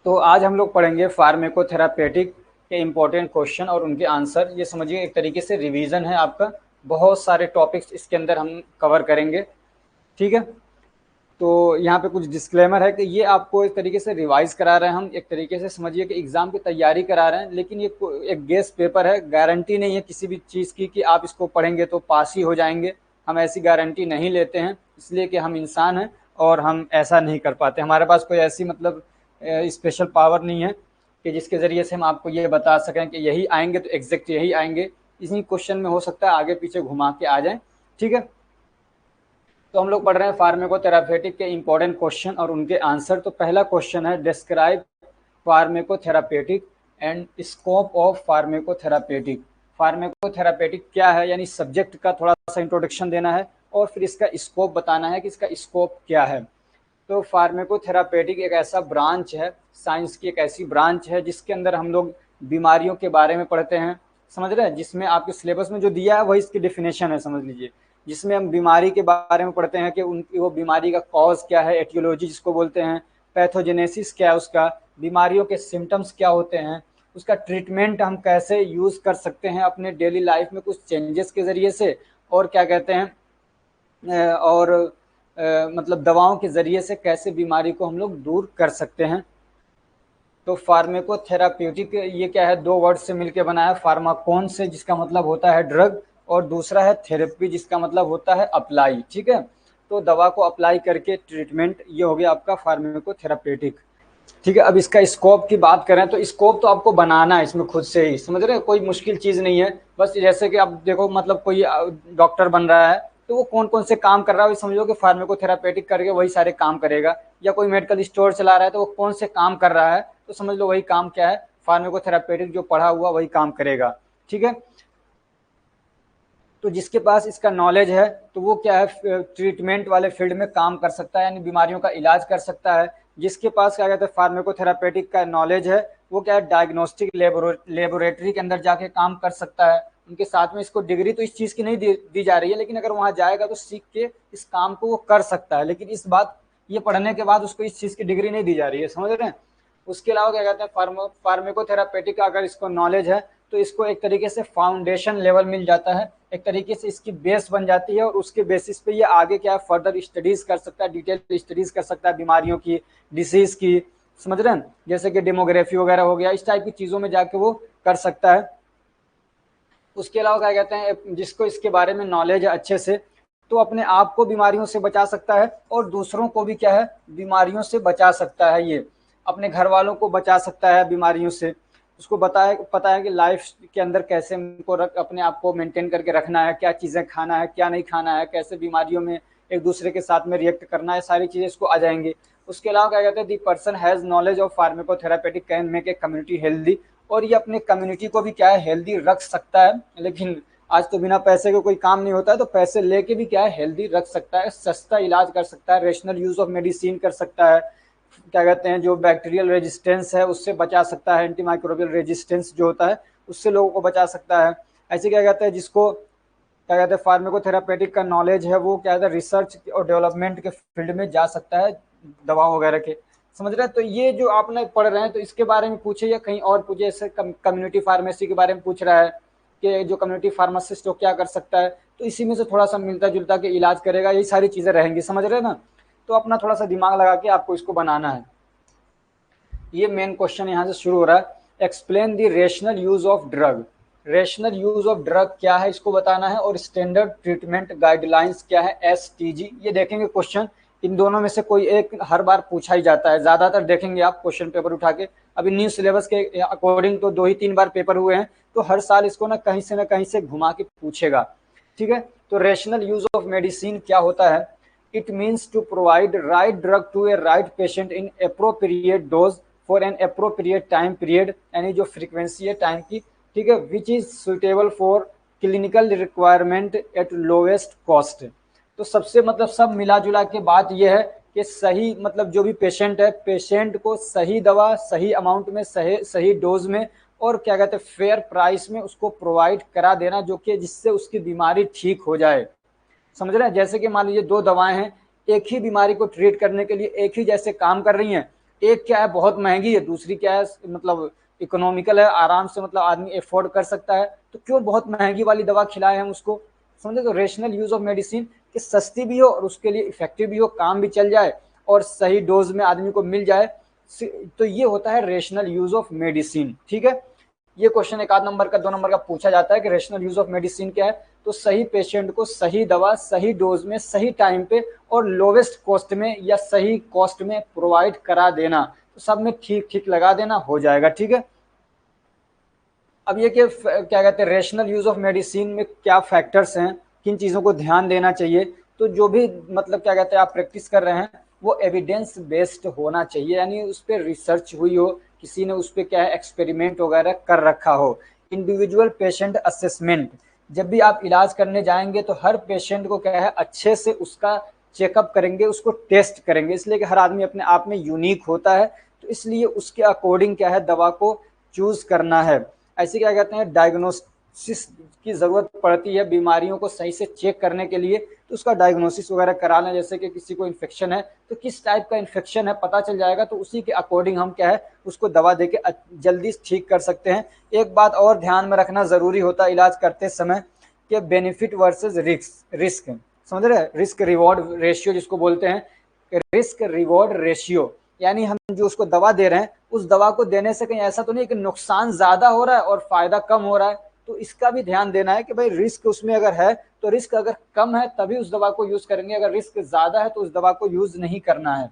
तो आज हम लोग पढ़ेंगे फार्मेकोथेरापेटिक के इम्पोर्टेंट क्वेश्चन और उनके आंसर। ये समझिए एक तरीके से रिवीजन है आपका, बहुत सारे टॉपिक्स इसके अंदर हम कवर करेंगे। ठीक है, तो यहाँ पे कुछ डिस्क्लेमर है कि ये आपको एक तरीके से रिवाइज करा रहे हैं हम, एक तरीके से समझिए कि एग्जाम की तैयारी करा रहे हैं, लेकिन ये एक गेस पेपर है, गारंटी नहीं है किसी भी चीज़ की कि आप इसको पढ़ेंगे तो पास ही हो जाएंगे। हम ऐसी गारंटी नहीं लेते हैं, इसलिए कि हम इंसान हैं और हम ऐसा नहीं कर पाते। हमारे पास कोई ऐसी मतलब स्पेशल पावर नहीं है कि जिसके ज़रिए से हम आपको ये बता सकें कि यही आएंगे तो एग्जैक्ट यही आएंगे। इसी क्वेश्चन में हो सकता है आगे पीछे घुमा के आ जाएं। ठीक है, तो हम लोग पढ़ रहे हैं फार्मेकोथेरापेटिक के इंपॉर्टेंट क्वेश्चन और उनके आंसर। तो पहला क्वेश्चन है, डिस्क्राइब फार्मेकोथेरापेटिक एंड स्कोप ऑफ फार्मेकोथेरापेटिक। फार्मेकोथेरापेटिक क्या है, यानी सब्जेक्ट का थोड़ा सा इंट्रोडक्शन देना है और फिर इसका स्कोप बताना है कि इसका स्कोप क्या है। तो फार्मेकोथेरापेटिक एक ऐसा ब्रांच है, साइंस की एक ऐसी ब्रांच है जिसके अंदर हम लोग बीमारियों के बारे में पढ़ते हैं। समझ रहे हैं, जिसमें आपके सिलेबस में जो दिया है वही इसकी डेफिनेशन है, समझ लीजिए। जिसमें हम बीमारी के बारे में पढ़ते हैं कि उनकी वो बीमारी का कॉज क्या है, एटियोलॉजी जिसको बोलते हैं, पैथोजेनेसिस क्या है उसका, बीमारियों के सिम्टम्स क्या होते हैं, उसका ट्रीटमेंट हम कैसे यूज़ कर सकते हैं अपने डेली लाइफ में कुछ चेंजेस के ज़रिए से, और क्या कहते हैं और मतलब दवाओं के ज़रिए से कैसे बीमारी को हम लोग दूर कर सकते हैं। तो फार्मेकोथेराप्यूटिक ये क्या है, दो वर्ड से मिलकर बना है, फार्माकोन से जिसका मतलब होता है ड्रग, और दूसरा है थेरेपी जिसका मतलब होता है अप्लाई। ठीक है, तो दवा को अप्लाई करके ट्रीटमेंट, ये हो गया आपका फार्मेकोथेरापेटिक। ठीक है, अब इसका स्कोप की बात करें तो स्कोप तो आपको बनाना है इसमें खुद से ही, समझ रहे हैं, कोई मुश्किल चीज़ नहीं है। बस जैसे कि आप देखो, मतलब कोई डॉक्टर बन रहा है तो वो कौन कौन से काम कर रहा है, समझ लो कि फार्मेकोथेरापेटिक करके वही सारे काम करेगा। या कोई मेडिकल स्टोर चला रहा है तो वो कौन से काम कर रहा है, तो समझ लो वही काम क्या है, फार्मेकोथेरापेटिक जो पढ़ा हुआ वही काम करेगा। ठीक है, तो जिसके पास इसका नॉलेज है तो वो क्या है, ट्रीटमेंट वाले फील्ड में काम कर सकता है, यानी बीमारियों का इलाज कर सकता है। जिसके पास क्या कहते हैं फार्मेकोथेरापेटिक का नॉलेज है वो क्या है, डायग्नोस्टिक लेबोरेटरी के अंदर जाके काम कर सकता है। उनके साथ में इसको डिग्री तो इस चीज़ की नहीं दी जा रही है, लेकिन अगर वहाँ जाएगा तो सीख के इस काम को वो कर सकता है। लेकिन इस बात, ये पढ़ने के बाद उसको इस चीज़ की डिग्री नहीं दी जा रही है, समझ रहे हैं। उसके अलावा क्या कहते हैं, फार्मेकोथेरापेटिक का अगर इसको नॉलेज है तो इसको एक तरीके से फाउंडेशन लेवल मिल जाता है, एक तरीके से इसकी बेस बन जाती है, और उसके बेसिस पे ये आगे क्या है फर्दर स्टडीज कर सकता है, डिटेल स्टडीज कर सकता है बीमारियों की, डिसीज की, समझ रहे हैं, जैसे कि डेमोग्राफी वगैरह हो गया, इस टाइप की चीज़ों में जाके वो कर सकता है। उसके अलावा क्या कहते हैं, जिसको इसके बारे में नॉलेज है अच्छे से, तो अपने आप को बीमारियों से बचा सकता है और दूसरों को भी क्या है बीमारियों से बचा सकता है। ये अपने घर वालों को बचा सकता है बीमारियों से। उसको पता है कि लाइफ के अंदर कैसे उनको अपने आप को मेंटेन करके रखना है, क्या चीज़ें खाना है क्या नहीं खाना है, कैसे बीमारियों में एक दूसरे के साथ में रिएक्ट करना है, सारी चीज़ें इसको आ जाएंगी। उसके अलावा क्या कहते हैं, the person has knowledge of pharmacotherapeutic can make a community healthy, और ये अपने कम्युनिटी को भी क्या है हेल्दी रख सकता है। लेकिन आज तो बिना पैसे के कोई काम नहीं होता है, तो पैसे लेके भी क्या है हेल्दी रख सकता है, सस्ता इलाज कर सकता है, रेशनल यूज ऑफ मेडिसिन कर सकता है, क्या कहते हैं जो बैक्टीरियल रेजिस्टेंस है उससे बचा सकता है, एंटीमाइक्रोबियल रेजिस्टेंस जो होता है उससे लोगों को बचा सकता है। ऐसे क्या कहते हैं, जिसको क्या कहते हैं फार्मेकोथेरापेटिक का नॉलेज है वो क्या कहते हैं रिसर्च और डेवलपमेंट के फील्ड में जा सकता है, दवाओं वगैरह के, समझ रहे हैं। तो ये जो आपने पढ़ रहे हैं तो इसके बारे में पूछे या कहीं और पूछे, जैसे कम्युनिटी फार्मेसी के बारे में पूछ रहा है कि जो कम्युनिटी फार्मासिस्ट वो क्या कर सकता है, तो इसी में से थोड़ा सा मिलता जुलता के इलाज करेगा, यही सारी चीज़ें रहेंगी, समझ रहे हैं ना। तो अपना थोड़ा सा दिमाग लगा के आपको इसको बनाना है। ये मेन क्वेश्चन यहाँ से शुरू हो रहा है, explain the rational use of drug. Rational use of drug क्या है इसको बताना है, और स्टैंडर्ड ट्रीटमेंट गाइडलाइंस क्या है STG, ये देखेंगे क्वेश्चन। इन दोनों में से कोई एक हर बार पूछा ही जाता है, ज्यादातर देखेंगे आप क्वेश्चन पेपर उठा के। अभी न्यू सिलेबस के अकॉर्डिंग तो 2 ही 3 बार पेपर हुए हैं, तो हर साल इसको ना कहीं से घुमा के पूछेगा। ठीक है, तो रेशनल यूज ऑफ मेडिसिन क्या होता है, it means to provide right drug to a right patient in appropriate dose for an appropriate time period, यानी जो फ्रीक्वेंसी है टाइम की, ठीक है, which is suitable for clinical requirement at lowest cost. तो सबसे मतलब सब मिला जुला के बात यह है कि सही मतलब जो भी पेशेंट है, पेशेंट को सही दवा सही अमाउंट में सही डोज में और क्या कहते हैं फेयर प्राइस में उसको प्रोवाइड करा देना, जो कि जिससे उसकी बीमारी ठीक हो जाए, समझ रहे हैं। जैसे कि मान लीजिए 2 दवाएं हैं, एक ही बीमारी को ट्रीट करने के लिए एक ही जैसे काम कर रही हैं, एक क्या है बहुत महंगी है, दूसरी क्या है मतलब इकोनॉमिकल है, आराम से मतलब आदमी एफोर्ड कर सकता है, तो क्यों बहुत महंगी वाली दवा खिलाए हम उसको। समझे, तो रेशनल यूज ऑफ मेडिसिन कि सस्ती भी हो और उसके लिए इफेक्टिव भी हो, काम भी चल जाए और सही डोज में आदमी को मिल जाए, तो ये होता है रेशनल यूज ऑफ मेडिसिन। ठीक है, ये क्वेश्चन एक आध नंबर का, 2 नंबर का पूछा जाता है कि रेशनल यूज ऑफ मेडिसिन क्या है। तो सही पेशेंट को सही दवा सही डोज में सही टाइम पे और लोवेस्ट कॉस्ट में या सही कॉस्ट में प्रोवाइड करा देना, तो सब में ठीक ठीक लगा देना, हो जाएगा। ठीक है, अब ये कि क्या कहते हैं रेशनल यूज ऑफ मेडिसिन में क्या फैक्टर्स हैं, किन चीज़ों को ध्यान देना चाहिए। तो जो भी मतलब क्या कहते हैं आप प्रैक्टिस कर रहे हैं वो एविडेंस बेस्ड होना चाहिए, यानी उस पर रिसर्च हुई हो, किसी ने उस पर क्या है एक्सपेरिमेंट वगैरह कर रखा हो। इंडिविजुअल पेशेंट असेसमेंट, जब भी आप इलाज करने जाएंगे तो हर पेशेंट को क्या है अच्छे से उसका चेकअप करेंगे, उसको टेस्ट करेंगे, इसलिए कि हर आदमी अपने आप में यूनिक होता है, तो इसलिए उसके अकॉर्डिंग क्या है दवा को चूज करना है। ऐसे क्या कहते हैं डायग्नोसिस की जरूरत पड़ती है बीमारियों को सही से चेक करने के लिए, तो उसका डायग्नोसिस वगैरह कराना, जैसे कि किसी को इन्फेक्शन है तो किस टाइप का इन्फेक्शन है पता चल जाएगा, तो उसी के अकॉर्डिंग हम क्या है उसको दवा देके जल्दी ठीक कर सकते हैं। एक बात और ध्यान में रखना जरूरी होता है इलाज करते समय कि बेनिफिट वर्सेस रिस्क, समझ रहे, रिस्क रिवॉर्ड रेशियो जिसको बोलते हैं, रिस्क रिवॉर्ड रेशियो, यानी हम जो उसको दवा दे रहे हैं उस दवा को देने से कहीं ऐसा तो नहीं कि नुकसान ज्यादा हो रहा है और फायदा कम हो रहा है, तो इसका भी ध्यान देना है कि भाई रिस्क उसमें अगर है तो रिस्क अगर कम है तभी उस दवा को यूज करेंगे, अगर रिस्क ज्यादा है तो उस दवा को यूज नहीं करना है।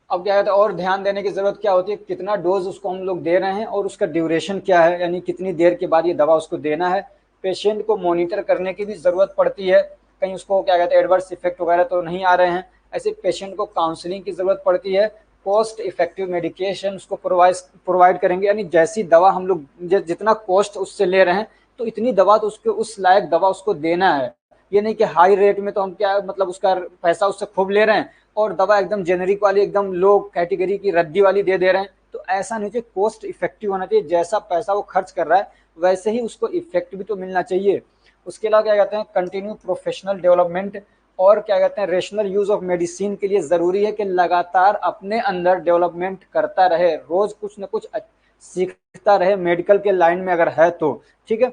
अब क्या कहते हैं और ध्यान देने की जरूरत क्या होती है, कितना डोज उसको हम लोग दे रहे हैं और उसका ड्यूरेशन क्या है, यानी कितनी देर के बाद ये दवा उसको देना है। पेशेंट को मॉनिटर करने की भी जरूरत पड़ती है, कहीं उसको क्या कहते हैं एडवर्स इफेक्ट वगैरह तो नहीं आ रहे हैं। ऐसे पेशेंट को काउंसलिंग की जरूरत पड़ती है, कॉस्ट इफेक्टिव मेडिकेशन उसको प्रोवाइड करेंगे, यानी जैसी दवा हम लोग जितना कॉस्ट उससे ले रहे हैं तो इतनी दवा तो उसके उस लायक दवा उसको देना है। ये नहीं कि हाई रेट में तो हम क्या मतलब उसका पैसा उससे खूब ले रहे हैं और दवा एकदम जेनरिक वाली एकदम लो कैटेगरी की रद्दी वाली दे रहे हैं, तो ऐसा नहीं चाहिए, कॉस्ट इफेक्टिव होना चाहिए, जैसा पैसा वो खर्च कर रहा है वैसे ही उसको इफेक्ट भी तो मिलना चाहिए। उसके अलावा क्या कहते हैं कंटिन्यू प्रोफेशनल डेवलपमेंट, और क्या कहते हैं रेशनल यूज ऑफ मेडिसिन के लिए जरूरी है कि लगातार अपने अंदर डेवलपमेंट करता रहे, रोज कुछ ना कुछ सीखता रहे मेडिकल के लाइन में अगर है तो। ठीक है,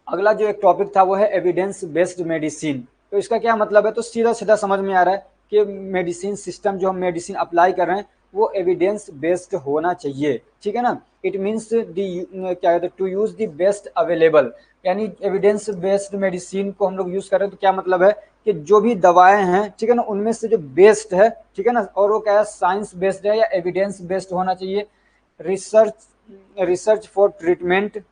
अगला जो एक टॉपिक था वो है एविडेंस बेस्ड मेडिसिन। तो इसका क्या मतलब है, तो सीधा सीधा समझ में आ रहा है कि मेडिसिन सिस्टम जो हम मेडिसिन अप्लाई कर रहे हैं वो एविडेंस बेस्ड होना चाहिए। ठीक है ना, इट मीन्स दी क्या कहते हैं to use the best available, यानी एविडेंस बेस्ड मेडिसिन को हम लोग यूज कर रहे हैं तो क्या मतलब है कि जो भी दवाएं हैं ठीक है ना उनमें से जो बेस्ट है ठीक है ना, और वो क्या है साइंस बेस्ड है या एविडेंस बेस्ड होना चाहिए। Research research for treatment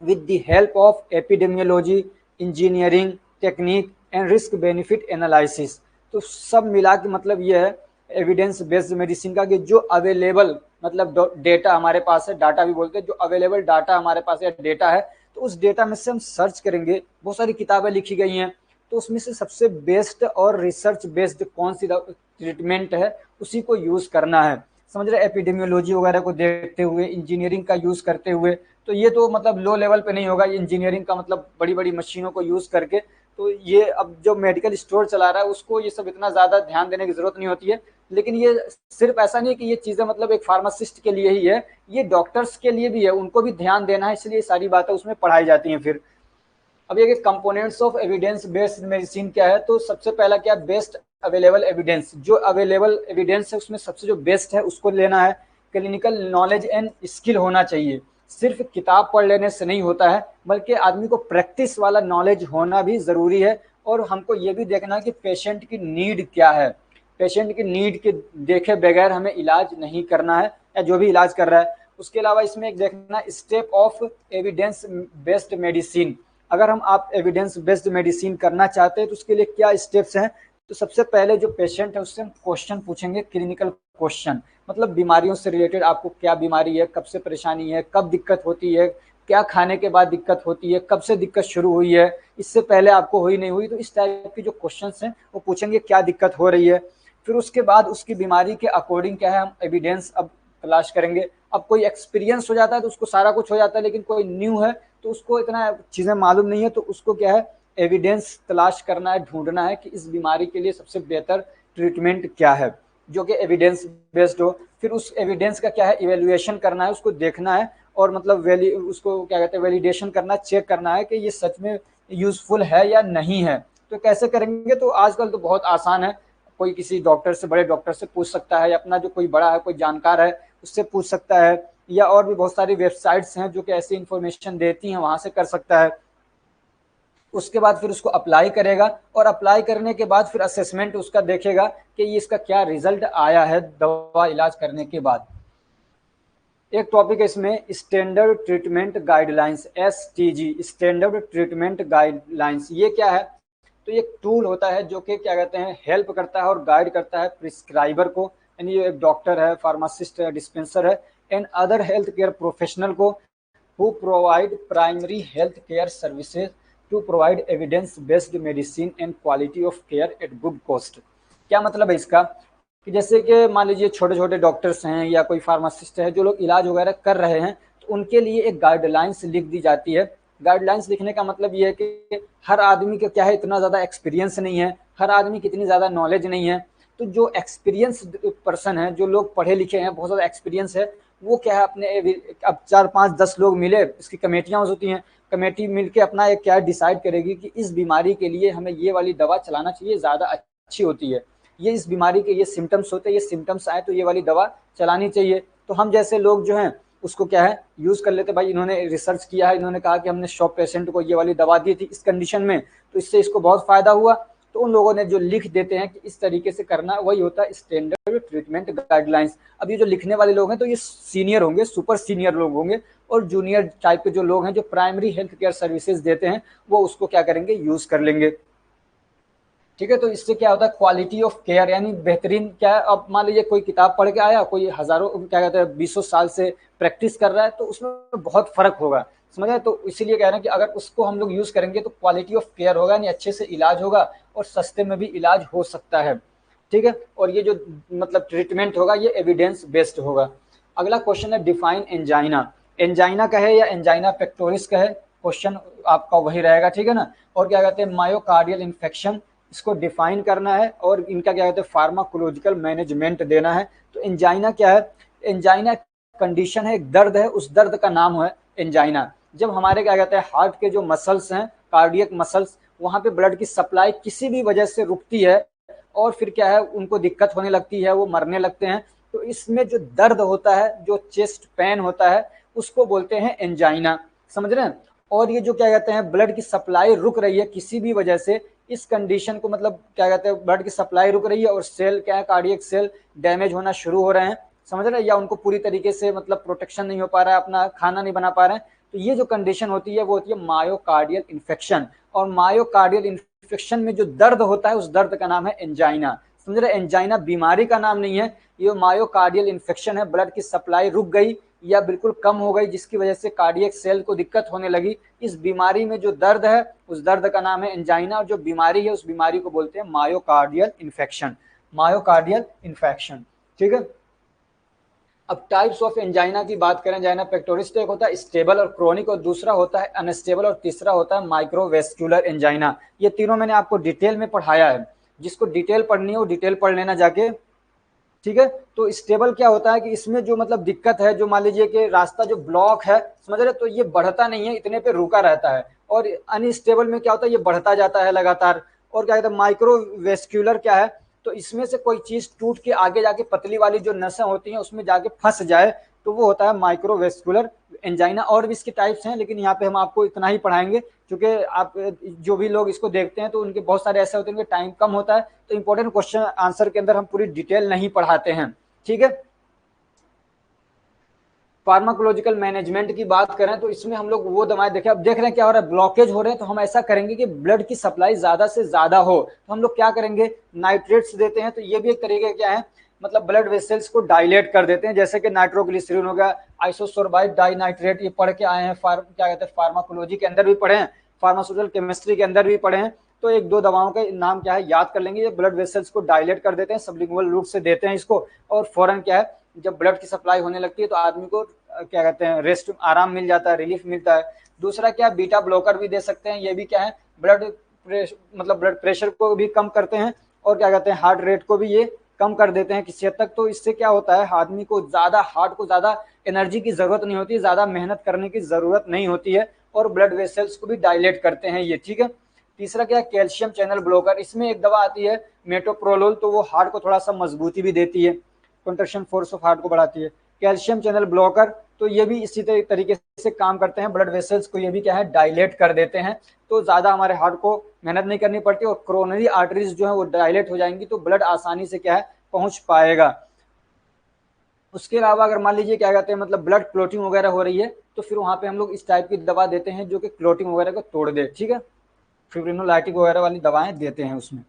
with the help of epidemiology, engineering, technique and risk benefit analysis। तो सब मिला के मतलब ये है एविडेंस बेस्ड मेडिसिन का कि जो अवेलेबल मतलब डेटा हमारे पास है, डाटा भी बोलते हैं, जो अवेलेबल डाटा हमारे पास है डेटा है, तो उस डेटा में से हम सर्च करेंगे, बहुत सारी किताबें लिखी गई हैं, तो उसमें से सबसे बेस्ट और रिसर्च बेस्ड कौन सी ट्रीटमेंट है उसी को यूज करना है। समझ रहे, एपिडेमियोलॉजी वगैरह को देखते हुए, इंजीनियरिंग का यूज करते हुए, तो ये तो मतलब लो लेवल पे नहीं होगा, ये इंजीनियरिंग का मतलब बड़ी बड़ी मशीनों को यूज करके, तो ये अब जो मेडिकल स्टोर चला रहा है उसको ये सब इतना ज्यादा ध्यान देने की जरूरत नहीं होती है। लेकिन ये सिर्फ ऐसा नहीं कि ये चीजें मतलब एक फार्मासिस्ट के लिए ही है, ये डॉक्टर्स के लिए भी है, उनको भी ध्यान देना है, इसलिए सारी बातें उसमें पढ़ाई जाती हैं। फिर अब ये components of evidence based medicine क्या है, तो सबसे पहला क्या बेस्ट अवेलेबल एविडेंस, जो अवेलेबल एविडेंस है उसमें सबसे जो बेस्ट है उसको लेना है। क्लिनिकल नॉलेज एंड स्किल होना चाहिए, सिर्फ किताब पढ़ लेने से नहीं होता है बल्कि आदमी को प्रैक्टिस वाला नॉलेज होना भी जरूरी है। और हमको ये भी देखना है कि पेशेंट की नीड क्या है, पेशेंट की नीड के देखे बगैर हमें इलाज नहीं करना है या जो भी इलाज कर रहा है। उसके अलावा इसमें एक देखना step of evidence based medicine, अगर हम आप एविडेंस बेस्ड मेडिसिन करना चाहते हैं तो उसके लिए क्या स्टेप्स हैं। तो सबसे पहले जो पेशेंट है उससे हम क्वेश्चन पूछेंगे, क्लिनिकल क्वेश्चन, मतलब बीमारियों से रिलेटेड, आपको क्या बीमारी है, कब से परेशानी है, कब दिक्कत होती है, क्या खाने के बाद दिक्कत होती है, कब से दिक्कत शुरू हुई है, इससे पहले आपको हुई नहीं हुई, तो इस टाइप की जो क्वेश्चन हैं वो पूछेंगे क्या दिक्कत हो रही है। फिर उसके बाद उसकी बीमारी के अकॉर्डिंग क्या है हम एविडेंस अब तलाश करेंगे। अब कोई एक्सपीरियंस हो जाता है तो उसको सारा कुछ हो जाता है, लेकिन कोई न्यू है तो उसको इतना चीजें मालूम नहीं है, तो उसको क्या है एविडेंस तलाश करना है, ढूंढना है कि इस बीमारी के लिए सबसे बेहतर ट्रीटमेंट क्या है, जो कि एविडेंस बेस्ड हो। फिर उस एविडेंस का क्या है, इवेल्युएशन करना है, उसको देखना है और मतलब उसको क्या कहते हैं, वैलिडेशन करना, चेक करना है कि ये सच में यूजफुल है या नहीं है। तो कैसे करेंगे, तो आजकल तो बहुत आसान है, कोई किसी डॉक्टर से, बड़े डॉक्टर से पूछ सकता है, या अपना जो कोई बड़ा है, कोई जानकार है, उससे पूछ सकता है, या और भी बहुत सारी वेबसाइट्स हैं जो कि ऐसी इंफॉर्मेशन देती हैं, वहां से कर सकता है। उसके बाद फिर उसको अप्लाई करेगा, और अप्लाई करने के बाद फिर असेसमेंट उसका देखेगा कि ये इसका क्या रिजल्ट आया है दवा इलाज करने के बाद। एक टॉपिक है इसमें, standard treatment guidelines, STG, standard treatment guidelines. ये क्या है, तो ये टूल होता है जो कि क्या कहते हैं, हेल्प करता है और गाइड करता है प्रिस्क्राइबर को, यानी ये एक डॉक्टर है, फार्मासिस्ट है, डिस्पेंसर है, and other health care professional को, who provide primary health care services to provide evidence based medicine and quality of care at good cost। क्या मतलब है इसका, कि जैसे कि मान लीजिए छोटे छोटे डॉक्टर्स हैं या कोई फार्मासिस्ट है, जो लोग इलाज वगैरह कर रहे हैं, तो उनके लिए एक गाइडलाइंस लिख दी जाती है। गाइडलाइंस लिखने का मतलब ये है कि हर आदमी का क्या है, इतना ज़्यादा एक्सपीरियंस नहीं है, हर आदमी की इतनी ज़्यादा नॉलेज नहीं है। तो जो एक्सपीरियंस पर्सन है, जो लोग पढ़े लिखे हैं, बहुत ज़्यादा एक्सपीरियंस है, वो क्या है, अपने अब 4 5 10 लोग मिले, इसकी कमेटियां होती हैं, कमेटी मिलके अपना एक क्या डिसाइड करेगी कि इस बीमारी के लिए हमें ये वाली दवा चलाना चाहिए, ज़्यादा अच्छी होती है, ये इस बीमारी के ये सिम्टम्स होते हैं, ये सिम्टम्स आए तो ये वाली दवा चलानी चाहिए। तो हम जैसे लोग जो हैं उसको क्या है, यूज़ कर लेते, भाई इन्होंने रिसर्च किया है, इन्होंने कहा कि हमने 100 पेशेंट को ये वाली दवा दी थी इस कंडीशन में, तो इससे इसको बहुत फ़ायदा हुआ, तो उन लोगों ने जो लिख देते हैं कि इस तरीके से करना, वही होता है स्टैंडर्ड ट्रीटमेंट गाइडलाइंस। अब ये जो लिखने वाले लोग हैं, तो ये सीनियर होंगे, सुपर सीनियर लोग होंगे, और जूनियर टाइप के जो लोग हैं, जो प्राइमरी हेल्थ केयर सर्विसेज देते हैं, वो उसको क्या करेंगे, यूज़ कर लेंगे। ठीक है, तो इससे क्या होता है, क्वालिटी ऑफ केयर, यानी बेहतरीन क्या है। अब मान लीजिए कोई किताब पढ़ के आया, कोई हजारों क्या कहते हैं 20 साल से प्रैक्टिस कर रहा है, तो उसमें बहुत फर्क होगा, समझ रहे। तो इसीलिए कह रहे हैं कि अगर उसको हम लोग यूज करेंगे तो क्वालिटी ऑफ केयर होगा, यानी अच्छे से इलाज होगा और सस्ते में भी इलाज हो सकता है। ठीक है, और ये जो मतलब ट्रीटमेंट होगा, ये एविडेंस बेस्ड होगा। अगला क्वेश्चन है, डिफाइन एंजाइना। एंजाइना का है या एंजाइना पेक्टोरिस का है, क्वेश्चन आपका वही रहेगा। ठीक है ना। और क्या कहते हैं, मायोकार्डियल इन्फेक्शन, इसको डिफाइन करना है, और इनका क्या कहते हैं, फार्माकोलॉजिकल मैनेजमेंट देना है। तो एंजाइना क्या है, एंजाइना कंडीशन है, एक दर्द है, उस दर्द का नाम है एंजाइना। जब हमारे क्या कहते हैं, हार्ट के जो मसल्स हैं, कार्डियक मसल्स, वहां पे ब्लड की सप्लाई किसी भी वजह से रुकती है, और फिर क्या है, उनको दिक्कत होने लगती है, वो मरने लगते हैं, तो इसमें जो दर्द होता है, जो चेस्ट पेन होता है, उसको बोलते हैं एंजाइना, समझ रहे हैं। और ये जो क्या कहते हैं, ब्लड की सप्लाई रुक रही है किसी भी वजह से, इस कंडीशन को मतलब क्या कहते हैं, ब्लड की सप्लाई रुक रही है और सेल क्या है, कार्डियक सेल डैमेज होना शुरू हो रहे हैं, समझ रहे हैं, या उनको पूरी तरीके से मतलब प्रोटेक्शन नहीं हो पा रहा है, अपना खाना नहीं बना पा रहे हैं, तो ये जो कंडीशन होती है वो होती है मायोकार्डियल इन्फेक्शन। और मायोकार्डियल इन्फेक्शन में जो दर्द होता है, उस दर्द का नाम है एंजाइना, समझ रहे। एंजाइना बीमारी का नाम नहीं है, ये मायोकार्डियल इन्फेक्शन है, ब्लड की सप्लाई रुक गई या बिल्कुल कम हो गई, जिसकी वजह से कार्डियक सेल को दिक्कत होने लगी। इस बीमारी में जो दर्द है, उस दर्द का नाम है एंजाइना, और जो बीमारी है, उस बीमारी को बोलते हैं मायोकार्डियल इन्फेक्शन, मायोकार्डियल इन्फेक्शन। ठीक है। अब टाइप्स ऑफ एंजाइना की बात करें, एंजाइना पेक्टोरिस, तो एक होता है स्टेबल और क्रोनिक, और दूसरा होता है अनस्टेबल, और तीसरा होता है माइक्रोवेस्कुलर एंजाइना। ये तीनों मैंने आपको डिटेल में पढ़ाया है, जिसको डिटेल पढ़नी है वो डिटेल पढ़ लेना जाके। ठीक है। तो स्टेबल क्या होता है कि इसमें जो मतलब दिक्कत है, जो मान लीजिए कि रास्ता जो ब्लॉक है, समझ रहे, तो ये बढ़ता नहीं है, इतने पे रुका रहता है। और अनस्टेबल में क्या होता है, ये बढ़ता जाता है लगातार। और क्या कहते हैं, माइक्रोवेस्क्यूलर क्या है, तो इसमें से कोई चीज टूट के आगे जाके पतली वाली जो नसें होती हैं उसमें जाके फंस जाए, तो वो होता है माइक्रोवेस्कुलर एंजाइना। और भी इसके टाइप्स हैं, लेकिन यहाँ पे हम आपको इतना ही पढ़ाएंगे, क्योंकि आप जो भी लोग इसको देखते हैं तो उनके बहुत सारे ऐसे होते हैं कि टाइम कम होता है, तो इंपॉर्टेंट क्वेश्चन आंसर के अंदर हम पूरी डिटेल नहीं पढ़ाते हैं। ठीक है। फार्माकोलॉजिकल मैनेजमेंट की बात करें तो इसमें हम लोग वो दवाएं देखें। अब देख रहे हैं क्या हो रहा है, ब्लॉकेज हो रहे हैं, तो हम ऐसा करेंगे कि ब्लड की सप्लाई ज्यादा से ज्यादा हो, तो हम लोग क्या करेंगे, नाइट्रेट्स देते हैं। तो ये भी एक तरीके क्या है, मतलब ब्लड वेसल्स को डायलेट कर देते हैं, जैसे कि नाइट्रोग्लिसरीन हो गया, आइसोसोर्बाइड डाइनाइट्रेट, ये पढ़ के आए हैं, क्या कहते हैं, फार्माकोलॉजी के अंदर भी पढ़े हैं, फार्मास्यूटिकल केमिस्ट्री के अंदर भी पढ़े हैं। तो एक दो दवाओं के नाम क्या है, याद कर लेंगे। ये ब्लड वेसल्स को डायलेट कर देते हैं, सबलिंगुअल रूट से देते हैं इसको, और फौरन क्या है, जब ब्लड की सप्लाई होने लगती है तो आदमी को क्या कहते हैं, रेस्ट, आराम मिल जाता है, रिलीफ मिलता है। दूसरा क्या है, बीटा ब्लॉकर भी दे सकते हैं, ये भी क्या है मतलब ब्लड प्रेशर को भी कम करते हैं और क्या कहते हैं हार्ट रेट को भी ये कम कर देते हैं किसी हद तक। तो इससे क्या होता है, आदमी को ज्यादा हार्ट को ज्यादा एनर्जी की जरूरत नहीं होती, ज्यादा मेहनत करने की जरूरत नहीं होती है, और ब्लड वेसल्स को भी डायलेट करते हैं ये, ठीक है। तीसरा क्या है, कैल्शियम चैनल ब्लॉकर, इसमें एक दवा आती है मेटोप्रोलोल, तो वो हार्ट को थोड़ा सा मजबूती भी देती है, कंट्रैक्शन फोर्स ऑफ हार्ट को बढ़ाती है। कैल्शियम चैनल ब्लॉकर तो ये भी इसी तरीके से काम करते हैं, ब्लड वेसल्स को ये भी क्या है डायलेट कर देते हैं, तो ज्यादा हमारे हार्ट को मेहनत नहीं करनी पड़ती और कोरोनरी आर्टरीज जो है वो डायलेट हो जाएंगी, तो ब्लड आसानी से क्या है पहुंच पाएगा। उसके अलावा अगर मान लीजिए क्या कहते हैं मतलब ब्लड क्लोटिंग वगैरह हो रही है, तो फिर वहां पे हम लोग इस टाइप की दवा देते हैं जो कि क्लोटिंग वगैरह को तोड़ दे, ठीक है, फिब्रिनोलाइटिक वगैरह वाली दवाएं देते हैं उसमें।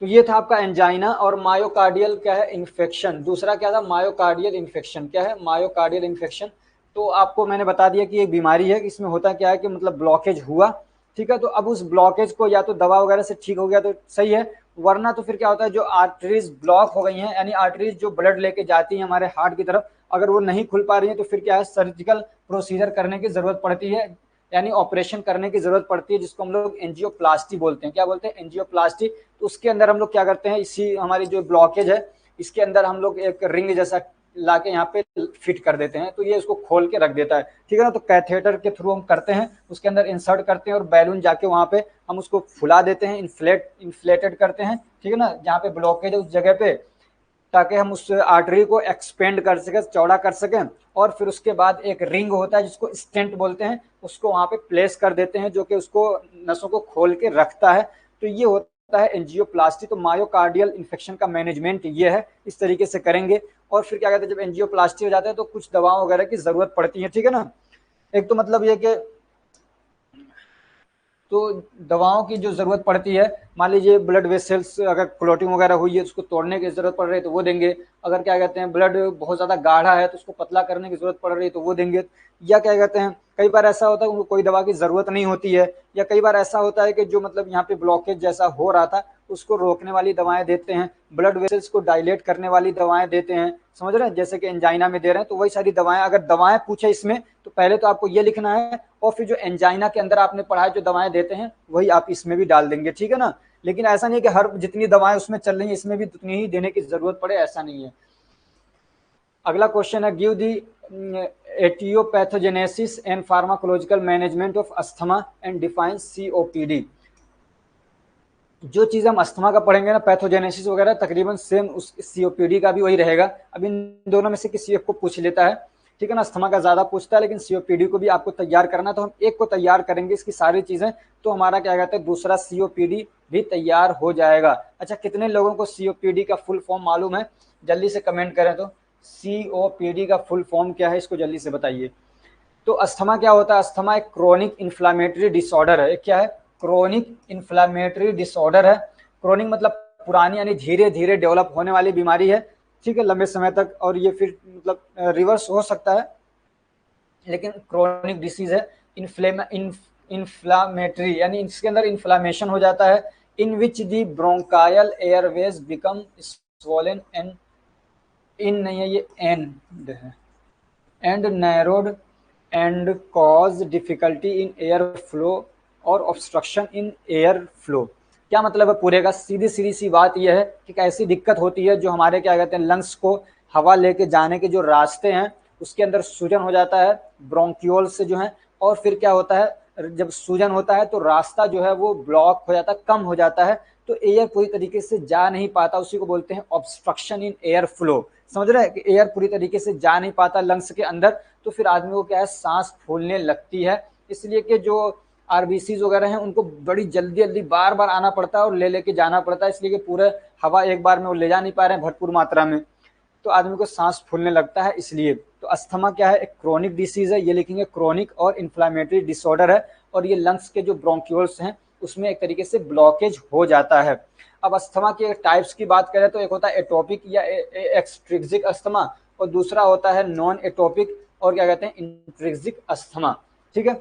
तो ये था आपका एंजाइना और मायोकार्डियल क्या है इन्फेक्शन। दूसरा क्या था, मायोकार्डियल इन्फेक्शन। क्या है मायोकार्डियल इन्फेक्शन, तो आपको मैंने बता दिया कि एक बीमारी है, इसमें होता क्या है कि मतलब ब्लॉकेज हुआ, ठीक है, तो अब उस ब्लॉकेज को या तो दवा वगैरह से ठीक हो गया तो सही है, वरना तो फिर क्या होता है जो आर्टरीज ब्लॉक हो गई हैं, यानी आर्टरीज जो ब्लड लेके जाती हैं हमारे हार्ट की तरफ, अगर वो नहीं खुल पा रही है तो फिर क्या है सर्जिकल प्रोसीजर करने की जरूरत पड़ती है, यानी ऑपरेशन करने की जरूरत पड़ती है, जिसको हम लोग एंजियोप्लास्टी बोलते हैं। क्या बोलते हैं, एंजियोप्लास्टी। तो उसके अंदर हम लोग क्या करते हैं, इसी हमारी जो ब्लॉकेज है इसके अंदर हम लोग एक रिंग जैसा लाके यहाँ पे फिट कर देते हैं, तो ये इसको खोल के रख देता है, ठीक है ना। तो कैथेटर के थ्रू हम करते हैं, उसके अंदर इंसर्ट करते हैं और बैलून जाके वहां पे हम उसको फुला देते हैं, इन्फ्लेटेड करते हैं, ठीक है ना, जहाँ पे ब्लॉकेज है उस जगह पे, ताकि हम उस आर्टरी को एक्सपेंड कर सकें, चौड़ा कर सकें, और फिर उसके बाद एक रिंग होता है जिसको स्टेंट बोलते हैं, उसको वहां पे प्लेस कर देते हैं, जो कि उसको नसों को खोल के रखता है। तो ये होता है एंजियोप्लास्टी। तो मायोकार्डियल इन्फेक्शन का मैनेजमेंट ये है, इस तरीके से करेंगे। और फिर क्या कहते हैं, जब एंजियोप्लास्टी हो जाता है तो कुछ दवाओं वगैरह की जरूरत पड़ती है, ठीक है ना। एक तो मतलब ये कि तो दवाओं की जो जरूरत पड़ती है, मान लीजिए ब्लड वेसल्स अगर क्लोटिंग वगैरह हुई है, उसको तोड़ने की जरूरत पड़ रही है तो वो देंगे। अगर क्या कहते हैं ब्लड बहुत ज्यादा गाढ़ा है तो उसको पतला करने की जरूरत पड़ रही है तो वो देंगे। या क्या कहते हैं कई बार ऐसा होता है उनको कोई दवा की जरूरत नहीं होती है, या कई बार ऐसा होता है कि जो मतलब यहाँ पे ब्लॉकेज जैसा हो रहा था उसको रोकने वाली दवाएं देते हैं, ब्लड वेसल्स को डायलेट करने वाली दवाएं देते हैं, समझ रहे हैं, जैसे कि एंजाइना में दे रहे हैं। तो वही सारी दवाएं, अगर दवाएं पूछे इसमें तो पहले तो आपको ये लिखना है, और फिर जो एंजाइना के अंदर आपने पढ़ा है जो दवाएं देते हैं वही आप इसमें भी डाल देंगे, ठीक है ना। लेकिन ऐसा नहीं है कि हर जितनी दवाएं उसमें चल रही है इसमें भी उतनी ही देने की जरूरत पड़े, ऐसा नहीं है। अगला क्वेश्चन है, give the etiopathogenesis and pharmacological management of asthma and define COPD. जो चीज हम अस्थमा का पढ़ेंगे ना, पैथोजेनेसिस वगैरह तकरीबन सेम उस सीओपीडी का भी वही रहेगा। अब इन दोनों में से किसी एक को पूछ लेता है, ठीक है ना। अस्थमा का ज्यादा पूछता है, लेकिन सीओपीडी को भी आपको तैयार करना, तो हम एक को तैयार करेंगे इसकी सारी चीजें, तो हमारा क्या कहते हैं दूसरा सीओपीडी भी तैयार हो जाएगा। अच्छा, कितने लोगों को सीओपीडी का फुल फॉर्म मालूम है, जल्दी से कमेंट करें। तो सीओपीडी का फुल फॉर्म क्या है इसको जल्दी से बताइए। तो अस्थमा क्या होता है, अस्थमा एक क्रोनिक इन्फ्लामेटरी डिसऑर्डर है। क्या है, क्रोनिक इन्फ्लामेटरी डिसऑर्डर है। क्रोनिक मतलब पुरानी, यानी धीरे धीरे डेवलप होने वाली बीमारी है, ठीक है, लंबे समय तक, और ये फिर मतलब रिवर्स हो सकता है, लेकिन क्रोनिक डिसीज है। इन्फ्लामेटरी यानी इसके अंदर इन्फ्लामेशन हो जाता है, in which the bronchial airways become swollen and in नहीं है ये एंड है, and narrowed and cause difficulty in air flow और ऑब्स्ट्रक्शन इन एयर फ्लो। क्या मतलब है पूरे का, सीधी सीधी सी बात यह है कि ऐसी दिक्कत होती है जो हमारे क्या कहते हैं लंग्स को हवा लेके जाने के जो रास्ते हैं उसके अंदर सूजन हो जाता है ब्रोंक्यूल से जो है, और फिर क्या होता है जब सूजन होता है तो रास्ता जो है वो ब्लॉक हो जाता है, कम हो जाता है, तो एयर पूरी तरीके से जा नहीं पाता, उसी को बोलते हैं ऑब्स्ट्रक्शन इन एयर फ्लो। समझ रहे हैं कि एयर पूरी तरीके से जा नहीं पाता लंग्स के अंदर, तो फिर आदमी को क्या है सांस फूलने लगती है। इसलिए कि जो आरबीसीज वगैरह हैं उनको बड़ी जल्दी जल्दी बार बार आना पड़ता है और ले लेके जाना पड़ता है, इसलिए कि पूरे हवा एक बार में वो ले जा नहीं पा रहे हैं भरपूर मात्रा में, तो आदमी को सांस फूलने लगता है इसलिए। तो अस्थमा क्या है, एक क्रोनिक डिसीज है, ये लिखेंगे क्रोनिक और इन्फ्लामेटरी डिसऑर्डर है, और ये लंग्स के जो ब्रोंक्यूल्स हैं उसमें एक तरीके से ब्लॉकेज हो जाता है। अब अस्थमा के टाइप्स की बात करें तो एक होता है एटोपिक या एक्सट्रिक्सिक अस्थमा, और दूसरा होता है नॉन एटोपिक और क्या कहते हैं इंट्रिक्सिक अस्थमा, ठीक है।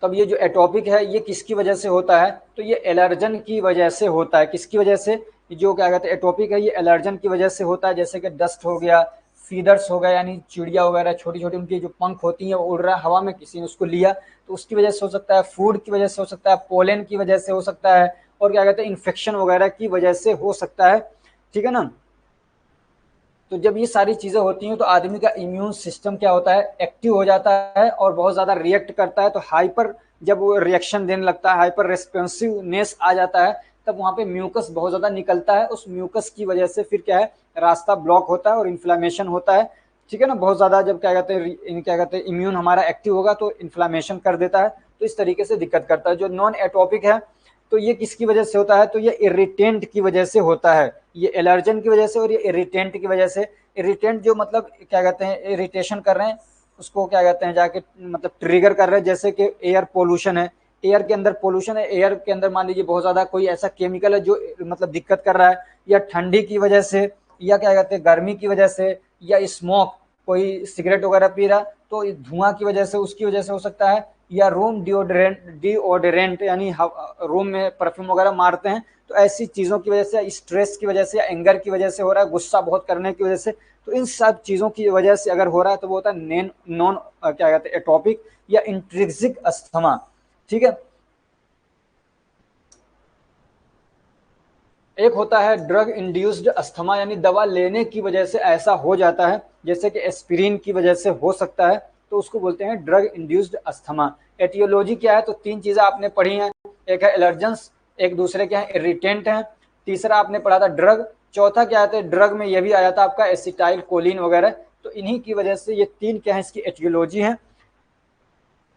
तब ये जो एटोपिक है ये किसकी वजह से होता है, तो ये एलर्जन की वजह से होता है। किसकी वजह से, जो क्या कहते हैं एटोपिक है ये एलर्जन की वजह से होता है, जैसे कि डस्ट हो गया, फीदर्स हो गए, यानी चिड़िया वगैरह छोटी छोटी उनकी जो पंख होती हैं वो उड़ रहा है हवा में, किसी ने उसको लिया तो उसकी वजह से हो सकता है, फूड की वजह से हो सकता है, पोलन की वजह से हो सकता है, और क्या कहते हैं इन्फेक्शन वगैरह की वजह से हो सकता है। ठीक है ना। तो जब ये सारी चीजें होती हैं तो आदमी का इम्यून सिस्टम क्या होता है, एक्टिव हो जाता है और बहुत ज्यादा रिएक्ट करता है। तो हाइपर, जब वो रिएक्शन देने लगता है, हाइपर रेस्पॉन्सिवनेस आ जाता है, तब वहां पे म्यूकस बहुत ज्यादा निकलता है। उस म्यूकस की वजह से फिर क्या है, रास्ता ब्लॉक होता है और इन्फ्लामेशन होता है। ठीक है ना। बहुत ज्यादा जब क्या कहते हैं इम्यून हमारा एक्टिव होगा तो इन्फ्लामेशन कर देता है, तो इस तरीके से दिक्कत करता है। जो नॉन एटोपिक है तो ये किसकी वजह से होता है, तो ये इरिटेंट की वजह से होता है, ये एलर्जन की वजह से और ये इरिटेंट की वजह से। इरिटेंट जो मतलब क्या कहते हैं इरिटेशन कर रहे हैं, उसको क्या कहते हैं जाके मतलब ट्रिगर कर रहे हैं। जैसे कि एयर पोल्यूशन है, एयर के अंदर पोल्यूशन है, एयर के अंदर मान लीजिए बहुत ज्यादा कोई ऐसा केमिकल है जो मतलब दिक्कत कर रहा है, या ठंडी की वजह से, या क्या कहते हैं गर्मी की वजह से, या स्मोक, कोई सिगरेट वगैरह पी रहा तो धुआं की वजह से, उसकी वजह से हो सकता है, या रूम डिओडोरेंट यानी रूम में परफ्यूम वगैरह मारते हैं, तो ऐसी चीजों की वजह से, स्ट्रेस की वजह से, या एंगर की वजह से हो रहा है, गुस्सा बहुत करने की वजह से, तो इन सब चीजों की वजह से अगर हो रहा है तो वो होता है नॉन क्या कहते हैं एटोपिक या इंट्रिंसिक अस्थमा। ठीक है। एक होता है ड्रग इंड्यूस्ड अस्थमा, यानी दवा लेने की वजह से ऐसा हो जाता है, जैसे कि एस्पिरिन की वजह से हो सकता है, तो उसको बोलते हैं ड्रग इंड्यूस्ड अस्थमा। एटियोलॉजी क्या है, तो तीन चीजें आपने पढ़ी हैं, एक है एलर्जेंस, एक दूसरे क्या है इरिटेंट है, तीसरा आपने पढ़ा था ड्रग, चौथा क्या है ड्रग में यह भी आया था आपका एसिटाइल कोलिन वगैरह। तो इन्हीं की वजह से ये तीन क्या है इसकी एटियोलॉजी है।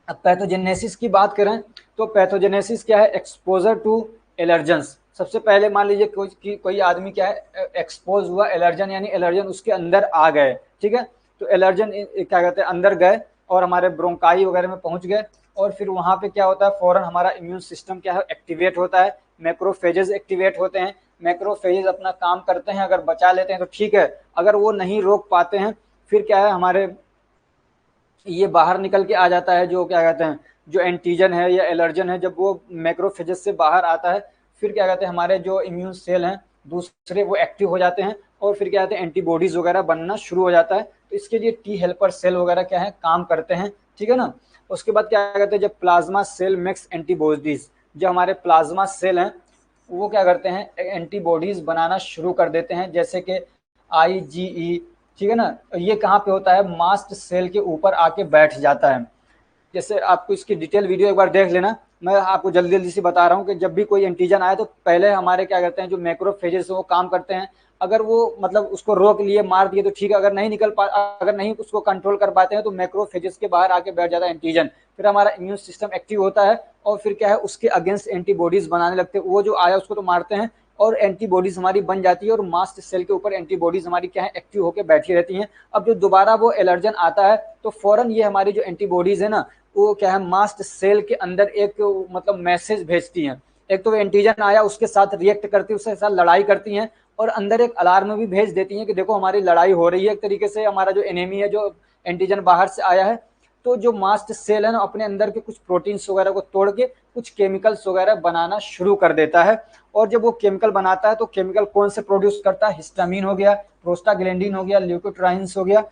अब पैथोजेनेसिस की बात करें तो पैथोजेनेसिस क्या है, एक्सपोजर टू एलर्जेंस। सबसे पहले मान लीजिए कोई आदमी क्या है एक्सपोज हुआ एलर्जन, यानी एलर्जन उसके अंदर आ गए। ठीक है। तो एलर्जन क्या कहते हैं अंदर गए और हमारे ब्रोंकाई वगैरह में पहुंच गए, और फिर वहां पे क्या होता है फौरन हमारा इम्यून सिस्टम क्या है एक्टिवेट होता है, मैक्रोफेजेस एक्टिवेट होते हैं। मैक्रोफेजेस अपना काम करते हैं, अगर बचा लेते हैं तो ठीक है, अगर वो नहीं रोक पाते हैं फिर क्या है हमारे ये बाहर निकल के आ जाता है, जो क्या कहते हैं जो एंटीजन है या एलर्जन है, जब वो मैक्रोफेजेस से बाहर आता है फिर क्या कहते हैं हमारे जो इम्यून सेल हैं दूसरे वो एक्टिव हो जाते हैं, और फिर क्या कहते हैं एंटीबॉडीज वगैरह बनना शुरू हो जाता है। तो इसके लिए टी हेल्पर सेल वगैरह क्या है काम करते हैं। ठीक है ना। उसके बाद क्या कहते हैं जब प्लाज्मा सेल मेक्स एंटीबॉडीज, जो हमारे प्लाज्मा सेल हैं वो क्या करते हैं एंटीबॉडीज बनाना शुरू कर देते हैं, जैसे कि IgE। ठीक है ना। ये कहाँ पे होता है, मास्ट सेल के ऊपर आके बैठ जाता है। जैसे आपको इसकी डिटेल वीडियो एक बार देख लेना, मैं आपको जल्दी जल्दी से बता रहा हूँ कि जब भी कोई एंटीजन आए तो पहले हमारे क्या करते हैं जो मैक्रोफेजेस वो काम करते हैं, अगर वो मतलब उसको रोक लिए मार दिए तो ठीक है, अगर नहीं उसको कंट्रोल कर पाते हैं तो मैक्रोफेजेस के बाहर आके बैठ जाता है एंटीजन, फिर हमारा इम्यून सिस्टम एक्टिव होता है और फिर क्या है उसके अगेंस्ट एंटीबॉडीज बनाने लगते हैं। वो जो आया उसको तो मारते हैं और एंटीबॉडीज हमारी बन जाती है, और मास्ट सेल के ऊपर एंटीबॉडीज हमारी क्या है एक्टिव होकर बैठी रहती हैं। अब जो दोबारा वो एलर्जन आता है तो फौरन ये हमारी जो एंटीबॉडीज है ना वो क्या है मास्ट सेल के अंदर एक मतलब मैसेज भेजती हैं। एक तो वो एंटीजन आया उसके साथ रिएक्ट करती है, उसके साथ लड़ाई करती हैं, और अंदर एक अलार्म भी भेज देती हैं कि देखो हमारी लड़ाई हो रही है। एक तरीके से हमारा जो एनिमी है, जो एंटीजन बाहर से आया है, तो जो मास्ट सेल है ना अपने अंदर के कुछ प्रोटीन्स वगैरह को तोड़ के कुछ केमिकल्स वगैरह बनाना शुरू कर देता है। और जब वो केमिकल बनाता है तो केमिकल कौन से प्रोड्यूस करता है, हिस्टामिन हो गया, प्रोस्टाग्लैंडिन हो गया, ल्यूकोट्राइन्स हो गया,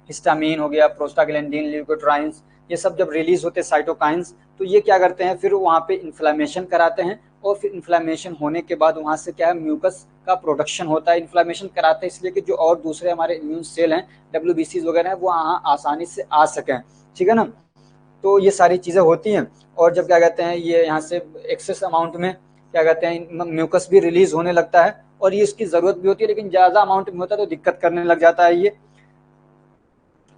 हिस्टामिन हो गया, प्रोस्टाग्लैंडिन, ल्यूकोट्राइन्स, ये सब जब रिलीज होते हैं साइटोकाइंस, तो ये क्या करते हैं फिर वहाँ पे इन्फ्लामेशन कराते हैं, और फिर इन्फ्लामेशन होने के बाद वहाँ से क्या है म्यूकस का प्रोडक्शन होता है। इन्फ्लामेशन कराते हैं इसलिए कि जो और दूसरे हमारे इम्यून सेल हैं WBCs वगैरह हैं वो वहाँ आसानी से आ सकें। ठीक है ना। तो ये सारी चीज़ें होती हैं, और जब क्या कहते हैं ये यहाँ से एक्सेस अमाउंट में क्या कहते हैं म्यूकस भी रिलीज होने लगता है, और ये इसकी ज़रूरत भी होती है, लेकिन ज़्यादा अमाउंट में होता है तो दिक्कत करने लग जाता है ये।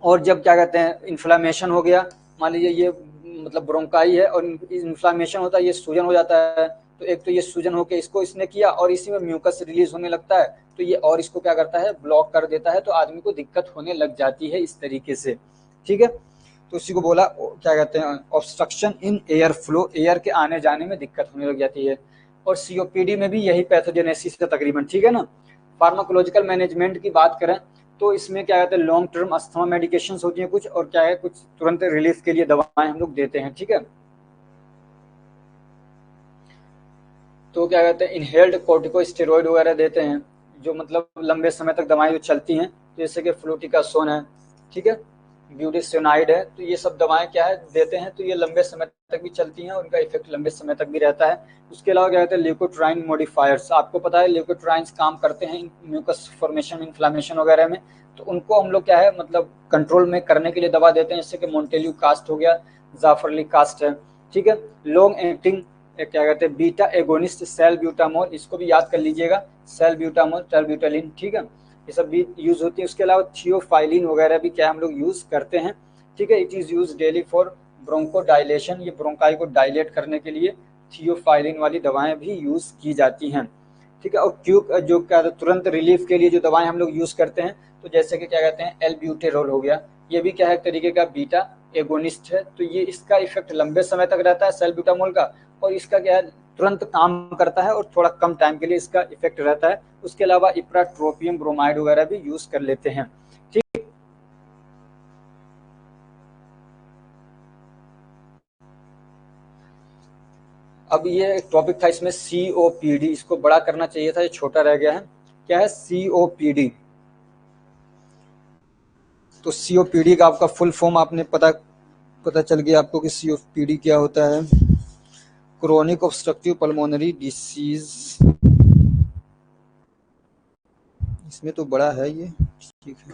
और जब क्या कहते हैं इन्फ्लामेशन हो गया, मान लीजिए ये मतलब ब्रोंकाई है और इन्फ्लामेशन होता है, ये सूजन हो जाता है, तो एक तो ये सूजन होकर इसको इसने किया और इसी में म्यूकस रिलीज होने लगता है, तो ये और इसको क्या करता है ब्लॉक कर देता है, तो आदमी को दिक्कत होने लग जाती है इस तरीके से। ठीक है। तो इसी को बोला क्या कहते हैं obstruction in air flow, air के आने जाने में दिक्कत होने लग जाती है। और COPD में भी यही पैथोजेनेसिस है तकरीबन। ठीक है ना। फार्माकोलॉजिकल मैनेजमेंट की बात करें तो इसमें क्या कहते हैं लॉन्ग टर्म अस्थमा मेडिकेशंस होती हैं कुछ, और क्या है कुछ तुरंत रिलीफ के लिए दवाएं हम लोग देते हैं। ठीक है। तो क्या कहते हैं इनहेल्ड कोर्टिकोस्टेरॉइड वगैरह देते हैं, जो मतलब लंबे समय तक दवाएं जो चलती हैं, जैसे कि फ्लूटिकासोन है, ठीक है, ब्यूटिसिनाइड है। तो ये सब दवाएं क्या है देते हैं, तो ये लंबे समय तक भी चलती हैं, उनका इफेक्ट लंबे समय तक भी रहता है। उसके अलावा क्या कहते हैं ल्यूकोट्राइन मॉडिफायर्स, आपको पता है ल्यूकोट्राइंस काम करते हैं म्यूकस फॉर्मेशन, इन्फ्लामेशन वगैरह में, तो उनको हम लोग क्या है मतलब कंट्रोल में करने के लिए दवा देते हैं, जैसे कि मोन्टेल्यू कास्ट हो गया, जाफरली कास्ट है, ठीक है। लॉन्ग एक्टिंग क्या कहते हैं बीटा एगोनिस्ट सेल्ब्यूटामोल, इसको भी याद कर लीजिएगा, सेल्ब्यूटामोल, टेरब्यूटालिन, ठीक है, ये सब भी यूज होती है। उसके अलावा थियोफाइलिन वगैरह भी क्या हम लोग यूज करते हैं, ठीक है। It is use daily for bronchodilation, ये ब्रोंकाई को डायलेट करने के लिए थियोफाइलिन वाली दवाएं भी यूज की जाती हैं, ठीक है। और क्यूक जो क्या तुरंत रिलीफ के लिए जो दवाएं हम लोग यूज करते हैं, तो जैसे कि क्या कहते हैं एल्ब्यूटेरोल हो गया, ये भी क्या है एक तरीके का बीटा एगोनिस्ट है, तो ये इसका इफेक्ट लंबे समय तक रहता है सेल्ब्यूटामोल का, और इसका क्या है तुरंत काम करता है और थोड़ा कम टाइम के लिए इसका इफेक्ट रहता है। उसके अलावा इप्राट्रोपियम ब्रोमाइड वगैरह भी यूज कर लेते हैं, ठीक। अब ये एक टॉपिक था इसमें सीओपीडी, इसको बड़ा करना चाहिए था, ये छोटा रह गया है। क्या है सीओपीडी? तो सीओपीडी का आपका फुल फॉर्म आपने पता चल गया आपको कि सीओपीडी क्या होता है। क्रोनिक ऑब्स्ट्रक्टिव पल्मोनरी डिसीज, इसमें तो बड़ा है ये, ठीक है।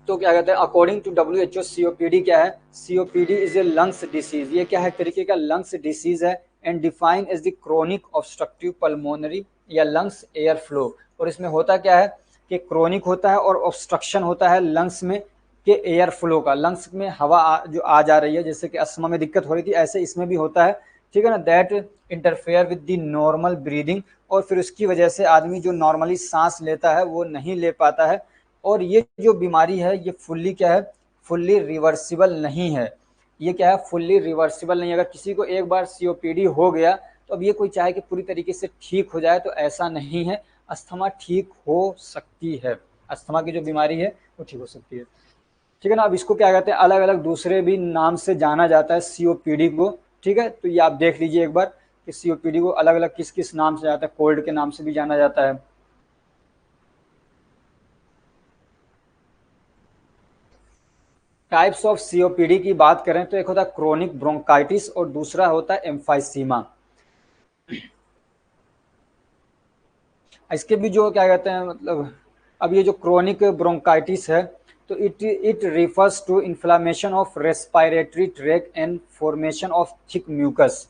तो क्या कहते हैं अकॉर्डिंग टू WHO सीओपीडी क्या है, COPD is a lungs disease, ये क्या है तरीके का लंग्स डिसीज है, and define as the chronic obstructive pulmonary या लंग्स एयर फ्लो। और इसमें होता क्या है कि क्रोनिक होता है और ऑब्स्ट्रक्शन होता है लंग्स में के एयर फ्लो का, लंग्स में हवा जो आ जा रही है, जैसे कि अस्थमा में दिक्कत हो रही थी, ऐसे इसमें भी होता है, ठीक है ना। That interfere with the normal breathing, और फिर उसकी वजह से आदमी जो नॉर्मली सांस लेता है वो नहीं ले पाता है। और ये जो बीमारी है ये फुल्ली क्या है, फुल्ली रिवर्सिबल नहीं है, ये क्या है फुल्ली रिवर्सिबल नहीं है। अगर किसी को एक बार सीओपीडी हो गया तो अब ये कोई चाहे कि पूरी तरीके से ठीक हो जाए, तो ऐसा नहीं है। अस्थमा ठीक हो सकती है, अस्थमा की जो बीमारी है वो ठीक हो सकती है, ठीक है ना। अब इसको क्या कहते हैं अलग अलग दूसरे भी नाम से जाना जाता है सीओपीडी को, ठीक है। तो ये आप देख लीजिए एक बार कि सीओपीडी को अलग अलग किस किस नाम से जाता है, कोल्ड के नाम से भी जाना जाता है। टाइप्स ऑफ सीओपीडी की बात करें तो एक होता है क्रोनिक ब्रोंकाइटिस और दूसरा होता है एम्फाइसीमा। इसके भी जो क्या कहते हैं मतलब, अब ये जो क्रोनिक ब्रोंकाइटिस है तो it refers to inflammation of respiratory tract and formation of thick mucus.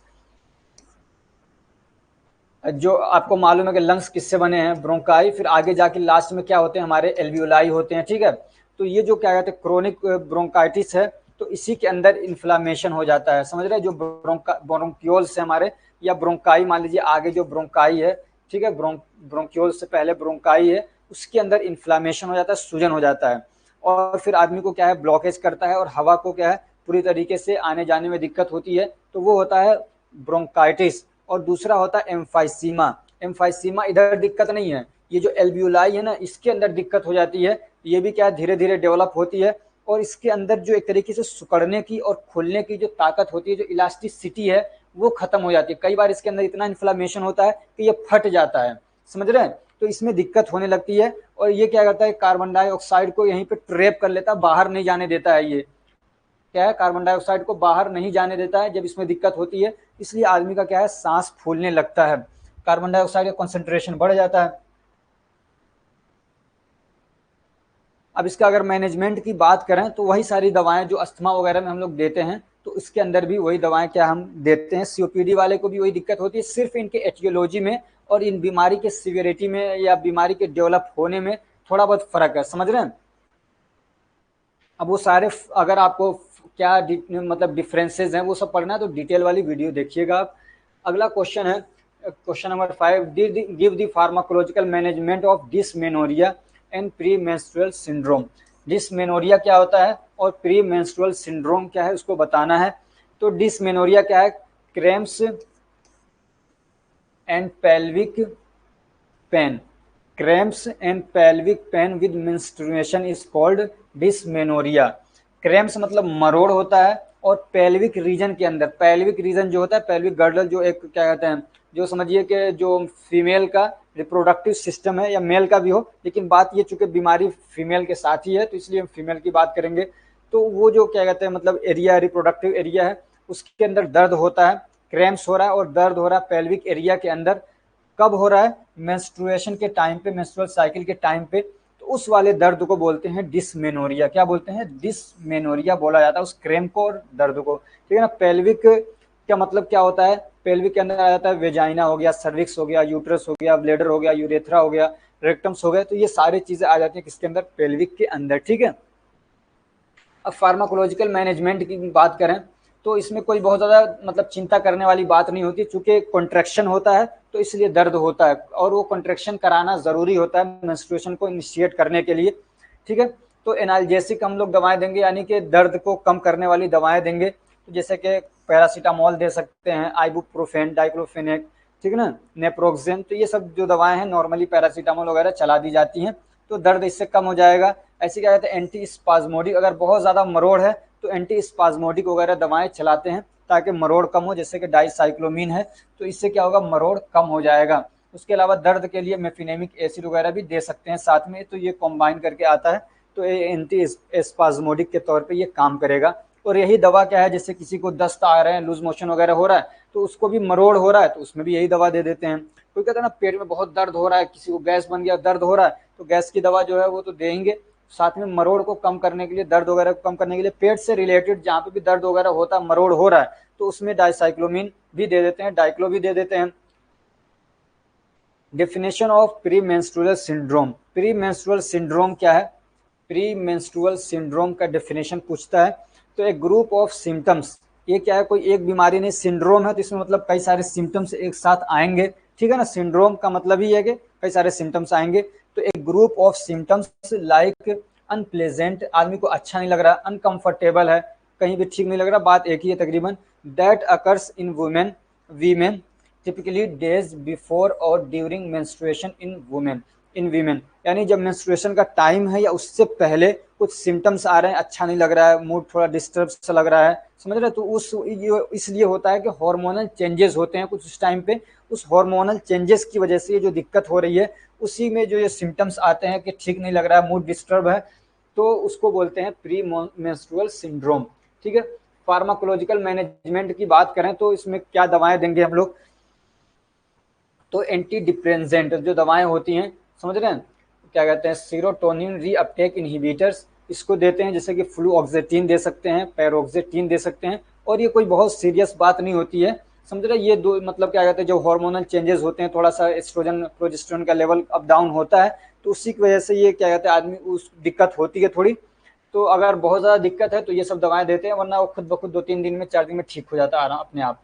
जो आपको मालूम है कि लंग्स किससे बने हैं, ब्रोंकाई, फिर आगे जाके लास्ट में क्या होते हैं हमारे एल्वियोलाई होते हैं, ठीक है। तो ये जो क्या कहते हैं क्रोनिक ब्रोंकाइटिस है, तो इसी के अंदर इन्फ्लामेशन हो जाता है, समझ रहे हैं, जो ब्रोंक्योल्स है हमारे या ब्रोंकाई, मान लीजिए आगे जो ब्रोंकाई है, ठीक है, ब्रोंक्योल से पहले ब्रोंकाई है, उसके अंदर इन्फ्लामेशन हो जाता है, सूजन हो जाता है, और फिर आदमी को क्या है ब्लॉकेज करता है और हवा को क्या है पूरी तरीके से आने जाने में दिक्कत होती है, तो वो होता है ब्रोंकाइटिस। और दूसरा होता है एम्फाइसीमा। एम्फाइसीमा इधर दिक्कत नहीं है, ये जो एल्वियोलाई है ना इसके अंदर दिक्कत हो जाती है, ये भी क्या धीरे धीरे डेवलप होती है, और इसके अंदर जो एक तरीके से सिकुड़ने की और खुलने की जो ताकत होती है, जो इलास्टिसिटी है वो खत्म हो जाती है। कई बार इसके अंदर इतना इन्फ्लामेशन होता है कि ये फट जाता है, समझ रहे हैं, तो इसमें दिक्कत होने लगती है। और ये क्या करता है कार्बन डाइऑक्साइड को यहीं पे ट्रैप कर लेता है, बाहर नहीं जाने देता है, ये क्या है कार्बन डाइऑक्साइड को बाहर नहीं जाने देता है जब इसमें दिक्कत होती है, इसलिए आदमी का क्या है सांस फूलने लगता है, कार्बन डाइऑक्साइड का कंसंट्रेशन बढ़ जाता है। अब इसका अगर मैनेजमेंट की बात करें तो वही सारी दवाएं जो अस्थमा वगैरह में हम लोग देते हैं, तो इसके अंदर भी वही दवाएं क्या हम देते हैं। सीओपीडी वाले को भी वही दिक्कत होती है, सिर्फ इनके एटियोलॉजी में और इन बीमारी के सीवियरिटी में या बीमारी के डेवलप होने में थोड़ा बहुत फर्क है, समझ रहे हैं। अब वो सारे अगर आपको क्या मतलब डिफरेंसेस हैं वो सब पढ़ना है तो डिटेल वाली वीडियो देखिएगा आप। अगला क्वेश्चन है question number 5, give the pharmacological management of dysmenorrhea and pre menstrual syndrome. Dysmenorrhea क्या होता है और प्री मेंस्ट्रुअल सिंड्रोम क्या है उसको बताना है। तो डिसमेनोरिया क्या है, cramps and pelvic pain, cramps and pelvic pain with menstruation is called dysmenorrhea. Cramps मतलब मरोड़ होता है, और पेल्विक रीजन के अंदर, पेल्विक रीजन जो होता है पेल्विक गर्डल जो एक क्या कहते हैं जो समझिए कि जो फीमेल का रिप्रोडक्टिव सिस्टम है या मेल का भी हो, लेकिन बात ये चूंकि बीमारी फीमेल के साथ ही है तो इसलिए हम फीमेल की बात करेंगे। तो वो जो क्या कहते हैं मतलब एरिया रिप्रोडक्टिव एरिया है उसके अंदर दर्द होता है, क्रैम्प्स हो रहा है और दर्द हो रहा है पेल्विक एरिया के अंदर। कब हो रहा है? मेंस्ट्रुएशन के टाइम पे, मेंस्ट्रुअल साइकिल के टाइम पे। तो उस वाले दर्द को बोलते हैं डिसमेनोरिया। क्या बोलते हैं? डिसमेनोरिया बोला जाता है उस क्रैम्प को और दर्द को। ठीक है ना। पेल्विक क्या मतलब क्या होता है? पेल्विक के अंदर आ जाता है वेजाइना हो गया, सर्विक्स हो गया, यूट्रस हो गया, ब्लेडर हो गया, यूरेथ्रा हो गया, रेक्टम्स हो गया। तो ये सारी चीजें आ जाती हैं किसके अंदर? पेल्विक के अंदर। ठीक है। अब फार्माकोलॉजिकल मैनेजमेंट की बात करें तो इसमें कोई बहुत ज़्यादा मतलब चिंता करने वाली बात नहीं होती, चूंकि कॉन्ट्रैक्शन होता है तो इसलिए दर्द होता है और वो कॉन्ट्रैक्शन कराना ज़रूरी होता है मेंस्ट्रुएशन को इनिशिएट करने के लिए। ठीक है। तो एनाल्जेसिक हम लोग दवाएं देंगे, यानी कि दर्द को कम करने वाली दवाएं देंगे, तो जैसे कि पैरासीटामोल दे सकते हैं, आइबुप्रोफेन, डाइक्लोफेनेक, ठीक है ना, नेप्रोक्सेन। तो ये सब जो दवाएं हैं नॉर्मली पैरासीटामोल वगैरह चला दी जाती हैं, तो दर्द इससे कम हो जाएगा। ऐसे क्या कहते हैं एंटी स्पाज्मोडिक, अगर बहुत ज़्यादा मरोड़ है तो एंटी स्पाज्मोडिक वगैरह दवाएं चलाते हैं ताकि मरोड़ कम हो, जैसे कि डाइसाइक्लोमीन है, तो इससे क्या होगा? मरोड़ कम हो जाएगा। उसके अलावा दर्द के लिए मेफिनेमिक एसिड वगैरह भी दे सकते हैं साथ में, तो ये कॉम्बाइन करके आता है, तो ये एंटी स्पाज्मोडिक के तौर पे ये काम करेगा। और यही दवा क्या है, जैसे किसी को दस्त आ रहे हैं, लूज मोशन वगैरह हो रहा है, तो उसको भी मरोड़ हो रहा है तो उसमें भी यही दवा दे देते हैं। कोई कहता है ना पेट में बहुत दर्द हो रहा है, किसी को गैस बन गया, दर्द हो रहा है, तो गैस की दवा जो है वो तो देंगे, साथ में मरोड़ को कम करने के लिए, दर्द वगैरह को कम करने के लिए, पेट से रिलेटेड जहाँ पे भी दर्द वगैरह होता है, मरोड़ हो रहा है, तो उसमें डाइसाइक्लोमीन भी दे देते हैं, डाइक्लो भी दे देते हैं। Definition of pre menstrual syndrome. Pre menstrual syndrome क्या है? प्री मेंस्ट्रुअल सिंड्रोम का डेफिनेशन पूछता है तो एक ग्रुप ऑफ सिम्टम्स, ये क्या है? कोई एक बीमारी नहीं, सिंड्रोम है तो इसमें मतलब कई सारे सिम्टम्स एक साथ आएंगे। ठीक है ना। सिंड्रोम का मतलब ही है कि कई सारे सिम्टम्स आएंगे। तो एक group of symptoms like unpleasant, आदमी को अच्छा नहीं लग रहा, अनकंफर्टेबल है, कहीं भी ठीक नहीं लग रहा, बात एक ही है तकरीबन। That occurs in women, women, typically days before और ड्यूरिंग मेंस्ट्रुएशन इन वीमेन, यानी जब मेंस्ट्रुएशन का टाइम है या उससे पहले कुछ सिम्टम्स आ रहे हैं, अच्छा नहीं लग रहा है, मूड थोड़ा डिस्टर्ब सा लग रहा है, समझ रहे हैं? तो उस इसलिए होता है कि हार्मोनल चेंजेस होते हैं कुछ उस टाइम पे, उस हार्मोनल चेंजेस की वजह से ये जो दिक्कत हो रही है, उसी में जो ये सिम्टम्स आते हैं कि ठीक नहीं लग रहा है, मूड डिस्टर्ब है, तो उसको बोलते हैं प्री मेंस्ट्रुअल सिंड्रोम। ठीक है। फार्माकोलॉजिकल मैनेजमेंट की बात करें तो इसमें क्या दवाएं देंगे हम लोग? तो एंटी डिप्रेसेंट जो दवाएं होती हैं, समझ रहे हैं, क्या कहते हैं, सीरोटोनिन रीअपटेक इनहिबिटर्स, इसको देते हैं, जैसे कि फ्लूऑक्सेटिन दे सकते हैं, पैरोक्सेटिन दे सकते हैं। और ये कोई बहुत सीरियस बात नहीं होती है, समझ रहे हैं। ये दो मतलब क्या कहते हैं जो हार्मोनल चेंजेस होते हैं, थोड़ा सा एस्ट्रोजन प्रोजेस्टेरोन का लेवल अप डाउन होता है, तो उसी की वजह से ये क्या कहते हैं आदमी उस दिक्कत होती है थोड़ी। तो अगर बहुत ज़्यादा दिक्कत है तो ये सब दवाएं देते हैं, वरना वो खुद ब खुद 2-3 दिन में, 4 दिन में ठीक हो जाता है आराम अपने आप।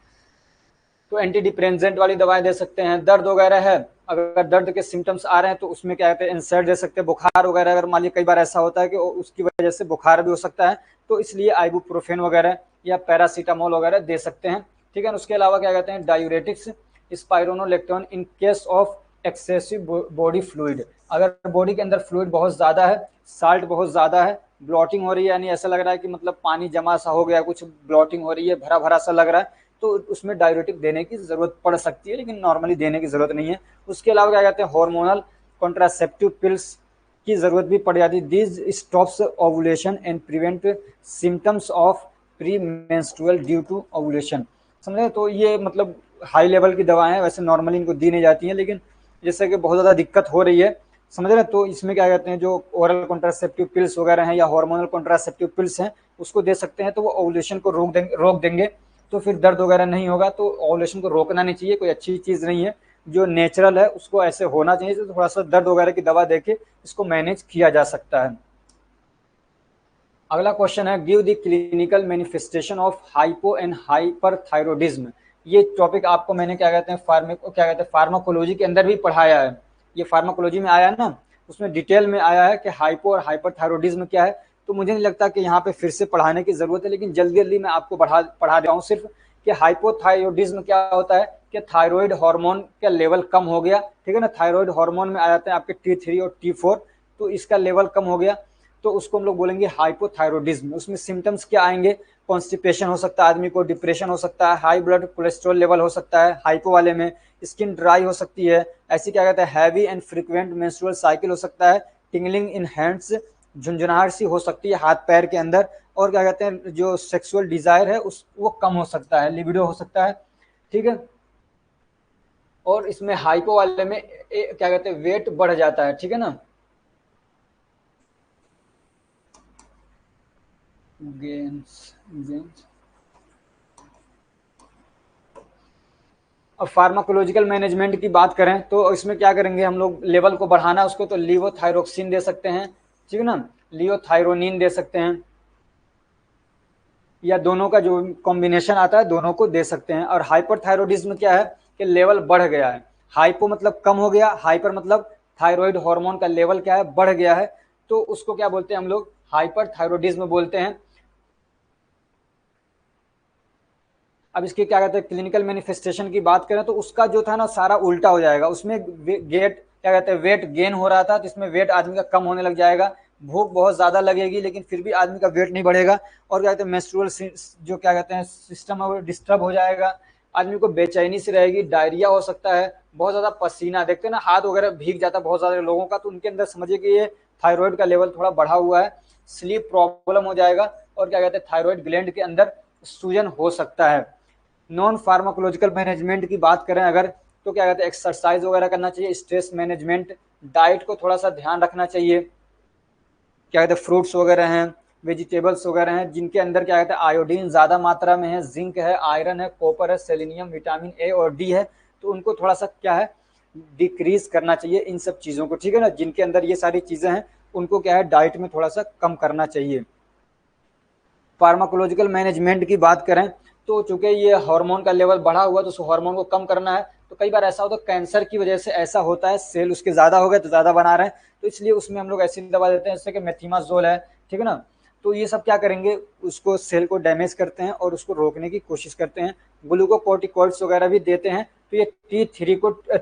तो एंटी डिप्रेसेंट वाली दवाएं दे सकते हैं। दर्द वगैरह है, अगर दर्द के सिम्टम्स आ रहे हैं तो उसमें क्या कहते हैं इंसर्ट दे सकते हैं। बुखार वगैरह अगर मान लीजिए कई बार ऐसा होता है कि उसकी वजह से बुखार भी हो सकता है, तो इसलिए आइबुप्रोफेन वगैरह या पैरासीटामोल वगैरह दे सकते हैं। ठीक है। उसके अलावा क्या कहते हैं diuretics, स्पाइरोनोलेक्टोन in case of excessive body fluid, अगर बॉडी के अंदर फ्लूइड बहुत ज़्यादा है, साल्ट बहुत ज़्यादा है, ब्लॉटिंग हो रही है, यानी ऐसा लग रहा है कि मतलब पानी जमा सा हो गया, कुछ ब्लॉटिंग हो रही है, भरा भरा सा लग रहा है, तो उसमें डायूरेटिक देने की जरूरत पड़ सकती है, लेकिन नॉर्मली देने की जरूरत नहीं है। उसके अलावा क्या कहते हैं हार्मोनल कॉन्ट्रासेप्टिव पिल्स की जरूरत भी पड़ जाती है। This stops ovulation and prevent symptoms of pre menstrual due to ovulation, समझे? तो ये मतलब हाई लेवल की दवाएं हैं, वैसे नॉर्मली इनको दी नहीं जाती हैं, लेकिन जैसे कि बहुत ज़्यादा दिक्कत हो रही है, समझ रहे हैं, तो इसमें क्या कहते हैं जो ओरल कॉन्ट्रासेप्टिव पिल्स वगैरह हैं या हार्मोनल कॉन्ट्रासेप्टिव पिल्स हैं उसको दे सकते हैं, तो वो ओवुलेशन को रोक देंगे, तो फिर दर्द वगैरह नहीं होगा। तो ओवुलेशन को रोकना नहीं चाहिए, कोई अच्छी चीज़ नहीं है, जो नेचुरल है उसको ऐसे होना चाहिए। तो थोड़ा सा दर्द वगैरह की दवा देके इसको मैनेज किया जा सकता है। अगला क्वेश्चन है give the clinical manifestation of hypo and hyperthyroidism. ये टॉपिक आपको मैंने क्या कहते हैं फार्माकोलॉजी के अंदर भी पढ़ाया है, ये फार्माकोलॉजी में आया है ना, उसमें डिटेल में आया है कि हाइपो और हाइपरथायरॉयडिज्म क्या है। तो मुझे नहीं लगता कि यहाँ पे फिर से पढ़ाने की जरूरत है, लेकिन जल्दी जल्दी मैं आपको पढ़ा रहा हूँ सिर्फ कि हाइपोथायरॉयडिज्म क्या होता है कि थायराइड हार्मोन का लेवल कम हो गया। ठीक है ना। थायराइड हार्मोन में आ जाते हैं आपके T3 और T4, तो इसका लेवल कम हो गया। तो उसको हम लोग बोलेंगे हाइपोथायरॉयडिज्म। उसमें सिम्टम्स क्या आएंगे, कॉन्स्टिपेशन हो सकता है आदमी को, डिप्रेशन हो सकता है, हाई ब्लड कोलेस्ट्रॉल लेवल हो सकता है हाइपो वाले में, स्किन ड्राई हो सकती है, ऐसी क्या कहते हैं heavy and frequent menstrual cycle हो सकता है, टिंगलिंग इन हैंड्स, झुंझुनाहट सी हो सकती है हाथ पैर के अंदर, और क्या कहते हैं जो सेक्सुअल डिजायर है उस वो कम हो सकता है, लिबिडो हो सकता है, ठीक है। और इसमें हाइपो वाले में क्या कहते हैं वेट बढ़ जाता है, ठीक है ना। गेन्स गेन्स अब फार्माकोलॉजिकल मैनेजमेंट की बात करें तो इसमें क्या करेंगे हम लोग, लेवल को बढ़ाना उसको तो लीवोथायरोक्सिन दे सकते हैं, ठीक है ना, लियोथायरोनिन दे सकते हैं, या दोनों का जो कॉम्बिनेशन आता है दोनों को दे सकते हैं। और हाइपरथायरॉयडिज्म क्या है कि लेवल बढ़ गया है, हाइपो मतलब कम हो गया, हाइपर मतलब थायराइड हार्मोन का लेवल क्या है बढ़ गया है, तो उसको क्या बोलते हैं हम लोग हाइपरथायरॉयडिज्म बोलते हैं। अब इसके क्या कहते हैं क्लिनिकल मैनिफेस्टेशन की बात करें तो उसका जो था ना सारा उल्टा हो जाएगा, उसमें गेट क्या कहते हैं वेट गेन हो रहा था तो इसमें वेट आदमी का कम होने लग जाएगा, भूख बहुत ज्यादा लगेगी लेकिन फिर भी आदमी का वेट नहीं बढ़ेगा, और क्या कहते हैं मेंस्ट्रुअल जो क्या कहते हैं सिस्टम है वो डिस्टर्ब हो जाएगा, आदमी को बेचैनी से रहेगी, डायरिया हो सकता है, बहुत ज्यादा पसीना, देखते हैं ना हाथ वगैरह भीग जाता है बहुत ज्यादा लोगों का, तो उनके अंदर समझिए कि ये थायराइड का लेवल थोड़ा बढ़ा हुआ है, स्लीप प्रॉब्लम हो जाएगा, और क्या कहते हैं थायराइड ग्लैंड के अंदर सूजन हो सकता है। नॉन फार्माकोलॉजिकल मैनेजमेंट की बात करें अगर तो क्या कहते हैं एक्सरसाइज वगैरह करना चाहिए, स्ट्रेस मैनेजमेंट, डाइट को थोड़ा सा ध्यान रखना चाहिए, क्या कहते हैं फ्रूट्स वगैरह हैं, वेजिटेबल्स वगैरह हैं जिनके अंदर क्या कहते हैं आयोडीन ज़्यादा मात्रा में है, जिंक है, आयरन है, कॉपर है, सेलेनियम, विटामिन ए और डी है, तो उनको थोड़ा सा क्या है डिक्रीज करना चाहिए इन सब चीज़ों को, ठीक है ना, जिनके अंदर ये सारी चीज़ें हैं उनको क्या है डाइट में थोड़ा सा कम करना चाहिए। फार्माकोलॉजिकल मैनेजमेंट की बात करें तो चूंकि ये हार्मोन का लेवल बढ़ा हुआ तो उस हार्मोन को कम करना है, तो कई बार ऐसा होता है कैंसर की वजह से ऐसा होता है, सेल उसके ज्यादा हो गए तो ज्यादा बना रहे हैं, तो इसलिए उसमें हम लोग ऐसी दवा देते हैं जैसे कि मेथिमाजोल है, ठीक है ना, तो ये सब क्या करेंगे उसको सेल को डैमेज करते हैं और उसको रोकने की कोशिश करते हैं। ग्लूकोकोर्टिकॉइड्स वगैरह भी देते हैं, तो ये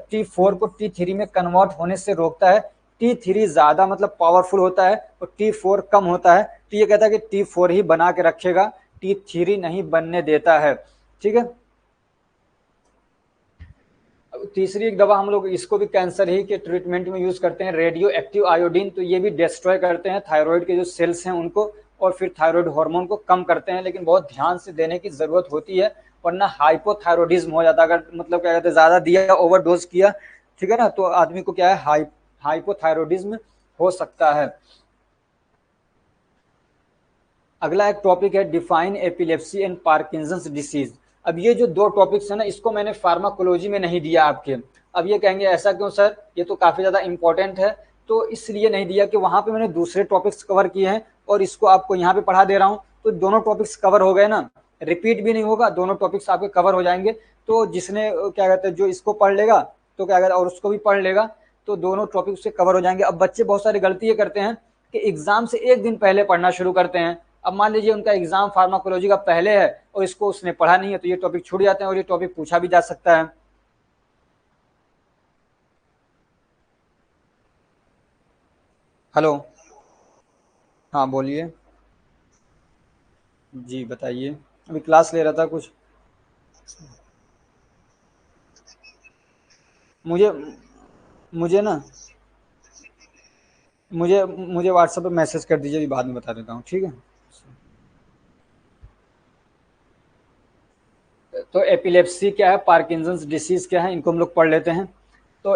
T4 को T3 में कन्वर्ट होने से रोकता है, T3 ज्यादा मतलब पावरफुल होता है और T4 कम होता है, तो ये कहता है कि T4 ही बना के रखेगा, T3 नहीं बनने देता है, ठीक है। तीसरी एक दवा हम लोग इसको भी कैंसर ही के ट्रीटमेंट में यूज करते हैं, रेडियो एक्टिव आयोडीन, तो ये भी डिस्ट्रॉय करते हैं थायराइड के जो सेल्स हैं उनको, और फिर थायराइड हार्मोन को कम करते हैं, लेकिन बहुत ध्यान से देने की जरूरत होती है वरना हाइपोथायरॉयडिज्म हो जाता है, अगर मतलब क्या कहते हैं ज्यादा दिया ओवरडोज किया, ठीक है ना, तो आदमी को क्या है हाइपोथायरॉयडिज्म हो सकता है। अगला एक टॉपिक है define epilepsy and Parkinson's disease. अब ये जो दो टॉपिक्स है ना इसको मैंने फार्माकोलॉजी में नहीं दिया आपके, अब ये कहेंगे ऐसा क्यों सर, ये तो काफी ज्यादा इंपॉर्टेंट है, तो इसलिए नहीं दिया कि वहां पे मैंने दूसरे टॉपिक्स कवर किए हैं और इसको आपको यहाँ पे पढ़ा दे रहा हूँ, तो दोनों टॉपिक्स कवर हो गए ना, रिपीट भी नहीं होगा, दोनों टॉपिक्स आपके कवर हो जाएंगे, तो जिसने क्या कहते हैं जो इसको पढ़ लेगा तो क्या कहते हैं और उसको भी पढ़ लेगा, तो दोनों टॉपिक उससे कवर हो जाएंगे। अब बच्चे बहुत सारी गलती ये करते हैं कि एग्जाम से एक दिन पहले पढ़ना शुरू करते हैं, अब मान लीजिए उनका एग्जाम फार्माकोलॉजी का पहले है और इसको उसने पढ़ा नहीं है तो ये टॉपिक छूट जाते हैं और ये टॉपिक पूछा भी जा सकता है। हेलो। हाँ बोलिए। जी बताइए। अभी क्लास ले रहा था कुछ। मुझे मुझे ना मुझे मुझे व्हाट्सएप पे मैसेज कर दीजिए, अभी बाद में बता देता हूँ, ठीक है। तो एपिलेप्सी क्या है, पार्किंसंस डिसीज क्या है, इनको हम लोग पढ़ लेते हैं। तो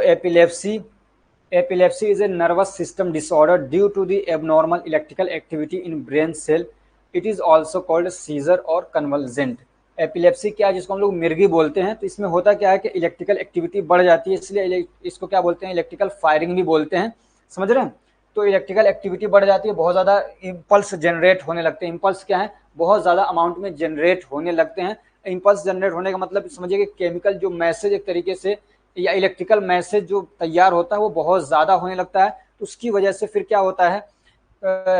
epilepsy is a nervous system disorder due to the abnormal electrical activity in brain cell, it is also called seizure और कन्वल्जेंट। एपिलेप्सी क्या है जिसको हम लोग मिर्गी बोलते हैं, तो इसमें होता क्या है कि इलेक्ट्रिकल एक्टिविटी बढ़ जाती है, इसलिए इसको क्या बोलते हैं इलेक्ट्रिकल फायरिंग भी बोलते हैं, समझ रहे हैं। तो इलेक्ट्रिकल एक्टिविटी बढ़ जाती है, बहुत ज़्यादा इम्पल्स जनरेट होने लगते हैं, इम्पल्स क्या है बहुत ज़्यादा अमाउंट में जनरेट होने लगते हैं, इम्पल्स जनरेट होने का मतलब समझिए कि केमिकल जो मैसेज एक तरीके से या इलेक्ट्रिकल मैसेज जो तैयार होता है वो बहुत ज़्यादा होने लगता है, तो उसकी वजह से फिर क्या होता है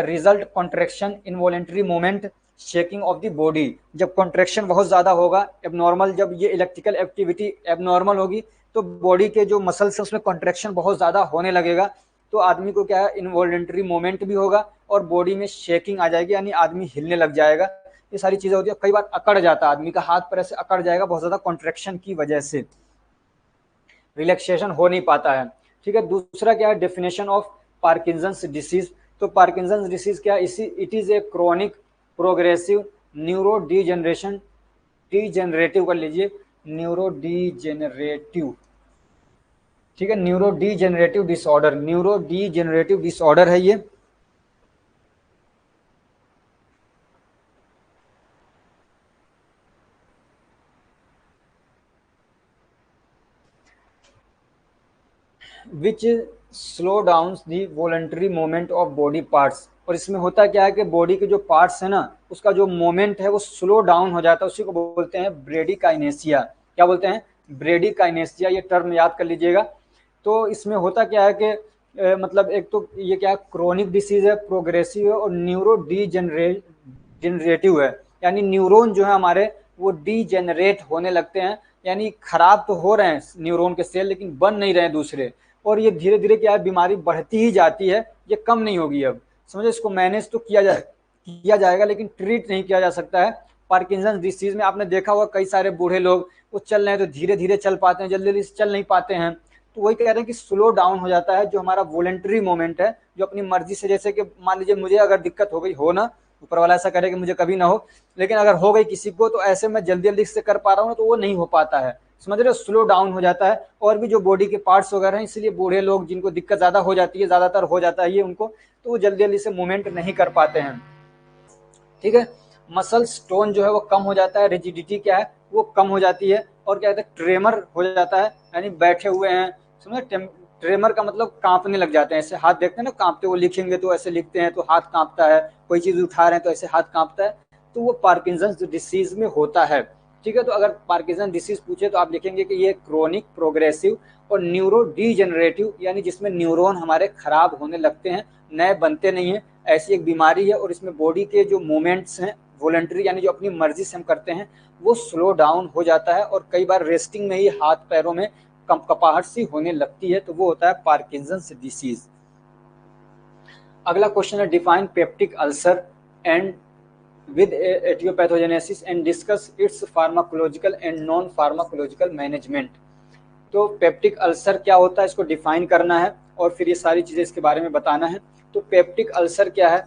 result contraction, involuntary movement, shaking of the body. जब कॉन्ट्रेक्शन बहुत ज़्यादा होगा एबनॉर्मल, जब ये इलेक्ट्रिकल एक्टिविटी एबनॉर्मल होगी तो बॉडी के जो मसल्स है उसमें कॉन्ट्रेक्शन बहुत ज़्यादा होने लगेगा, तो आदमी को क्या है इनवॉलेंट्री मूवमेंट भी होगा और बॉडी में शेकिंग आ जाएगी, यानी आदमी हिलने लग जाएगा। ये सारी चीजें होती है। कई बार अकड़ जाता है आदमी का, हाथ पर ऐसे अकड़ जाएगा बहुत ज्यादा कॉन्ट्रेक्शन की वजह से, रिलैक्सेशन हो नहीं पाता है। ठीक है, दूसरा क्या है, डेफिनेशन ऑफ पार्किंसंस डिसीज। तो पार्किंसंस डिसीज क्या है, it is a chronic progressive neuro degeneration, degenerative कर लीजिए, न्यूरो डीजेनरेटिव, ठीक है, neuro degenerative disorder, neuro degenerative disorder है ये। Which slow down the voluntary movement of body parts. और इसमें होता क्या है कि बॉडी के जो पार्ट्स है ना, उसका जो मूवमेंट है वो स्लो डाउन हो जाता है, उसी को बोलते हैं ब्रेडिकाइनेसिया। क्या बोलते हैं, ब्रेडिकाइनेसिया, ये टर्म याद कर लीजिएगा। तो इसमें होता क्या है कि मतलब एक तो ये क्या है, क्रोनिक डिसीज है, प्रोग्रेसिव है और न्यूरो डीजेनरेटिव है, यानी न्यूरॉन जो है हमारे वो डीजेनरेट होने लगते हैं, यानी खराब तो हो रहे हैं न्यूरॉन के सेल लेकिन बन नहीं रहे हैं दूसरे, और ये धीरे धीरे क्या है, बीमारी बढ़ती ही जाती है, ये कम नहीं होगी। अब समझो, इसको मैनेज तो किया जाएगा लेकिन ट्रीट नहीं किया जा सकता है। पार्किंसंस डिसीज में आपने देखा होगा कई सारे बूढ़े लोग वो चल रहे हैं तो धीरे धीरे चल पाते हैं, जल्दी जल्दी से चल नहीं पाते हैं। तो वही कह रहे हैं कि स्लो डाउन हो जाता है जो हमारा वॉलंटरी मोमेंट है, जो अपनी मर्जी से, जैसे कि मान लीजिए मुझे अगर दिक्कत हो गई हो ना, ऊपर वाला ऐसा करे कि मुझे कभी ना हो, लेकिन अगर हो गई किसी को तो ऐसे मैं जल्दी जल्दी से कर पा रहा हूँ तो वो नहीं हो पाता है, समझ रहे हो, स्लो डाउन हो जाता है। और भी जो बॉडी के पार्ट्स वगैरह हैं, इसलिए बूढ़े लोग जिनको दिक्कत ज्यादा हो जाती है, ज्यादातर हो जाता है ये उनको, तो वो जल्दी जल्दी से मूवमेंट नहीं कर पाते हैं। ठीक है, मसल स्टोन जो है वो कम हो जाता है, रिजिडिटी क्या है वो कम हो जाती है, और क्या कहते हैं, ट्रेमर हो जाता है, यानी बैठे हुए हैं, समझे, ट्रेमर का मतलब कांपने लग जाते हैं, ऐसे हाथ देखते हैं ना कांपते, वो लिखेंगे तो ऐसे लिखते हैं तो हाथ कांपता है, कोई चीज उठा रहे हैं तो ऐसे हाथ कांपता है, तो वो पार्किंसंस डिसीज में होता है। ठीक है, तो अगर पार्किंसन डिसीज पूछे तो आप लिखेंगे कि ये क्रोनिक प्रोग्रेसिव और न्यूरो डीजेनरेटिव, यानी जिसमें न्यूरॉन हमारे खराब होने लगते हैं, नए बनते नहीं है, ऐसी एक बीमारी है। और इसमें बॉडी के जो मूवमेंट्स हैं वॉलंटरी, यानी जो अपनी मर्जी से हम करते हैं, वो स्लो डाउन हो जाता है, और कई बार रेस्टिंग में ही हाथ पैरों में कपाहट सी होने लगती है, तो वो होता है पार्किंसंस डिसीज। अगला क्वेश्चन है, define peptic ulcer and with etiopathogenesis and discuss its pharmacological and non pharmacological management। तो पेप्टिक अल्सर क्या होता है इसको डिफाइन करना है और फिर ये सारी चीजें इसके बारे में बताना है। तो पेप्टिक अल्सर क्या है,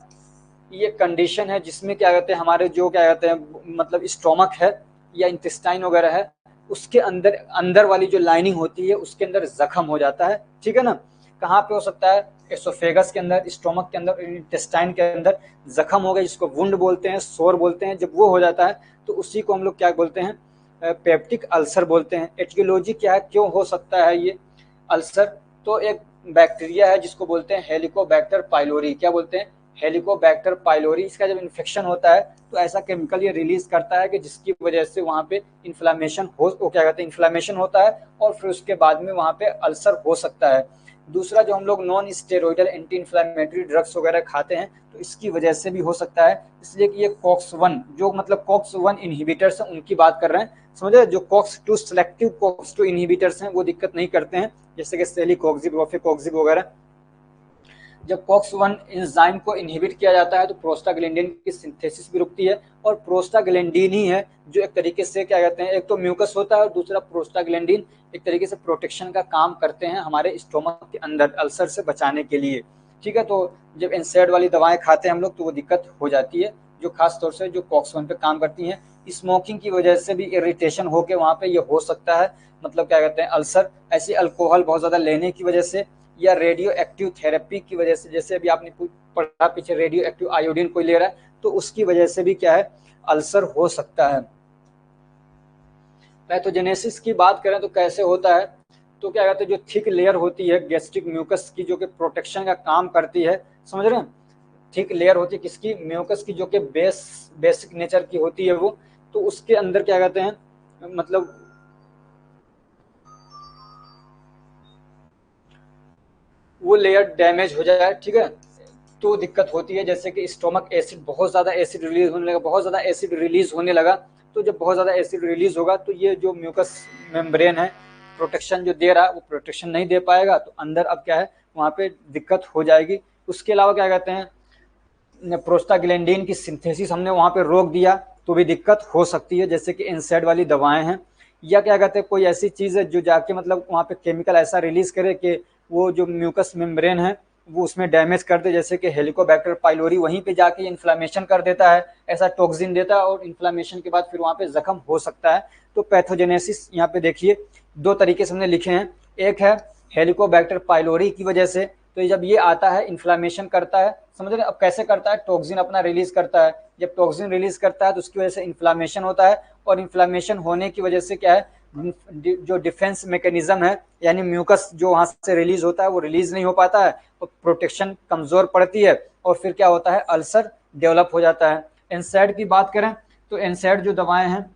ये कंडीशन है जिसमें क्या कहते हैं, हमारे जो क्या कहते हैं मतलब स्टोमक है या इंटेस्टाइन वगैरह है, उसके अंदर अंदर वाली जो लाइनिंग होती है उसके अंदर जख्म हो जाता है। ठीक है ना, कहाँ पे हो सकता है, एसोफेगस के अंदर, स्टोमक के अंदर, इंटेस्टाइन के अंदर जख्म हो गया, जिसको वुंड बोलते हैं, सोर बोलते हैं। जब वो हो जाता है तो उसी को हम लोग क्या बोलते हैं, पेप्टिक अल्सर बोलते हैं। एटियोलॉजी क्या है, क्यों हो सकता है ये अल्सर, तो एक बैक्टीरिया है जिसको बोलते हैं हेलिकोबैक्टर पाइलोरी। क्या बोलते हैं, हेलिकोबैक्टर पाइलोरी। इसका जब इन्फेक्शन होता है तो ऐसा केमिकल ये रिलीज करता है कि जिसकी वजह से वहाँ पे इन्फ्लामेशन हो, वो क्या कहते हैं, इन्फ्लामेशन होता है, और फिर उसके बाद में वहाँ पे अल्सर हो सकता है। दूसरा, जो हम लोग non steroidal anti inflammatory drugs वगैरह खाते हैं तो इसकी वजह से भी हो सकता है, इसलिए कि ये कॉक्स-1 जो मतलब कॉक्स-1 इनहिबिटर्स हैं उनकी बात कर रहे हैं, समझे, जो कॉक्स-2 सिलेक्टिव कॉक्स-2 इनहिबिटर्स हैं वो दिक्कत नहीं करते हैं, जैसे कि सेलिकॉक्सिब, रोफेकॉक्सिब वगैरह। जब कॉक्स-1 एंजाइम को इनहिबिट किया जाता है तो प्रोस्टाग्लैंडिन की सिंथेसिस भी रुकती है, और प्रोस्टाग्लैंडिन ही है जो एक तरीके से क्या कहते हैं, एक तो म्यूकस होता है और दूसरा प्रोस्टाग्लैंडिन एक तरीके से प्रोटेक्शन का काम करते हैं हमारे स्टोमक के अंदर अल्सर से बचाने के लिए। ठीक है, तो जब एनसेड वाली दवाएं खाते हैं हम लोग तो वो दिक्कत हो जाती है, जो खास तौर से जो कॉक्स-1 पे काम करती हैं। स्मोकिंग की वजह से भी इरिटेशन होकर वहाँ पे ये हो सकता है, मतलब क्या कहते हैं अल्सर। ऐसी अल्कोहल बहुत ज़्यादा लेने की वजह से या रेडियो एक्टिव थेरेपी की वजह से, जैसे अभी आपने पढ़ा पीछे रेडियो एक्टिव आयोडीन कोई ले रहा है तो उसकी वजह से भी क्या है, अल्सर हो सकता है। पैथोजेनेसिस की बात करें तो कैसे होता है, तो क्या कहते हैं, जो थिक लेयर होती है गैस्ट्रिक म्यूकस की जो कि प्रोटेक्शन का काम करती है, समझ रहे हैं, थिक लेयर होती है किसकी, म्यूकस की, जो कि बेसिक नेचर की होती है वो, तो उसके अंदर क्या कहते हैं मतलब वो लेयर डैमेज हो जाए, ठीक है, तो दिक्कत होती है। जैसे कि स्टोमक एसिड, बहुत ज़्यादा एसिड रिलीज होने लगा, बहुत ज़्यादा एसिड रिलीज होने लगा, तो जब बहुत ज़्यादा एसिड रिलीज होगा तो ये जो म्यूकस मेम्ब्रेन है प्रोटेक्शन जो दे रहा है वो प्रोटेक्शन नहीं दे पाएगा, तो अंदर अब क्या है वहाँ पे दिक्कत हो जाएगी। उसके अलावा क्या कहते हैं, प्रोस्टाग्लैंडिन की सिंथेसिस हमने वहाँ पे रोक दिया तो भी दिक्कत हो सकती है, जैसे कि एनसैड वाली दवाएं हैं, या क्या कहते हैं कोई ऐसी चीज़ है जो जाके मतलब वहाँ पे केमिकल ऐसा रिलीज करे कि वो जो म्यूकस मेम्ब्रेन है वो उसमें डैमेज कर दे, जैसे कि हेलिकोबैक्टर पाइलोरी वहीं पे जाके इन्फ्लामेशन कर देता है, ऐसा टॉक्सिन देता है और इन्फ्लामेशन के बाद फिर वहाँ पे जख्म हो सकता है। तो पैथोजेनेसिस यहाँ पे देखिए दो तरीके से हमने लिखे हैं, एक है हेलिकोबैक्टर पाइलोरी की वजह से, तो जब ये आता है इन्फ्लामेशन करता है, समझ रहे हैं अब कैसे करता है, टॉक्सिन अपना रिलीज करता है, जब टॉक्सिन रिलीज करता है तो उसकी वजह से इन्फ्लामेशन होता है, और इन्फ्लामेशन होने की वजह से क्या है, जो डिफेंस मैकेनिज्म है यानी म्यूकस जो वहां से रिलीज होता है वो रिलीज नहीं हो पाता है और प्रोटेक्शन कमजोर पड़ती है, और फिर क्या होता है, अल्सर डेवलप हो जाता है। एनसैड की बात करें तो एनसैड जो दवाएं हैं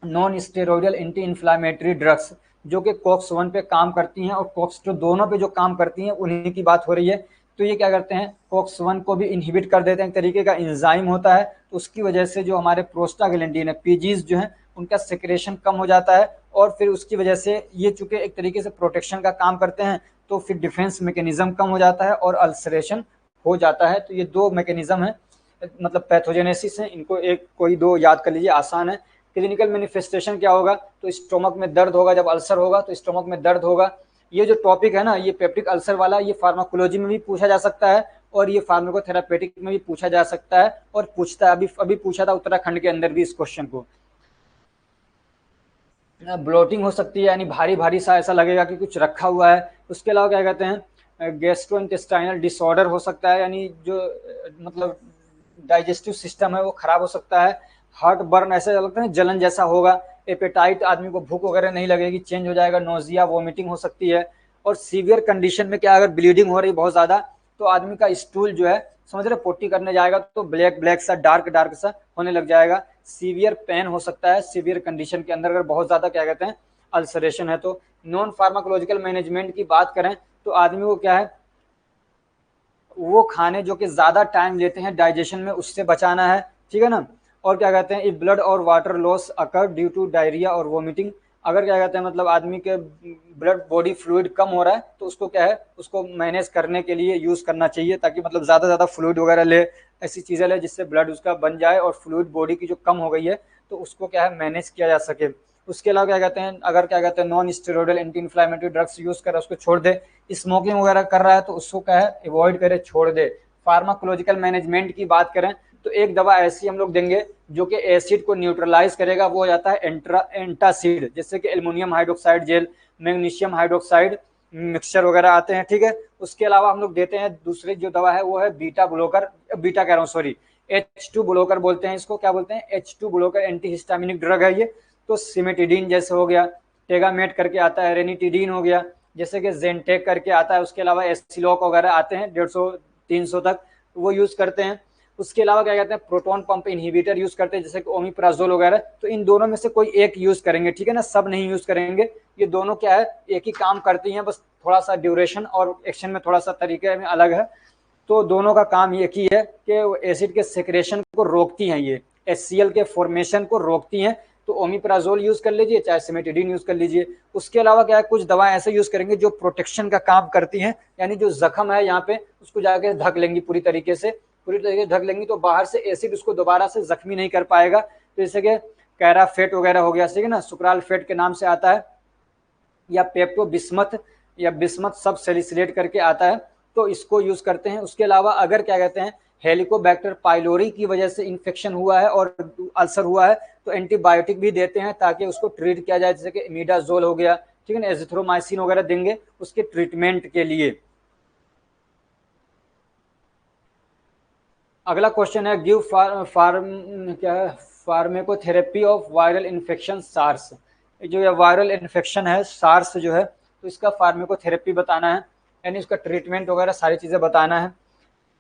non steroidal anti inflammatory drugs, जो कि कॉक्स 1 पे काम करती हैं और कॉक्स 2 दोनों पे जो काम करती हैं उन्हीं की बात हो रही है। तो ये क्या करते हैं, कॉक्स 1 को भी इनहिबिट कर देते हैं, एक तरीके का एंजाइम होता है, तो उसकी वजह से जो हमारे प्रोस्टाग्लैंडिन है पीजीज जो है उनका सेक्रेशन कम हो जाता है, और फिर उसकी वजह से ये चूंकि एक तरीके से प्रोटेक्शन का काम करते हैं तो फिर डिफेंस मैकेनिज्म कम हो जाता है और अल्सरेशन हो जाता है। तो ये दो मैकेनिज्म है, मतलब पैथोजेनेसिस है, इनको एक कोई दो याद कर लीजिए, आसान है। क्लिनिकल मैनिफेस्टेशन क्या होगा, तो स्टोमक में दर्द होगा, जब अल्सर होगा तो स्टोमक में दर्द होगा। ये जो टॉपिक है ना, ये पेप्टिक अल्सर वाला, ये फार्माकोलॉजी में भी पूछा जा सकता है और ये फार्माकोथेरापेटिक में भी पूछा जा सकता है, और पूछता है, अभी अभी पूछा था उत्तराखंड के अंदर भी इस क्वेश्चन को। ब्लोटिंग हो सकती है, यानी भारी भारी सा ऐसा लगेगा कि कुछ रखा हुआ है। उसके अलावा क्या कहते हैं, गैस्ट्रोइंटेस्टाइनल डिसऑर्डर हो सकता है, यानी जो मतलब डाइजेस्टिव सिस्टम है वो खराब हो सकता है। हार्ट बर्न, ऐसा लगता है जलन जैसा होगा। एपेटाइट, आदमी को भूख वगैरह नहीं लगेगी, चेंज हो जाएगा। नोजिया, वोमिटिंग हो सकती है। और सीवियर कंडीशन में क्या, अगर ब्लीडिंग हो रही बहुत ज्यादा तो आदमी का स्टूल जो है, समझ रहे, पोटी करने जाएगा तो ब्लैक ब्लैक सा, डार्क डार्क सा होने लग जाएगा। सीवियर पेन हो सकता है सीवियर कंडीशन के अंदर, अगर बहुत ज्यादा क्या कहते हैं अल्सरेशन है तो। नॉन फार्माकोलॉजिकल मैनेजमेंट की बात करें तो आदमी को क्या है, वो खाने जो कि ज्यादा टाइम लेते हैं डाइजेशन में उससे बचाना है, ठीक है ना। और क्या कहते हैं, ब्लड और water loss occur due to diarrhea और वोमिटिंग, अगर क्या कहते हैं मतलब आदमी के ब्लड बॉडी फ्लूइड कम हो रहा है तो उसको क्या है, उसको मैनेज करने के लिए यूज करना चाहिए, ताकि मतलब ज्यादा ज्यादा फ्लूइड वगैरह ले, ऐसी चीजें ले जिससे ब्लड उसका बन जाए और फ्लूइड बॉडी की जो कम हो गई है तो उसको क्या है मैनेज किया जा सके। उसके अलावा क्या कहते हैं, अगर क्या कहते हैं non steroidal anti inflammatory drugs use कर उसको छोड़ दे। स्मोकिंग वगैरह कर रहा है तो उसको क्या है अवॉइड करे, छोड़ दे। फार्माकोलॉजिकल मैनेजमेंट की बात करें तो एक दवा ऐसी हम लोग देंगे जो कि एसिड को न्यूट्रलाइज करेगा, वो हो जाता है एंटासिड, जैसे कि aluminium hydroxide gel, magnesium hydroxide mixture वगैरह आते हैं, ठीक है। उसके अलावा हम लोग देते हैं दूसरी जो दवा है वो है बीटा ब्लोकर, बीटा कह रहा हूँ सॉरी, H2 ब्लोकर बोलते हैं इसको, क्या बोलते हैं H2 blocker, anti histaminic drug है ये। तो सिमेटिडीन जैसे हो गया, टेगामेट करके आता है, रेनिटिडीन हो गया, जैसे कि जेनटेक करके आता है। उसके अलावा एसिलॉक वगैरह आते हैं 150-300 तक, वो यूज करते हैं। उसके अलावा क्या कहते हैं प्रोटॉन पंप इनहिबिटर यूज करते हैं, जैसे कि ओमिप्राजोल वगैरह। तो इन दोनों में से कोई एक यूज करेंगे, ठीक है ना, सब नहीं यूज करेंगे। ये दोनों क्या है एक ही काम करती हैं, बस थोड़ा सा ड्यूरेशन और एक्शन में थोड़ा सा तरीके में अलग है। तो दोनों का काम एक ही है कि एसिड के सेक्रेशन को रोकती हैं, ये HCl के फॉर्मेशन को रोकती हैं। तो ओमिप्राजोल यूज कर लीजिए, चाहे सिमेटिडीन यूज कर लीजिए। उसके अलावा क्या है कुछ दवाएं ऐसे यूज करेंगे जो प्रोटेक्शन का काम करती हैं, यानी जो जख्म है यहाँ पे उसको जाके ढक लेंगी पूरी तरीके से, पूरी तरीके से ढक लेंगी, तो बाहर से एसिड उसको दोबारा से जख्मी नहीं कर पाएगा। तो जैसे कि कैराफेट वगैरह हो गया, ठीक है ना, सुक्राल फेट के नाम से आता है, या पेप्टो बिस्मथ या बिस्मथ सब सेलिसिलेट करके आता है, तो इसको यूज करते हैं। उसके अलावा अगर क्या कहते हैं हेलिकोबैक्टर पाइलोरी की वजह से इन्फेक्शन हुआ है और अल्सर हुआ है तो एंटीबायोटिक भी देते हैं ताकि उसको ट्रीट किया जाए, जैसे कि इमिडाजोल हो गया, ठीक है ना, एजिथ्रोमाइसिन वगैरह देंगे उसके ट्रीटमेंट के लिए। अगला क्वेश्चन है गिव क्या है pharmacotherapy of viral infection SARS. जो वायरल इन्फेक्शन है सार्स जो है, तो इसका फार्मेकोथेरेपी बताना है, यानी उसका ट्रीटमेंट वगैरह सारी चीजें बताना है,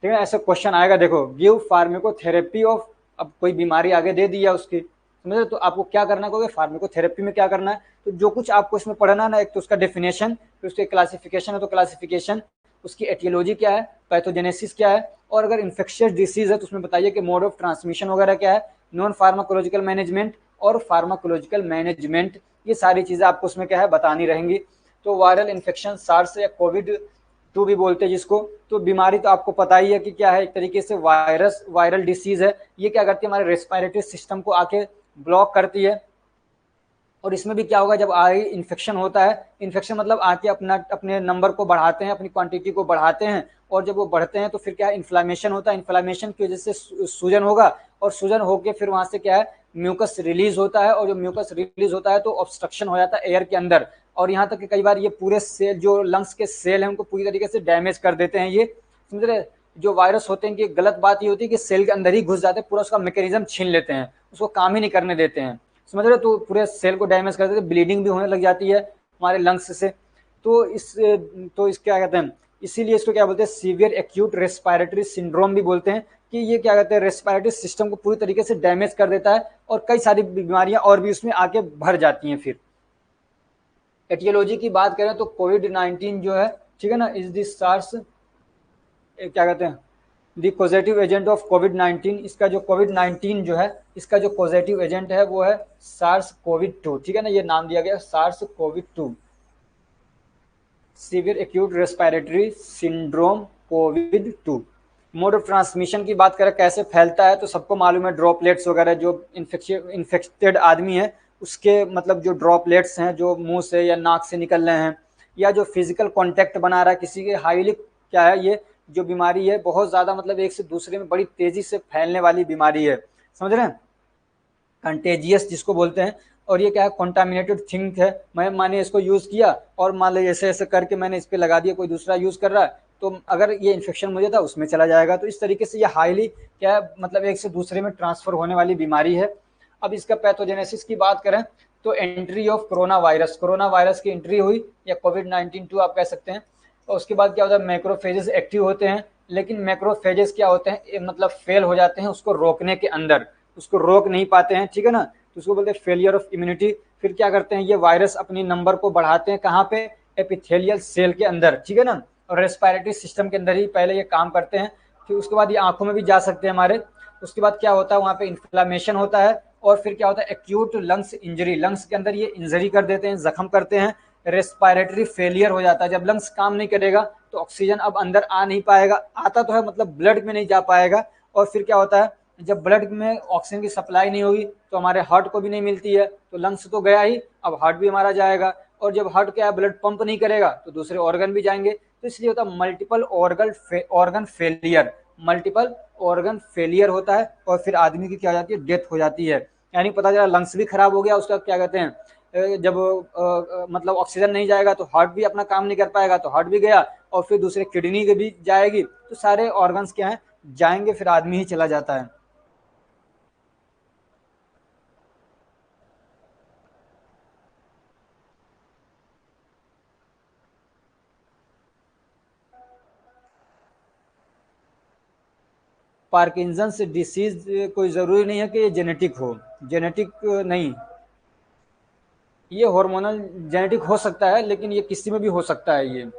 ठीक है। ऐसा क्वेश्चन आएगा, देखो गिव फार्मेकोथेरेपी ऑफ, अब कोई बीमारी आगे दे दी है उसकी, समझे, तो आपको क्या करना है, फार्मेकोथेरेपी में क्या करना है, तो जो कुछ आपको इसमें पढ़ना है ना, एक तो उसका डेफिनेशन, फिर उसके क्लासिफिकेशन है तो क्लासिफिकेशन, उसकी एटियोलॉजी क्या है, पैथोजेनेसिस क्या है, और अगर इन्फेक्शियस डिसीज है तो उसमें बताइए कि मोड ऑफ ट्रांसमिशन वगैरह क्या है, नॉन फार्माकोलॉजिकल मैनेजमेंट और फार्माकोलॉजिकल मैनेजमेंट, ये सारी चीजें आपको उसमें क्या है बतानी रहेंगी। तो वायरल इन्फेक्शन सार्स या कोविड टू भी बोलते हैं जिसको। तो बीमारी तो आपको पता ही है कि क्या है, एक तरीके से वायरल डिसीज है। ये क्या करती है, हमारे रेस्पिरेटरी सिस्टम को आके ब्लॉक करती है। और इसमें भी क्या होगा, जब आई इन्फेक्शन होता है, इन्फेक्शन मतलब आके अपना अपने नंबर को बढ़ाते हैं, अपनी क्वांटिटी को बढ़ाते हैं। और जब वो बढ़ते हैं तो फिर क्या है, इन्फ्लामेशन होता है। इन्फ्लामेशन की वजह से सूजन होगा, और सूजन होके फिर वहां से क्या है, म्यूकस रिलीज होता है। और जब म्यूकस रिलीज होता है तो ऑब्स्ट्रक्शन हो जाता है एयर के अंदर। और यहाँ तक कि कई बार ये पूरे सेल, जो लंग्स के सेल हैं, उनको पूरी तरीके से डैमेज कर देते हैं ये, समझ रहे। जो वायरस होते हैं कि गलत बात ये होती है कि सेल के अंदर ही घुस जाते हैं, पूरा उसका मैकेनिज्म छीन लेते हैं, उसको काम ही नहीं करने देते हैं, समझ रहे हो। तो पूरे सेल को डैमेज कर देते हैं, ब्लीडिंग भी होने लग जाती है हमारे लंग्स से। तो इस क्या कहते हैं, इसीलिए इसको क्या बोलते हैं, सीवियर एक्यूट रेस्पिरेटरी सिंड्रोम भी बोलते हैं। कि ये क्या कहते हैं, रेस्पिरेटरी सिस्टम को पूरी तरीके से डैमेज कर देता है, और कई सारी बीमारियां और भी उसमें आके भर जाती हैं फिर। एटियोलॉजी की बात करें तो कोविड-19 जो है, ठीक है ना, इज दिस सार्स, क्या कहते हैं, दी पॉजिटिव एजेंट ऑफ कोविड-19। इसका जो कोविड-19 जो है, इसका जो पॉजिटिव एजेंट है वो है सार्स कोविड 2, ठीक है ना, ये नाम दिया गया SARS COVID 2, severe acute respiratory syndrome COVID 2। Mode of transmission की बात करें, कैसे फैलता है, तो सबको मालूम है, ड्रॉपलेट्स वगैरह, जो इन्फेक्टेड आदमी है उसके मतलब जो ड्रॉपलेट्स हैं, जो मुंह से या नाक से निकल रहे हैं, या जो फिजिकल कांटेक्ट बना रहा है किसी के, हाईली क्या है, ये जो बीमारी है बहुत ज़्यादा मतलब एक से दूसरे में बड़ी तेज़ी से फैलने वाली बीमारी है, समझ रहे हैं, कंटेजियस जिसको बोलते हैं। और ये क्या है, कॉन्टामिनेटेड थिंग है। मैं माने इसको यूज़ किया, और मान लो ऐसे ऐसे करके मैंने इस पर लगा दिया, कोई दूसरा यूज़ कर रहा है, तो अगर ये इन्फेक्शन मुझे था उसमें चला जाएगा। तो इस तरीके से ये हाईली क्या है, मतलब एक से दूसरे में ट्रांसफर होने वाली बीमारी है। अब इसका पैथोजेनेसिस की बात करें तो एंट्री ऑफ कोरोना वायरस की एंट्री हुई, या कोविड-19 2 आप कह सकते हैं। और उसके बाद क्या होता है, मैक्रोफेजेस एक्टिव होते हैं। लेकिन मैक्रोफेजेस क्या होते हैं, मतलब फेल हो जाते हैं उसको रोकने के अंदर, उसको रोक नहीं पाते हैं, ठीक है ना, तो उसको बोलते हैं फेलियर ऑफ इम्यूनिटी। फिर क्या करते हैं, ये वायरस अपनी नंबर को बढ़ाते हैं, कहाँ पे, एपिथेलियल सेल के अंदर, ठीक है ना, और रेस्पिरेटरी सिस्टम के अंदर ही पहले ये काम करते हैं। फिर उसके बाद ये आंखों में भी जा सकते हैं हमारे। उसके बाद क्या होता है, वहाँ पे इन्फ्लामेशन होता है। और फिर क्या होता है, एक्यूट लंग्स इंजरी, लंग्स के अंदर ये इंजरी कर देते हैं, जख्म करते हैं। रेस्पिरेटरी फेलियर हो जाता है, जब लंग्स काम नहीं करेगा तो ऑक्सीजन अब अंदर आ नहीं पाएगा, आता तो है मतलब ब्लड में नहीं जा पाएगा। और फिर क्या होता है, जब ब्लड में ऑक्सीजन की सप्लाई नहीं होगी तो हमारे हार्ट को भी नहीं मिलती है, तो लंग्स तो गया ही, अब हार्ट भी हमारा जाएगा। और जब हार्ट क्या है, ब्लड पंप नहीं करेगा तो दूसरे ऑर्गन भी जाएंगे। तो इसलिए होता है multiple organ failure, multiple organ failure होता है। और फिर आदमी की क्या हो जाती है, डेथ हो जाती है। यानी पता चला लंग्स भी खराब हो गया उसका, क्या कहते हैं, जब मतलब ऑक्सीजन नहीं जाएगा तो हार्ट भी अपना काम नहीं कर पाएगा, तो हार्ट भी गया। और फिर दूसरे किडनी के भी जाएगी, तो सारे ऑर्गन्स क्या हैं, जाएंगे, फिर आदमी ही चला जाता है। पार्किंसंस डिसीज कोई ज़रूरी नहीं है कि ये जेनेटिक हो, जेनेटिक नहीं, ये हार्मोनल जेनेटिक हो सकता है, लेकिन ये किसी में भी हो सकता है ये।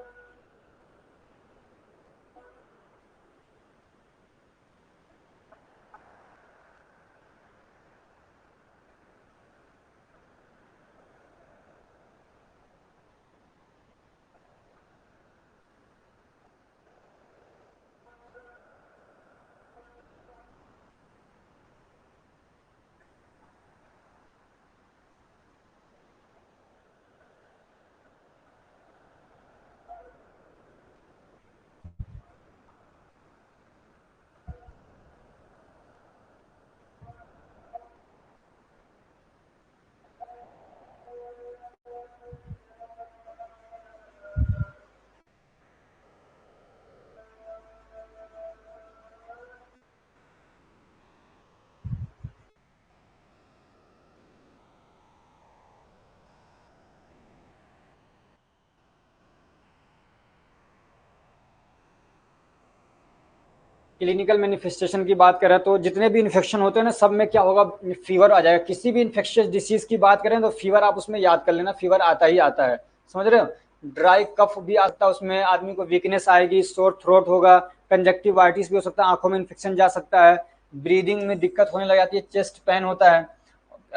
क्लिनिकल मैनिफेस्टेशन की बात करें तो जितने भी इन्फेक्शन होते हैं ना, सब में क्या होगा, फीवर आ जाएगा। किसी भी इन्फेक्शियस डिसीज की बात करें तो फीवर आप उसमें याद कर लेना, फीवर आता ही आता है, समझ रहे हो। ड्राई कफ भी आता है उसमें, आदमी को वीकनेस आएगी, सोर थ्रोट होगा, कंजक्टिवाइटिस भी हो सकता है, आंखों में इन्फेक्शन जा सकता है, ब्रीदिंग में दिक्कत होने लग जाती है, चेस्ट पेन होता है।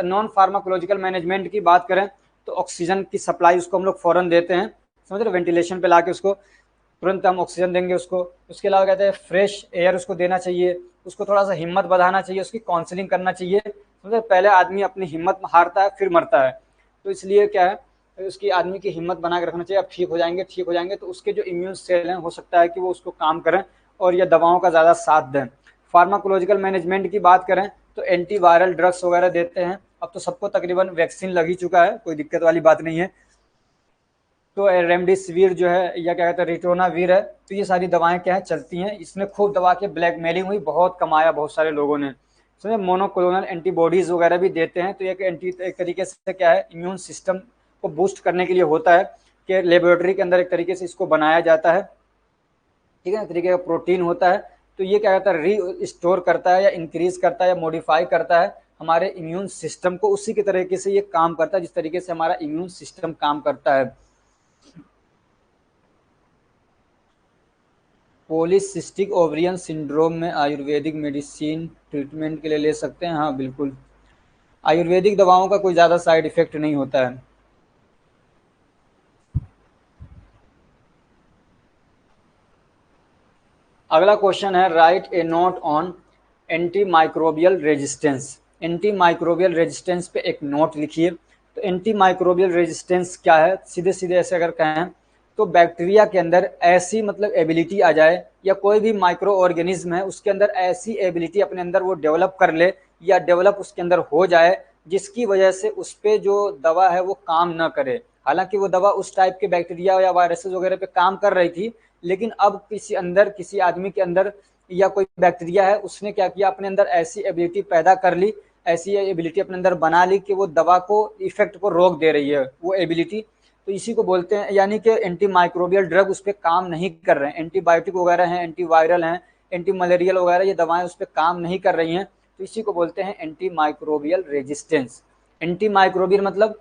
नॉन फार्माकोलॉजिकल मैनेजमेंट की बात करें तो ऑक्सीजन की सप्लाई उसको हम लोग फौरन देते हैं, समझ रहे, वेंटिलेशन पे लाके उसको तुरंत हम ऑक्सीजन देंगे उसको। उसके अलावा कहते हैं फ्रेश एयर उसको देना चाहिए, उसको थोड़ा सा हिम्मत बढ़ाना चाहिए, उसकी काउंसलिंग करना चाहिए। समझे, पहले आदमी अपनी हिम्मत हारता है फिर मरता है, तो इसलिए क्या है उसकी आदमी की हिम्मत बना के रखना चाहिए। अब ठीक हो जाएंगे, ठीक हो जाएंगे, तो उसके जो इम्यून सेल हैं हो सकता है कि वो उसको काम करें और ये दवाओं का ज़्यादा साथ दें। फार्माकोलॉजिकल मैनेजमेंट की बात करें तो एंटीवायरल ड्रग्स वगैरह देते हैं। अब तो सबको तकरीबन वैक्सीन लग ही चुका है, कोई दिक्कत वाली बात नहीं है। तो रेमडेसिविर जो है या क्या कहते हैं रिटोनावीर है, तो ये सारी दवाएं क्या है चलती हैं। इसमें खूब दवा के ब्लैकमेलिंग हुई, बहुत कमाया बहुत सारे लोगों ने। समझे, मोनोक्लोनल एंटीबॉडीज वगैरह भी देते हैं, तो एक तरीके से क्या है इम्यून सिस्टम को बूस्ट करने के लिए होता है कि लेबोरेटरी के अंदर एक तरीके से इसको बनाया जाता है, ठीक है ना, तरीके का प्रोटीन होता है। तो ये क्या कहता है री स्टोर करता है या इंक्रीज करता है या मॉडिफाई करता है हमारे इम्यून सिस्टम को, उसी के तरीके से ये काम करता है जिस तरीके से हमारा इम्यून सिस्टम काम करता है। पॉलीसिस्टिक ओवरियन सिंड्रोम में आयुर्वेदिक मेडिसिन ट्रीटमेंट के लिए ले सकते हैं, हाँ बिल्कुल। आयुर्वेदिक दवाओं का कोई ज़्यादा साइड इफेक्ट नहीं होता है। अगला क्वेश्चन है right A note on anti microbial resistance. Anti microbial resistance पे एक नोट लिखिए। तो एंटी माइक्रोबियल रेजिस्टेंस क्या है, सीधे सीधे ऐसे अगर कहें तो बैक्टीरिया के अंदर ऐसी मतलब एबिलिटी आ जाए या कोई भी माइक्रो ऑर्गेनिज्म है उसके अंदर ऐसी एबिलिटी अपने अंदर वो डेवलप कर ले या डेवलप उसके अंदर हो जाए जिसकी वजह से उस पर जो दवा है वो काम न करे। हालांकि वो दवा उस टाइप के बैक्टीरिया या वायरसेस वगैरह पे काम कर रही थी, लेकिन अब किसी आदमी के अंदर या कोई बैक्टीरिया है उसने क्या किया अपने अंदर ऐसी एबिलिटी पैदा कर ली, ऐसी एबिलिटी अपने अंदर बना ली कि वो दवा को इफेक्ट को रोक दे रही है वो एबिलिटी। तो इसी को बोलते हैं, यानी कि एंटी माइक्रोबियल ड्रग उस पर काम नहीं कर रहे हैं। एंटीबायोटिक वगैरह हैं, एंटीवायरल हैं, एंटी मलेरियल वगैरह, ये दवाएं उस पर काम नहीं कर रही हैं, तो इसी को बोलते हैं anti microbial resistance. Anti microbial मतलब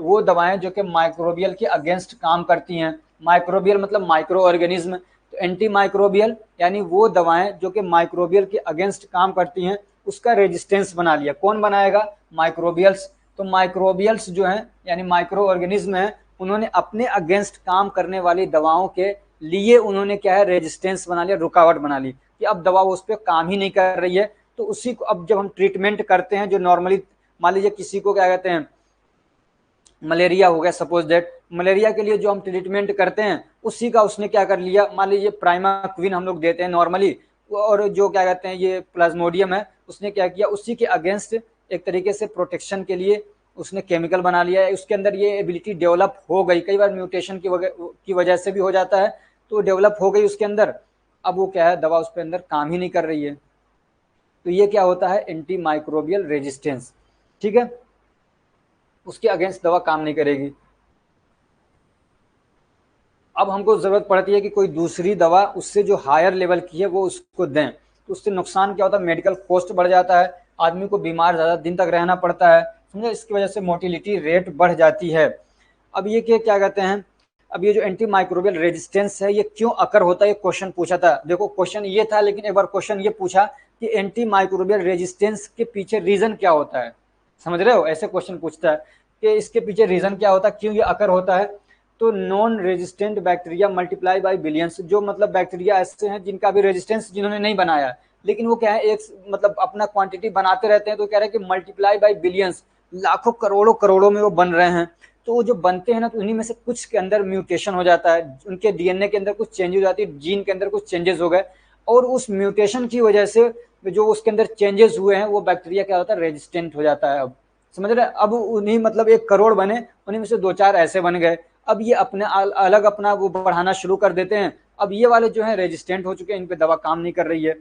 वो दवाएं जो कि माइक्रोबियल के अगेंस्ट काम करती हैं। माइक्रोबियल मतलब माइक्रो ऑर्गेनिज्म, तो एंटी माइक्रोबियल यानी वो दवाएं जो कि माइक्रोबियल के अगेंस्ट काम करती हैं, उसका रेजिस्टेंस बना लिया। कौन बनाएगा, माइक्रोबियल्स। तो माइक्रोबियल्स जो हैं यानी माइक्रो ऑर्गेनिज्म हैं, उन्होंने अपने अगेंस्ट काम करने वाली दवाओं के लिए उन्होंने क्या है रेजिस्टेंस बना लिया, रुकावट बना ली कि अब दवा उस पर काम ही नहीं कर रही है। तो उसी को अब जब हम ट्रीटमेंट करते हैं जो नॉर्मली मान लीजिए किसी को क्या कहते हैं मलेरिया हो गया, सपोज दैट मलेरिया के लिए जो हम ट्रीटमेंट करते हैं उसी का उसने क्या कर लिया, मान लीजिए प्राइमाक्विन हम लोग देते हैं नॉर्मली, और जो क्या कहते हैं ये प्लाज्मोडियम है उसने क्या किया उसी के अगेंस्ट एक तरीके से प्रोटेक्शन के लिए उसने केमिकल बना लिया है। उसके अंदर ये एबिलिटी डेवलप हो गई, कई बार म्यूटेशन की वजह से भी हो जाता है, तो डेवलप हो गई उसके अंदर। अब वो क्या है दवा उस पर अंदर काम ही नहीं कर रही है, तो ये क्या होता है एंटी माइक्रोबियल रेजिस्टेंस, ठीक है, उसके अगेंस्ट दवा काम नहीं करेगी। अब हमको ज़रूरत पड़ती है कि कोई दूसरी दवा उससे जो हायर लेवल की है वो उसको दें, तो उससे नुकसान क्या होता है, मेडिकल कॉस्ट बढ़ जाता है, आदमी को बीमार ज़्यादा दिन तक रहना पड़ता है, समझे, इसकी वजह से मोटिलिटी रेट बढ़ जाती है। अब ये क्या कहते हैं, अब ये जो एंटी माइक्रोबियल रेजिस्टेंस है ये क्यों अकर होता है, ये क्वेश्चन पूछा था। देखो क्वेश्चन ये था, लेकिन एक बार क्वेश्चन ये पूछा कि एंटी माइक्रोबियल रेजिस्टेंस के पीछे रीजन क्या होता है, समझ रहे हो, ऐसे क्वेश्चन पूछता है कि इसके पीछे रीजन क्या होता है, क्यों ये अकर होता है। तो non resistant bacteria multiply by billions, जो मतलब बैक्टीरिया ऐसे हैं जिनका भी रेजिस्टेंस जिन्होंने नहीं बनाया, लेकिन वो क्या है एक मतलब अपना क्वांटिटी बनाते रहते हैं, तो कह रहे हैं कि मल्टीप्लाई बाय बिलियंस, लाखों करोड़ों करोड़ों में वो बन रहे हैं। तो वो जो बनते हैं ना, तो उन्हीं में से कुछ के अंदर म्यूटेशन हो जाता है, उनके डीएनए के अंदर कुछ चेंज हो जाती है, जीन के अंदर कुछ चेंजेस हो गए, और उस म्यूटेशन की वजह से जो उसके अंदर चेंजेस हुए हैं वो बैक्टीरिया क्या होता है रेजिस्टेंट हो जाता है। अब समझ रहे, अब उन्हीं मतलब 1 करोड़ बने, उन्हीं में से 2-4 ऐसे बन गए, अब ये अपने अलग अपना वो बढ़ाना शुरू कर देते हैं। अब ये वाले जो है रेजिस्टेंट हो चुके हैं, इन पे दवा काम नहीं कर रही है,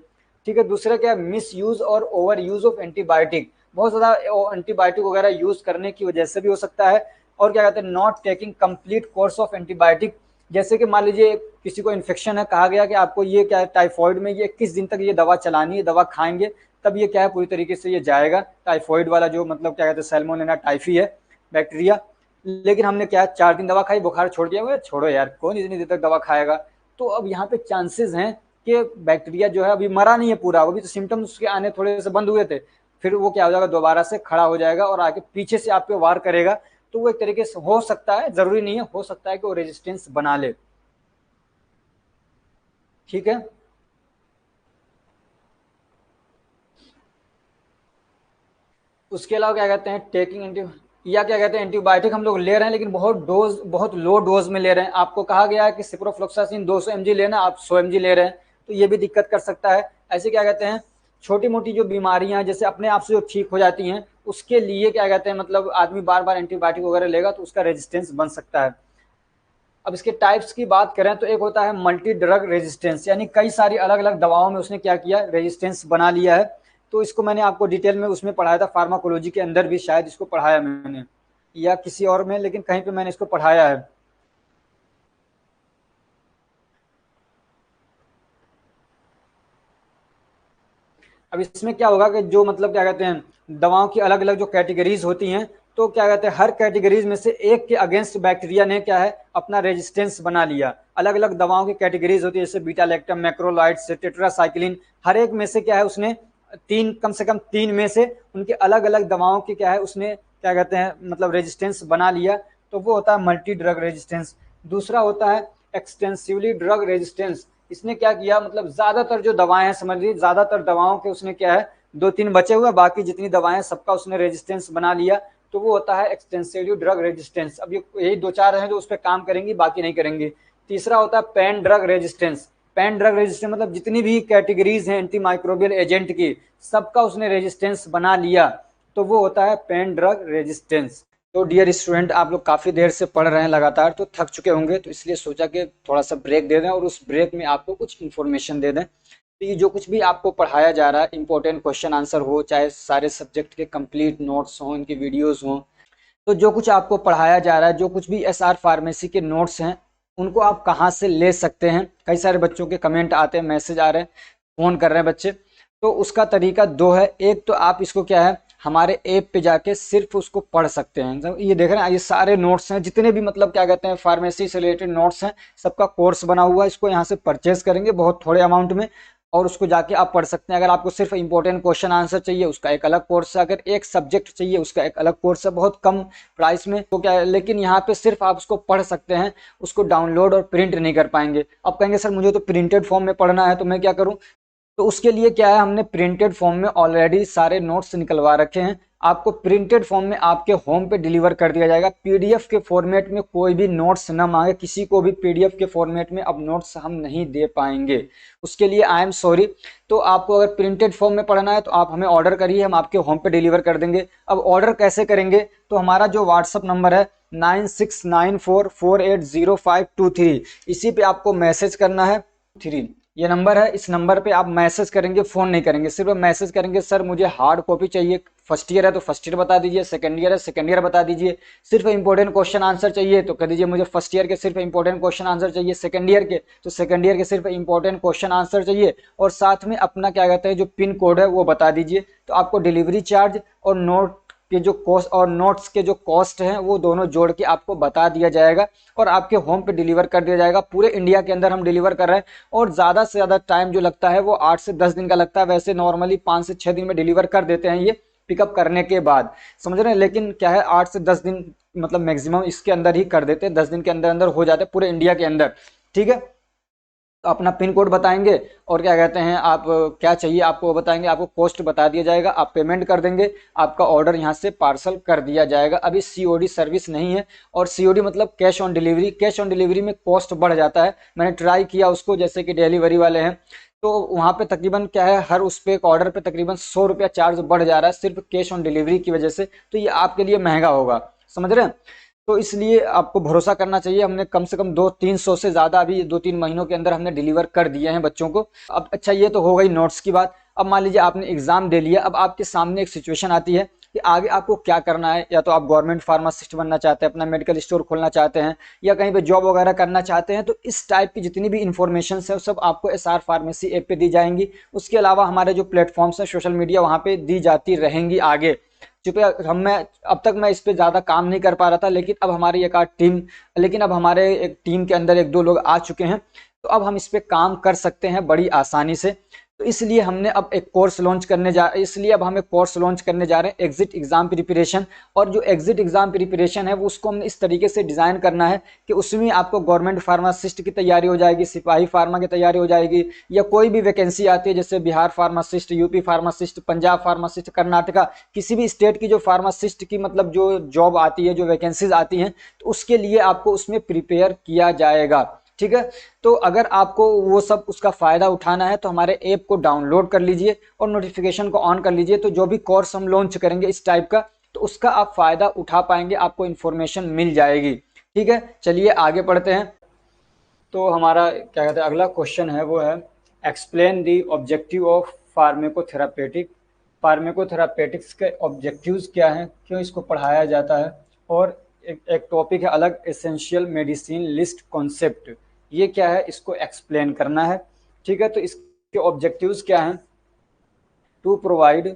ठीक है। दूसरा क्या है, मिस यूज और ओवर यूज ऑफ एंटीबायोटिक, बहुत ज़्यादा एंटीबायोटिक वगैरह यूज करने की वजह से भी हो सकता है। और क्या कहते हैं not taking complete course of antibiotic, जैसे कि मान लीजिए किसी को इन्फेक्शन है, कहा गया कि आपको ये क्या है टाइफॉइड में ये 21 दिन तक ये दवा चलानी है, दवा खाएंगे तब ये क्या है पूरी तरीके से ये जाएगा, टाइफॉइड वाला जो मतलब क्या कहते हैं सैल्मोनेला टाइफी है बैक्टीरिया। लेकिन हमने क्या 4 दिन दवा खाई, बुखार छोड़ दिया, वो छोड़ो यार कौन इतनी देर तक दवा खाएगा। तो अब यहाँ पे चांसेस हैं कि बैक्टीरिया जो है अभी मरा नहीं है पूरा, अभी तो सिम्टम्स उसके आने थोड़े से बंद हुए थे, फिर वो क्या हो जाएगा दोबारा से खड़ा हो जाएगा और आके पीछे से आप पे वार करेगा। तो वो एक तरीके से हो सकता है, जरूरी नहीं है, हो सकता है कि वो रेजिस्टेंस बना ले। ठीक है। उसके अलावा क्या कहते हैं टेकिंग एंटी, या क्या कहते हैं एंटीबायोटिक हम लोग ले रहे हैं लेकिन बहुत लो डोज में ले रहे हैं। आपको कहा गया है कि सिप्रोफ्लोक्सासिन 200 mg लेना, आप 100 mg ले रहे हैं, तो ये भी दिक्कत कर सकता है। ऐसे क्या कहते हैं छोटी मोटी जो बीमारियां जैसे अपने आप से जो ठीक हो जाती हैं, उसके लिए क्या कहते हैं मतलब आदमी बार बार एंटीबायोटिक वगैरह लेगा तो उसका रेजिस्टेंस बन सकता है। अब इसके टाइप्स की बात करें तो एक होता है मल्टी ड्रग रेजिस्टेंस, यानी कई सारी अलग अलग दवाओं में उसने क्या किया, रेजिस्टेंस बना लिया है। तो इसको मैंने आपको डिटेल में उसमें पढ़ाया था, फार्माकोलॉजी के अंदर भी शायद इसको पढ़ाया मैंने, या किसी और में, लेकिन कहीं पे मैंने इसको पढ़ाया है। अब इसमें क्या होगा कि जो मतलब क्या कहते हैं दवाओं की अलग अलग जो कैटेगरीज होती हैं, तो क्या कहते हैं हर कैटेगरीज में से एक के अगेंस्ट बैक्टीरिया ने क्या है अपना रेजिस्टेंस बना लिया। अलग अलग दवाओं की कैटेगरीज होती है जैसे बीटा लैक्टम, मैक्रोलाइड्स, टेट्रासाइक्लिन, हर एक में से क्या है उसने तीन, कम से कम तीन में से उनके अलग अलग दवाओं की क्या है उसने क्या कहते हैं मतलब रेजिस्टेंस बना लिया, तो वो होता है मल्टी ड्रग रेजिस्टेंस। दूसरा होता है एक्सटेंसिवली ड्रग रेजिस्टेंस। इसने क्या किया मतलब ज्यादातर जो दवाएं हैं समझ लीजिए, ज्यादातर दवाओं के उसने क्या है दो तीन बचे हुए, बाकी जितनी दवाएं सबका उसने रेजिस्टेंस बना लिया, तो वो होता है एक्सटेंसिव ड्रग रेजिस्टेंस। अब ये यही दो चार हैं जो उस पर काम करेंगी, बाकी नहीं करेंगे। तीसरा होता है pan drug resistance. Pan drug resistance मतलब जितनी भी कैटेगरीज हैं एंटी माइक्रोबियल एजेंट की, सबका उसने रेजिस्टेंस बना लिया, तो वो होता है पैन ड्रग रेजिस्टेंस। तो डियर स्टूडेंट, आप लोग काफ़ी देर से पढ़ रहे हैं लगातार, तो थक चुके होंगे, तो इसलिए सोचा कि थोड़ा सा ब्रेक दे दें और उस ब्रेक में आपको कुछ इन्फॉर्मेशन दे दें। तो ये जो कुछ भी आपको पढ़ाया जा रहा है, इंपॉर्टेंट क्वेश्चन आंसर हो, चाहे सारे सब्जेक्ट के कंप्लीट नोट्स हों, इनकी वीडियोस हों, तो जो कुछ आपको पढ़ाया जा रहा है, जो कुछ भी एसआर फार्मेसी के नोट्स हैं, उनको आप कहाँ से ले सकते हैं। कई सारे बच्चों के कमेंट आते हैं, मैसेज आ रहे हैं, फ़ोन कर रहे हैं बच्चे। तो उसका तरीका दो है। एक तो आप इसको क्या है हमारे ऐप पे जाके सिर्फ उसको पढ़ सकते हैं। तो ये देख रहे हैं, ये सारे नोट्स हैं, जितने भी मतलब क्या कहते हैं फार्मेसी से रिलेटेड नोट्स हैं, सबका कोर्स बना हुआ है। इसको यहाँ से परचेज करेंगे बहुत थोड़े अमाउंट में, और उसको जाके आप पढ़ सकते हैं। अगर आपको सिर्फ इंपॉर्टेंट क्वेश्चन आंसर चाहिए उसका एक अलग कोर्स है, अगर एक सब्जेक्ट चाहिए उसका एक अलग कोर्स है, बहुत कम प्राइस में। तो क्या है, लेकिन यहाँ पे सिर्फ आप उसको पढ़ सकते हैं, उसको डाउनलोड और प्रिंट नहीं कर पाएंगे। अब कहेंगे सर मुझे तो प्रिंटेड फॉर्म में पढ़ना है, तो मैं क्या करूँ। तो उसके लिए क्या है, हमने प्रिंटेड फॉर्म में ऑलरेडी सारे नोट्स निकलवा रखे हैं। आपको प्रिंटेड फॉर्म में आपके होम पे डिलीवर कर दिया जाएगा। पीडीएफ के फॉर्मेट में कोई भी नोट्स न मांगे, किसी को भी पीडीएफ के फॉर्मेट में अब नोट्स हम नहीं दे पाएंगे, उसके लिए आई एम सॉरी। तो आपको अगर प्रिंटेड फॉर्म में पढ़ना है तो आप हमें ऑर्डर करिए, हम आपके होम पे डिलीवर कर देंगे। अब ऑर्डर कैसे करेंगे, तो हमारा जो व्हाट्सअप नंबर है 9694480523, इसी पे आपको मैसेज करना है। थ्री ये नंबर है, इस नंबर पे आप मैसेज करेंगे, फोन नहीं करेंगे, सिर्फ मैसेज करेंगे सर मुझे हार्ड कॉपी चाहिए, फर्स्ट ईयर है तो फर्स्ट ईयर बता दीजिए, सेकंड ईयर है सेकंड ईयर बता दीजिए, सिर्फ इंपॉर्टेंट क्वेश्चन आंसर चाहिए तो कह दीजिए मुझे फर्स्ट ईयर के सिर्फ इंपॉर्टेंट क्वेश्चन आंसर चाहिए, सेकंड ईयर के तो सेकंड ईयर के सिर्फ इंपॉर्टेंट क्वेश्चन आंसर चाहिए, और साथ में अपना क्या कहते हैं जो पिन कोड है वो बता दीजिए। तो आपको डिलीवरी चार्ज और नोट के जो कॉस्ट और नोट्स के जो कॉस्ट हैं वो दोनों जोड़ के आपको बता दिया जाएगा, और आपके होम पे डिलीवर कर दिया जाएगा। पूरे इंडिया के अंदर हम डिलीवर कर रहे हैं, और ज़्यादा से ज़्यादा टाइम जो लगता है वो 8 से 10 दिन का लगता है। वैसे नॉर्मली 5 से 6 दिन में डिलीवर कर देते हैं ये पिकअप करने के बाद, समझ रहे हैं। लेकिन क्या है 8 से 10 दिन मतलब मैक्सिमम इसके अंदर ही कर देते हैं, 10 दिन के अंदर अंदर हो जाते हैं पूरे इंडिया के अंदर, ठीक है। तो अपना पिन कोड बताएंगे और क्या कहते हैं आप क्या चाहिए आपको बताएंगे, आपको कॉस्ट बता दिया जाएगा, आप पेमेंट कर देंगे, आपका ऑर्डर यहाँ से पार्सल कर दिया जाएगा। अभी सीओडी सर्विस नहीं है, और सीओडी मतलब cash on delivery, cash on delivery में कॉस्ट बढ़ जाता है। मैंने ट्राई किया उसको, जैसे कि डिलीवरी वाले हैं तो वहाँ पे तकरीबन क्या है हर उस पे एक ऑर्डर पे तकरीबन 100 रुपया चार्ज बढ़ जा रहा है सिर्फ कैश ऑन डिलीवरी की वजह से, तो ये आपके लिए महंगा होगा, समझ रहे हैं। तो इसलिए आपको भरोसा करना चाहिए। हमने कम से कम 200-300 से ज़्यादा अभी 2-3 महीनों के अंदर हमने डिलीवर कर दिए हैं बच्चों को। अब अच्छा ये तो हो गई नोट्स की बात। अब मान लीजिए आपने एग्जाम दे लिया, अब आपके सामने एक सिचुएशन आती है कि आगे आपको क्या करना है। या तो आप गवर्नमेंट फार्मासिस्ट बनना चाहते हैं, अपना मेडिकल स्टोर खोलना चाहते हैं, या कहीं पे जॉब वगैरह करना चाहते हैं, तो इस टाइप की जितनी भी इंफॉर्मेशन है सब आपको एसआर फार्मेसी ऐप पे दी जाएंगी। उसके अलावा हमारे जो प्लेटफॉर्म्स हैं सोशल मीडिया, वहाँ पे दी जाती रहेंगी आगे। चूंकि हम मैं अब तक मैं इस पे ज़्यादा काम नहीं कर पा रहा था, लेकिन अब हमारी एक आध टीम लेकिन अब हमारे एक टीम के अंदर एक दो लोग आ चुके हैं, तो अब हम इस पे काम कर सकते हैं बड़ी आसानी से। तो इसलिए हमने अब एक कोर्स लॉन्च करने जा इसलिए अब हम एक कोर्स लॉन्च करने जा रहे हैं एग्जिट एग्जाम प्रिपरेशन। और जो एग्जिट एग्जाम प्रिपरेशन है वो उसको हमने इस तरीके से डिज़ाइन करना है कि उसमें आपको गवर्नमेंट फार्मासिस्ट की तैयारी हो जाएगी, सिपाही फार्मा की तैयारी हो जाएगी, या कोई भी वैकेंसी आती है जैसे Bihar pharmacist, UP pharmacist, Punjab pharmacist, Karnataka, किसी भी स्टेट की जो फार्मासिस्ट की मतलब जो जॉब आती है, जो वैकेंसीज आती हैं, तो उसके लिए आपको उसमें प्रिपेयर किया जाएगा। ठीक है, तो अगर आपको वो सब उसका फायदा उठाना है तो हमारे ऐप को डाउनलोड कर लीजिए और नोटिफिकेशन को ऑन कर लीजिए। तो जो भी कोर्स हम लॉन्च करेंगे इस टाइप का, तो उसका आप फायदा उठा पाएंगे, आपको इन्फॉर्मेशन मिल जाएगी। ठीक है, चलिए आगे बढ़ते हैं। तो हमारा क्या कहते हैं अगला क्वेश्चन है वो है एक्सप्लेन द ऑब्जेक्टिव ऑफ फार्मेकोथेरापेटिक। फार्मेकोथेरापेटिक्स के ऑब्जेक्टिव्स क्या हैं, क्यों इसको पढ़ाया जाता है। और एक टॉपिक है अलग, एसेंशियल मेडिसिन लिस्ट कॉन्सेप्ट, ये क्या है इसको एक्सप्लेन करना है। ठीक है, तो इसके ऑब्जेक्टिव्स क्या हैं। To provide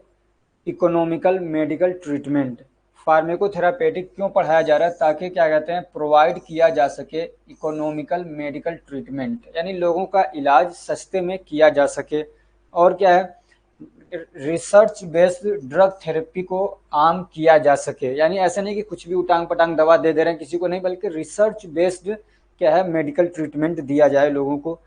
economical medical treatment. Pharmacotherapeutic क्यों पढ़ाया जा रहा है, ताकि क्या कहते हैं प्रोवाइड किया जा सके इकोनॉमिकल मेडिकल ट्रीटमेंट, यानी लोगों का इलाज सस्ते में किया जा सके। और क्या है, रिसर्च बेस्ड ड्रग थेरेपी को आम किया जा सके, यानी ऐसा नहीं कि कुछ भी उटांग पटांग दवा दे रहे हैं किसी को, नहीं, बल्कि रिसर्च बेस्ड क्या है मेडिकल ट्रीटमेंट दिया जाए लोगों को।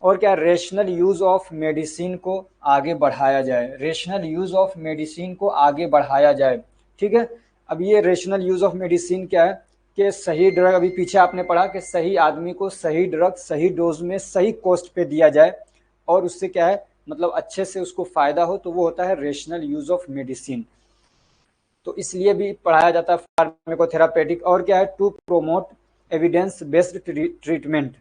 और क्या, रेशनल यूज ऑफ मेडिसिन को आगे बढ़ाया जाए, रेशनल यूज ऑफ मेडिसिन को आगे बढ़ाया जाए। ठीक है, अब ये रेशनल यूज ऑफ मेडिसिन क्या है कि सही ड्रग, अभी पीछे आपने पढ़ा कि सही आदमी को सही ड्रग सही डोज में सही कॉस्ट पे दिया जाए, और उससे क्या है मतलब अच्छे से उसको फायदा हो, तो वो होता है रेशनल यूज ऑफ मेडिसिन। तो इसलिए भी पढ़ाया जाता है फार्मेकोथेरापेटिक। और क्या है, to promote evidence based treatment,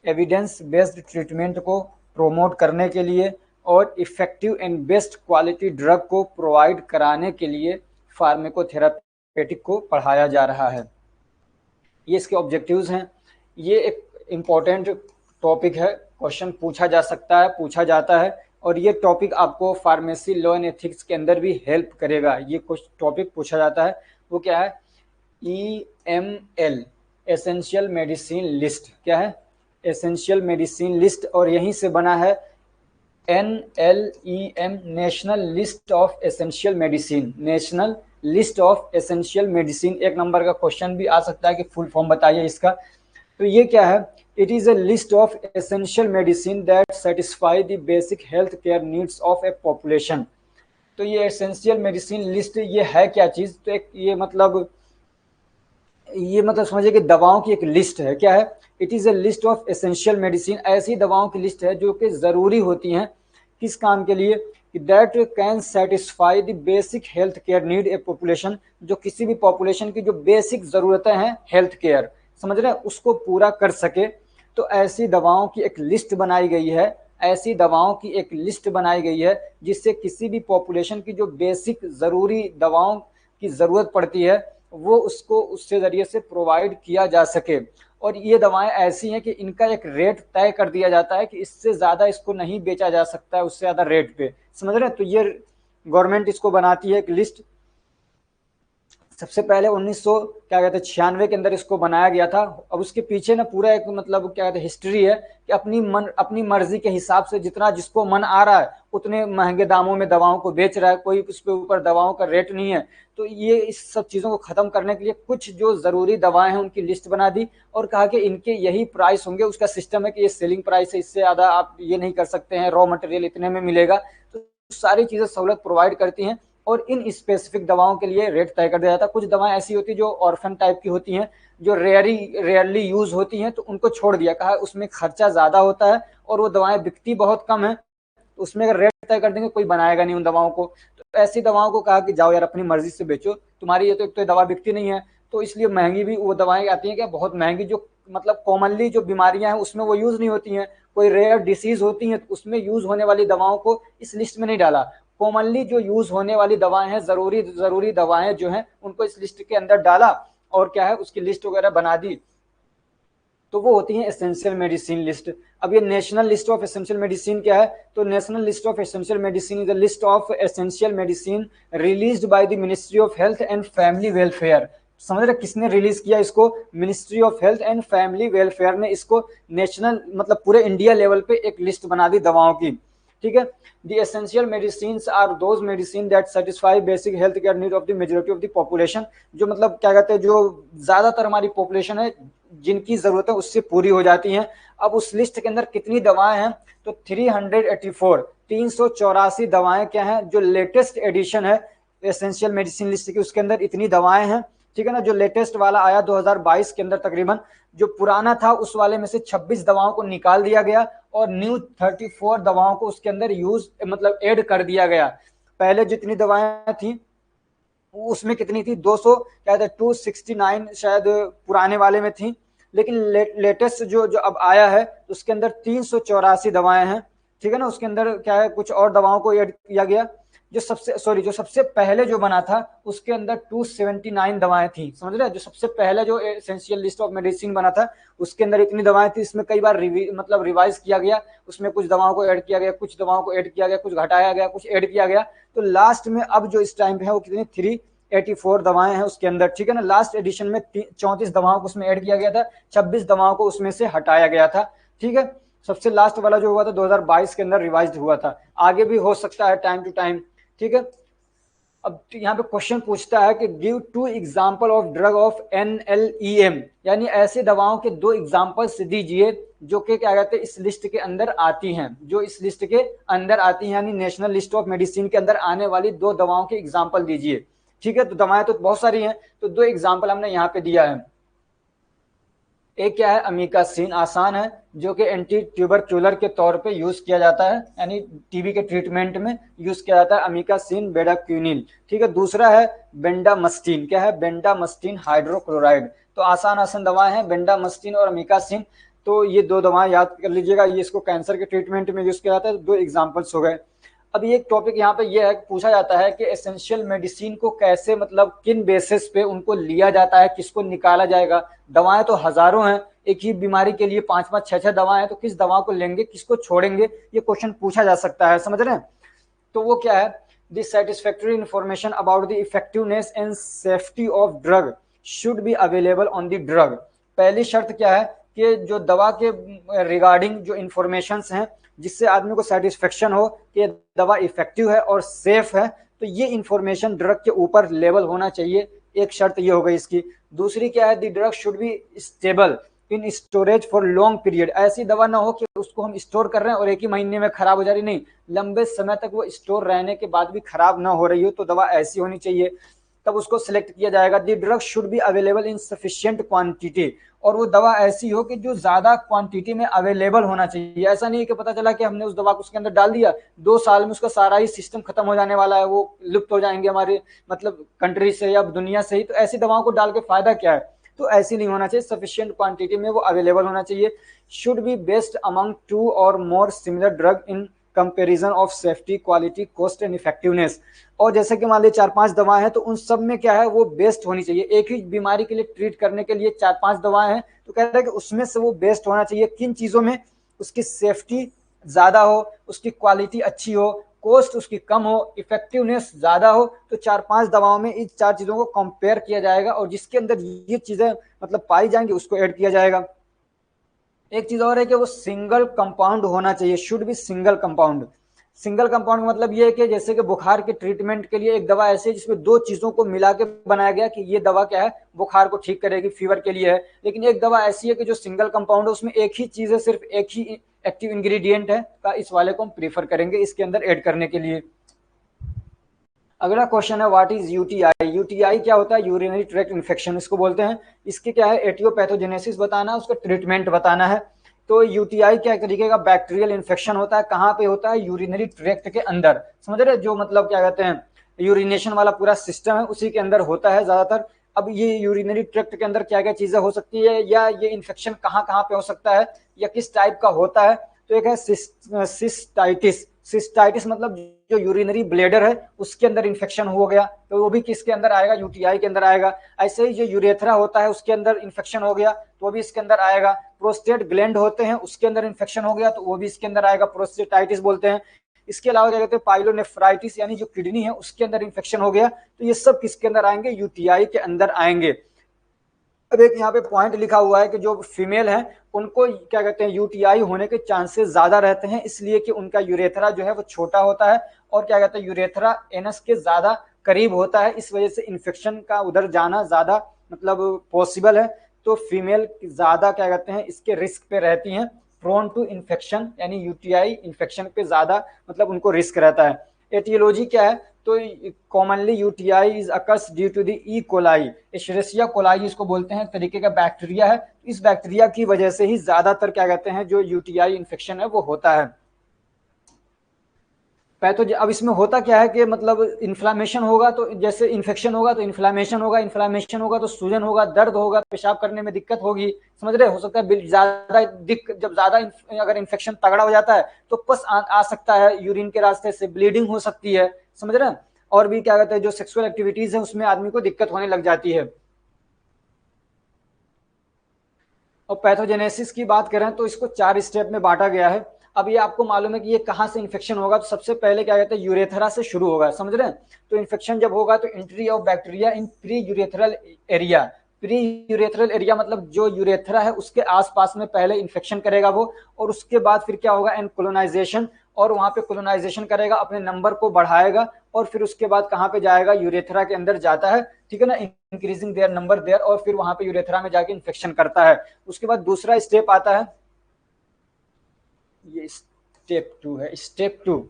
evidence based treatment को प्रोमोट करने के लिए और effective and best quality drug को प्रोवाइड कराने के लिए फार्मेकोथेरापेटिक को पढ़ाया जा रहा है। ये इसके ऑब्जेक्टिव्स हैं। ये एक इम्पॉर्टेंट टॉपिक है, क्वेश्चन पूछा जा सकता है, पूछा जाता है, और ये टॉपिक आपको फार्मेसी लॉ एंड एथिक्स के अंदर भी हेल्प करेगा। ये कुछ टॉपिक पूछा जाता है, वो क्या है, EML एसेंशियल मेडिसिन लिस्ट, क्या है एसेंशियल मेडिसिन लिस्ट, और यहीं से बना है NLEM national list of essential medicine, national list of essential medicine. एक नंबर का क्वेश्चन भी आ सकता है कि फुल फॉर्म बताइए इसका। तो ये क्या है, it is a list of essential medicine that satisfy the basic health care needs of A population. तो ये एसेंशियल मेडिसिन लिस्ट ये है क्या चीज, तो एक ये मतलब समझिए कि दवाओं की एक लिस्ट है। क्या है, it is a list of essential medicine, ऐसी दवाओं की लिस्ट है जो कि जरूरी होती हैं किस काम के लिए, that can satisfy the basic health care need a population, जो किसी भी पॉपुलेशन की जो बेसिक जरूरतें हैं हेल्थ केयर, समझ रहे हैं, उसको पूरा कर सके। तो ऐसी दवाओं की एक लिस्ट बनाई गई है, ऐसी दवाओं की एक लिस्ट बनाई गई है जिससे किसी भी पॉपुलेशन की जो बेसिक जरूरी दवाओं की जरूरत पड़ती है वो उसको उससे जरिए से प्रोवाइड किया जा सके। और ये दवाएं ऐसी हैं कि इनका एक रेट तय कर दिया जाता है कि इससे ज्यादा इसको नहीं बेचा जा सकता है उससे ज्यादा रेट पे, समझ रहे हैं। तो ये गवर्नमेंट इसको बनाती है एक लिस्ट। सबसे पहले 1900 क्या कहते हैं 96 के अंदर इसको बनाया गया था। अब उसके पीछे ना पूरा एक मतलब क्या कहते हैं हिस्ट्री है कि अपनी मर्जी के हिसाब से जितना जिसको मन आ रहा है उतने महंगे दामों में दवाओं को बेच रहा है, कोई उस पे ऊपर दवाओं का रेट नहीं है। तो ये इस सब चीजों को खत्म करने के लिए कुछ जो जरूरी दवाएं हैं उनकी लिस्ट बना दी और कहा कि इनके यही प्राइस होंगे। उसका सिस्टम है कि ये सेलिंग प्राइस है, इससे ज्यादा आप ये नहीं कर सकते हैं, रॉ मटेरियल इतने में मिलेगा। तो सारी चीजें सहूलत प्रोवाइड करती हैं और इन स्पेसिफिक दवाओं के लिए रेट तय कर दिया जाता है। कुछ दवाएं ऐसी होती है जो ऑर्फन टाइप की होती हैं, जो रेयरली यूज होती हैं, तो उनको छोड़ दिया, कहा उसमें खर्चा ज्यादा होता है और वो दवाएं बिकती बहुत कम है, तो उसमें अगर रेट तय कर देंगे कोई बनाएगा नहीं उन दवाओं को। तो ऐसी दवाओं को कहा कि जाओ यार अपनी मर्जी से बेचो, तुम्हारी ये तो एक तो दवा बिकती नहीं है, तो इसलिए महंगी भी वो दवाएं आती हैं, क्या बहुत महंगी, जो मतलब कॉमनली जो बीमारियां हैं उसमें वो यूज नहीं होती हैं, कोई रेयर डिसीज होती है तो उसमें यूज होने वाली दवाओं को इस लिस्ट में नहीं डाला। कॉमनली जो यूज होने वाली दवाएं हैं, जरूरी दवाएं जो हैं उनको इस लिस्ट के अंदर डाला और क्या है उसकी लिस्ट वगैरह बना दी, तो वो होती है एसेंशियल मेडिसिन लिस्ट। अब ये national list of essential medicine क्या है, तो national list of essential medicine is the list of essential medicine released by the ministry of health and family welfare. समझ रहे किसने रिलीज किया इसको, ministry of health and family welfare ने इसको नेशनल मतलब पूरे इंडिया लेवल पे एक लिस्ट बना दी दवाओं की। ठीक है। The essential medicine are those medicine that satisfy basic health care need of the majority of the population, जो मतलब क्या कहते हैं, जो ज्यादातर हमारी पॉपुलेशन है जिनकी जरूरत है उससे पूरी हो जाती हैं। अब उस लिस्ट के अंदर कितनी दवाएं हैं, तो 384 384 दवाएं क्या हैं, जो लेटेस्ट एडिशन है एसेंशियल मेडिसिन लिस्ट की, उसके अंदर इतनी दवाएं हैं, ठीक है ना। जो लेटेस्ट वाला आया 2022 के अंदर तकरीबन, जो पुराना था उस वाले में से 26 दवाओं को निकाल दिया गया और न्यू 34 दवाओं को उसके अंदर यूज मतलब ऐड कर दिया गया। पहले जितनी दवाएं थी उसमें कितनी थी, 200 क्या था 269 शायद पुराने वाले में थी, लेकिन लेटेस्ट जो अब आया है उसके अंदर 384 दवाएं हैं, ठीक है ना। उसके अंदर क्या है, कुछ और दवाओं को ऐड किया गया। जो सबसे पहले जो बना था उसके अंदर 279 दवाएं थी, समझ रहे हैं। जो सबसे पहले जो एसेंशियल लिस्ट ऑफ मेडिसिन बना था उसके अंदर इतनी दवाएं थी। इसमें कई बार मतलब रिवाइज किया गया, उसमें कुछ दवाओं को ऐड किया गया, कुछ दवाओं को ऐड किया गया, कुछ घटाया गया, कुछ ऐड किया गया। तो लास्ट में अब जो इस टाइम पे है वो कितनी 384 दवाएं हैं उसके अंदर, ठीक है ना। लास्ट एडिशन में 34 दवाओं को उसमें ऐड किया गया था, 26 दवाओं को उसमें से हटाया गया था, ठीक है। सबसे लास्ट वाला जो हुआ था 2022 के अंदर रिवाइज हुआ था, आगे भी हो सकता है टाइम टू टाइम, ठीक है। अब यहाँ पे क्वेश्चन पूछता है कि give 2 example of drug of NLEM, यानी ऐसे दवाओं के 2 एग्जांपल्स दीजिए जो कि क्या कहते हैं इस लिस्ट के अंदर आती हैं, जो इस लिस्ट के अंदर आती हैं, यानी नेशनल लिस्ट ऑफ मेडिसिन के अंदर आने वाली 2 दवाओं के एग्जांपल दीजिए, ठीक है। तो दवाएं तो बहुत सारी हैं, तो 2 एग्जांपल हमने यहाँ पे दिया है। एक क्या है, अमीकासिन, आसान है, जो कि एंटी ट्यूबरक्यूलर के तौर पे यूज किया जाता है, यानी टीबी के ट्रीटमेंट में यूज किया जाता है अमीकासिन बेडाक्यूनिल, ठीक है। दूसरा है बेंडामस्टीन, क्या है, बेंडामस्टीन हाइड्रोक्लोराइड। तो आसान आसान दवाएं हैं बेंडामस्टीन और अमीकासिन, तो ये 2 दवाएं याद कर लीजिएगा, ये इसको कैंसर के ट्रीटमेंट में यूज किया जाता है। 2 एग्जाम्पल्स हो गए। अब एक टॉपिक यहाँ पे ये है, पूछा जाता है कि एसेंशियल मेडिसिन को कैसे मतलब किन बेसिस पे उनको लिया जाता है, किसको निकाला जाएगा। दवाएं तो हजारों हैं, एक ही बीमारी के लिए 5-5 6-6 दवाएं हैं, तो किस दवा को लेंगे, किसको छोड़ेंगे, ये क्वेश्चन पूछा जा सकता है, समझ रहे हैं। तो वो क्या है, the satisfactory information about the effectiveness and safety of drug should be available on the drug. पहली शर्त क्या है कि जो दवा के रिगार्डिंग जो इंफॉर्मेशन हैं जिससे आदमी को सेटिस्फेक्शन हो कि दवा इफेक्टिव है और सेफ है, तो ये इंफॉर्मेशन ड्रग के ऊपर लेवल होना चाहिए, एक शर्त ये हो गई इसकी। दूसरी क्या है, the drug should be stable in storage for long period. ऐसी दवा ना हो कि उसको हम स्टोर कर रहे हैं और एक ही महीने में खराब हो जा रही, नहीं, लंबे समय तक वो स्टोर रहने के बाद भी खराब ना हो रही हो, तो दवा ऐसी होनी चाहिए, तब उसको सिलेक्ट किया जाएगा। The drug should be available in sufficient quantity, और वो दवा ऐसी हो कि जो ज्यादा क्वांटिटी में अवेलेबल होना चाहिए। ऐसा नहीं है कि पता चला कि हमने उस दवा को उसके अंदर डाल दिया, 2 साल में उसका सारा ही सिस्टम खत्म हो जाने वाला है, वो लुप्त हो जाएंगे हमारे मतलब कंट्री से या दुनिया से ही, तो ऐसी दवाओं को डाल के फायदा क्या है। तो ऐसी नहीं होना चाहिए, सफिशिएंट क्वांटिटी में वो अवेलेबल होना चाहिए। शुड बी बेस्ड अमंग 2 और more similar drug in comparison of safety, quality, cost and effectiveness. और जैसे कि मान लीजिए 4-5 दवाएं हैं, तो उन सब में क्या है, वो बेस्ट होनी चाहिए। एक ही बीमारी के लिए ट्रीट करने के लिए 4-5 दवाएं हैं, तो कहते हैं कि उसमें से वो बेस्ट होना चाहिए। किन चीजों में, उसकी सेफ्टी ज्यादा हो, उसकी क्वालिटी अच्छी हो, कॉस्ट उसकी कम हो, इफेक्टिवनेस ज्यादा हो। तो 4-5 दवाओं में इन 4 चीजों को कंपेयर किया जाएगा और जिसके अंदर ये चीजें मतलब पाई जाएंगी उसको ऐड किया जाएगा। एक चीज और है कि वो सिंगल कंपाउंड होना चाहिए, should be single compound. Single compound का मतलब ये है कि जैसे कि बुखार के ट्रीटमेंट के लिए एक दवा ऐसी है जिसमें 2 चीजों को मिला के बनाया गया कि ये दवा क्या है, बुखार को ठीक करेगी, फीवर के लिए है। लेकिन एक दवा ऐसी है कि जो सिंगल कंपाउंड है, उसमें एक ही चीज है, सिर्फ एक ही एक्टिव इंग्रेडिएंट है, का इस वाले को हम प्रीफर करेंगे इसके अंदर ऐड करने के लिए। अगला क्वेश्चन है व्हाट इज यूटीआई। यूटीआई क्या होता है, यूरिनरी ट्रैक्ट इन्फेक्शन इसको बोलते हैं। इसके क्या है, एटियोपैथोजेनेसिस बताना है, उसका ट्रीटमेंट बताना है। तो यूटीआई क्या तरीके का बैक्टीरियल इन्फेक्शन होता है, कहाँ पे होता है, यूरिनरी ट्रैक्ट के अंदर, समझ रहे, जो मतलब क्या कहते हैं यूरिनेशन वाला पूरा सिस्टम है उसी के अंदर होता है ज्यादातर। अब ये यूरिनरी ट्रैक्ट के अंदर क्या क्या चीजें हो सकती है, या ये इन्फेक्शन कहाँ कहाँ पे हो सकता है, या किस टाइप का होता है। तो एक है सिस्टाइटिस। सिस्टाइटिस मतलब जो यूरिनरी ब्लेडर है उसके अंदर इन्फेक्शन हो गया, तो वो भी किसके अंदर आएगा, यूटीआई के अंदर आएगा। ऐसे ही जो यूरेथ्रा होता है उसके अंदर इन्फेक्शन हो गया तो वो भी इसके अंदर आएगा। प्रोस्टेट ग्लैंड होते हैं उसके अंदर इन्फेक्शन हो गया तो वो भी इसके अंदर आएगा, प्रोस्टेटाइटिस बोलते हैं। इसके अलावा क्या कहते हैं, पाइलोनेफ्राइटिस, यानी जो किडनी है उसके अंदर इन्फेक्शन हो गया, तो ये सब किसके अंदर आएंगे, यूटीआई के अंदर आएंगे। अब एक यहाँ पे पॉइंट लिखा हुआ है कि जो फीमेल है उनको क्या कहते हैं यूटीआई होने के चांसेस ज्यादा रहते हैं, इसलिए कि उनका यूरेथ्रा जो है वो छोटा होता है और क्या कहते हैं यूरेथ्रा एनस के ज्यादा करीब होता है, इस वजह से इन्फेक्शन का उधर जाना ज्यादा मतलब पॉसिबल है। तो फीमेल ज्यादा क्या कहते हैं इसके रिस्क पे रहती हैं, प्रोन टू इन्फेक्शन, यानी यूटीआई इन्फेक्शन पे ज्यादा मतलब उनको रिस्क रहता है। एटियोलॉजी क्या है, तो commonly UTI is occurs due to the E coli, Escherichia coli इसको बोलते हैं, एक तरीके का बैक्टीरिया है। इस बैक्टीरिया की वजह से ही ज्यादातर क्या कहते हैं जो यूटीआई इन्फेक्शन है वो होता है। पैथोज अब इसमें होता क्या है कि मतलब इन्फ्लामेशन होगा तो जैसे इन्फेक्शन होगा तो इन्फ्लामेशन होगा, इन्फ्लामेशन होगा तो सूजन होगा, दर्द होगा, पेशाब करने में दिक्कत होगी, समझ रहे, हो सकता है ज्यादा जब ज्यादा अगर इन्फेक्शन तगड़ा हो जाता है तो पस आ सकता है यूरिन के रास्ते से, ब्लीडिंग हो सकती है, समझ रहे हैं, और भी क्या कहते हैं जो सेक्सुअल एक्टिविटीज है उसमें आदमी को दिक्कत होने लग जाती है। और पैथोजेनेसिस की बात करें तो इसको 4 स्टेप में बांटा गया है। अब ये आपको मालूम है कि ये कहाँ से इन्फेक्शन होगा, तो सबसे पहले क्या कहते हैं यूरेथ्रा से शुरू होगा, समझ रहे हैं। तो इन्फेक्शन जब होगा तो entry of bacteria in pre urethral area, pre urethral area मतलब जो यूरेथ्रा है उसके आसपास में पहले इन्फेक्शन करेगा वो, और उसके बाद फिर क्या होगा एन कोलोनाइजेशन, और वहां पे कोलोनाइजेशन करेगा, अपने नंबर को बढ़ाएगा, और फिर उसके बाद कहाँ पे जाएगा, यूरेथ्रा के अंदर जाता है, ठीक है ना, इंक्रीजिंग देयर नंबर देयर, और फिर वहां पे यूरेथ्रा में जाके इन्फेक्शन करता है। उसके बाद दूसरा स्टेप आता है, ये स्टेप 2 है, स्टेप 2।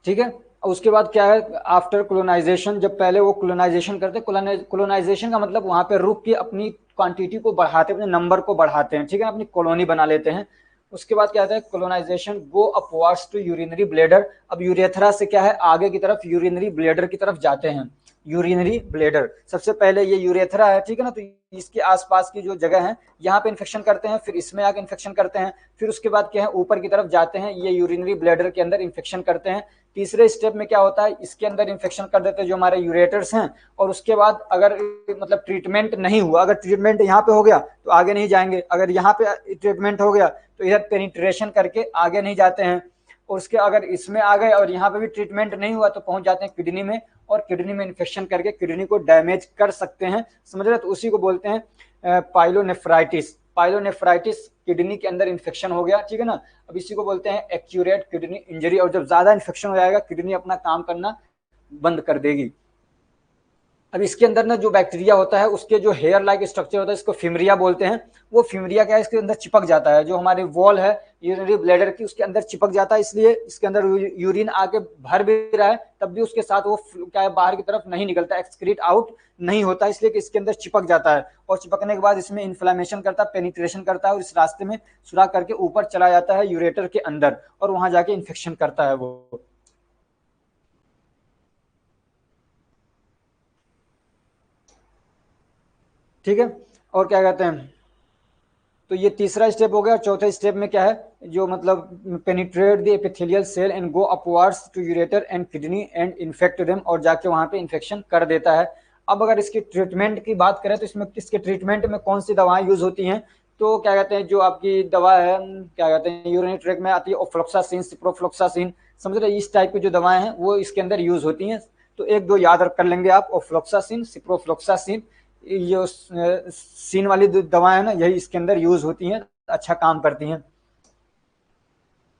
ठीक है, और उसके बाद क्या है आफ्टर कोलोनाइजेशन, जब पहले वो कोलोनाइजेशन करते हैं, कोलोनाइजेशन का मतलब वहां पे रुक के अपनी क्वांटिटी को बढ़ाते हैं, अपने नंबर को बढ़ाते हैं, ठीक है, अपनी कॉलोनी बना लेते हैं। उसके बाद क्या होता है colonization go upwards to urinary bladder, अब यूरेथ्रा से क्या है आगे की तरफ यूरिनरी ब्लेडर की तरफ जाते हैं। यूरिनरी ब्लेडर सबसे पहले ये यूरेथ्रा है, ठीक है ना, तो इसके आसपास की जो जगह है यहाँ पे इन्फेक्शन करते हैं, फिर इसमें आके इन्फेक्शन करते हैं, फिर उसके बाद क्या है ऊपर की तरफ जाते हैं, ये यूरिनरी ब्लेडर के अंदर इन्फेक्शन करते हैं। तीसरे स्टेप में क्या होता है इसके अंदर इन्फेक्शन कर देते हैं जो हमारे यूरेटर्स हैं, और उसके बाद अगर मतलब ट्रीटमेंट नहीं हुआ, अगर ट्रीटमेंट यहाँ पे हो गया तो आगे नहीं जाएंगे, अगर यहाँ पे ट्रीटमेंट हो गया तो इधर पेनिट्रेशन करके आगे नहीं जाते हैं, और उसके अगर इसमें आ गए और यहाँ पे भी ट्रीटमेंट नहीं हुआ तो पहुंच जाते हैं किडनी में, और किडनी में इन्फेक्शन करके किडनी को डैमेज कर सकते हैं, समझ रहे, तो उसी को बोलते हैं पाइलोनेफ्राइटिस। पाइलोनेफ्राइटिस किडनी के अंदर इन्फेक्शन हो गया, ठीक है ना, अब इसी को बोलते हैं एक्यूरेट किडनी इंजरी, और जब ज्यादा इन्फेक्शन हो जाएगा किडनी अपना काम करना बंद कर देगी। अब इसके अंदर ना जो बैक्टीरिया होता है उसके जो हेयर लाइक स्ट्रक्चर होता है इसको फिमरिया बोलते हैं, वो फिमरिया क्या है इसके अंदर चिपक जाता है, जो हमारी वॉल है यूरिनरी ब्लैडर की उसके अंदर चिपक जाता है, इसलिए इसके अंदर यूरिन आके भर भी रहा है तब भी उसके साथ वो क्या है बाहर की तरफ नहीं निकलता, एक्सक्रीट आउट नहीं होता, इसलिए कि इसके अंदर चिपक जाता है, और चिपकने के बाद इसमें इन्फ्लामेशन करता है, पेनिट्रेशन करता है, और इस रास्ते में सुराख करके ऊपर चला जाता है यूरेटर के अंदर, और वहां जाके इन्फेक्शन करता है वो। ठीक है, और क्या कहते हैं, तो ये तीसरा स्टेप हो गया, और चौथे स्टेप में क्या है जो मतलब penetrate the epithelial cell and go upwards to ureter and kidney and infect them, और जाके वहां पे इन्फेक्शन कर देता है। अब अगर इसकी ट्रीटमेंट की बात करें तो इसमें इसके ट्रीटमेंट में कौन सी दवाएं यूज होती हैं, तो क्या कहते हैं जो आपकी दवा है क्या कहते हैं यूरिनरी ट्रैक्ट में आती है ओफ्लोक्सासिन, सिप्रोफ्लोक्सासिन, समझ रहे, इस टाइप की जो दवाएं हैं वो इसके अंदर यूज होती हैं। तो एक दो याद कर लेंगे आप, ओफ्लोक्सासिन, सिप्रोफ्लोक्सासिन, ये सीन वाली दवाएं है ना यही इसके अंदर यूज होती हैं, अच्छा काम करती हैं।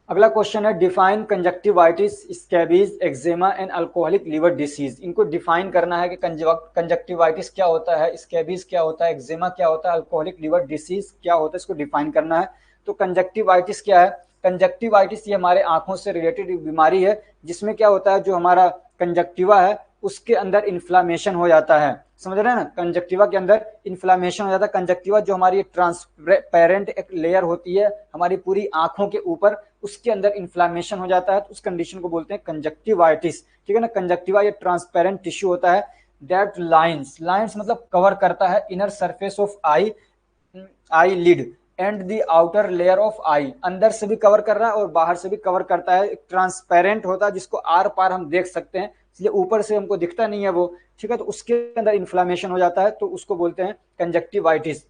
अगला क्वेश्चन है define conjunctivitis, scabies, eczema and alcoholic liver disease, इनको डिफाइन करना है कि कंजक्टिवाइटिस क्या होता है, स्कैबीज क्या होता है, एक्जेमा क्या होता है, अल्कोहलिक लिवर डिसीज क्या होता है, इसको डिफाइन करना है। तो कंजक्टिवाइटिस क्या है, कंजक्टिवाइटिस ये हमारे आंखों से रिलेटेड बीमारी है, जिसमें क्या होता है जो हमारा कंजक्टिवा है उसके अंदर इन्फ्लामेशन हो जाता है, समझ रहे हैं ना, कंजक्टिवा के अंदर इन्फ्लामेशन हो जाता है। कंजक्टिवा जो हमारी ट्रांसपेरेंट एक लेयर होती है हमारी पूरी आंखों के ऊपर, उसके अंदर इन्फ्लामेशन हो जाता है, तो उस कंडीशन को बोलते हैं कंजक्टिवाइटिस, ठीक है ना। कंजक्टिवा ये ट्रांसपेरेंट टिश्यू होता है दैट लाइंस, लाइंस मतलब कवर करता है inner surface of eye, eyelid, and the outer layer of eye, अंदर से भी कवर कर रहा है और बाहर से भी कवर करता है, ट्रांसपेरेंट होता है जिसको आर पार हम देख सकते हैं, इसलिए ऊपर से हमको दिखता नहीं है वो, ठीक है। तो उसके अंदर इन्फ्लामेशन हो जाता है तो उसको बोलते हैं कंजक्टिवाइटिस।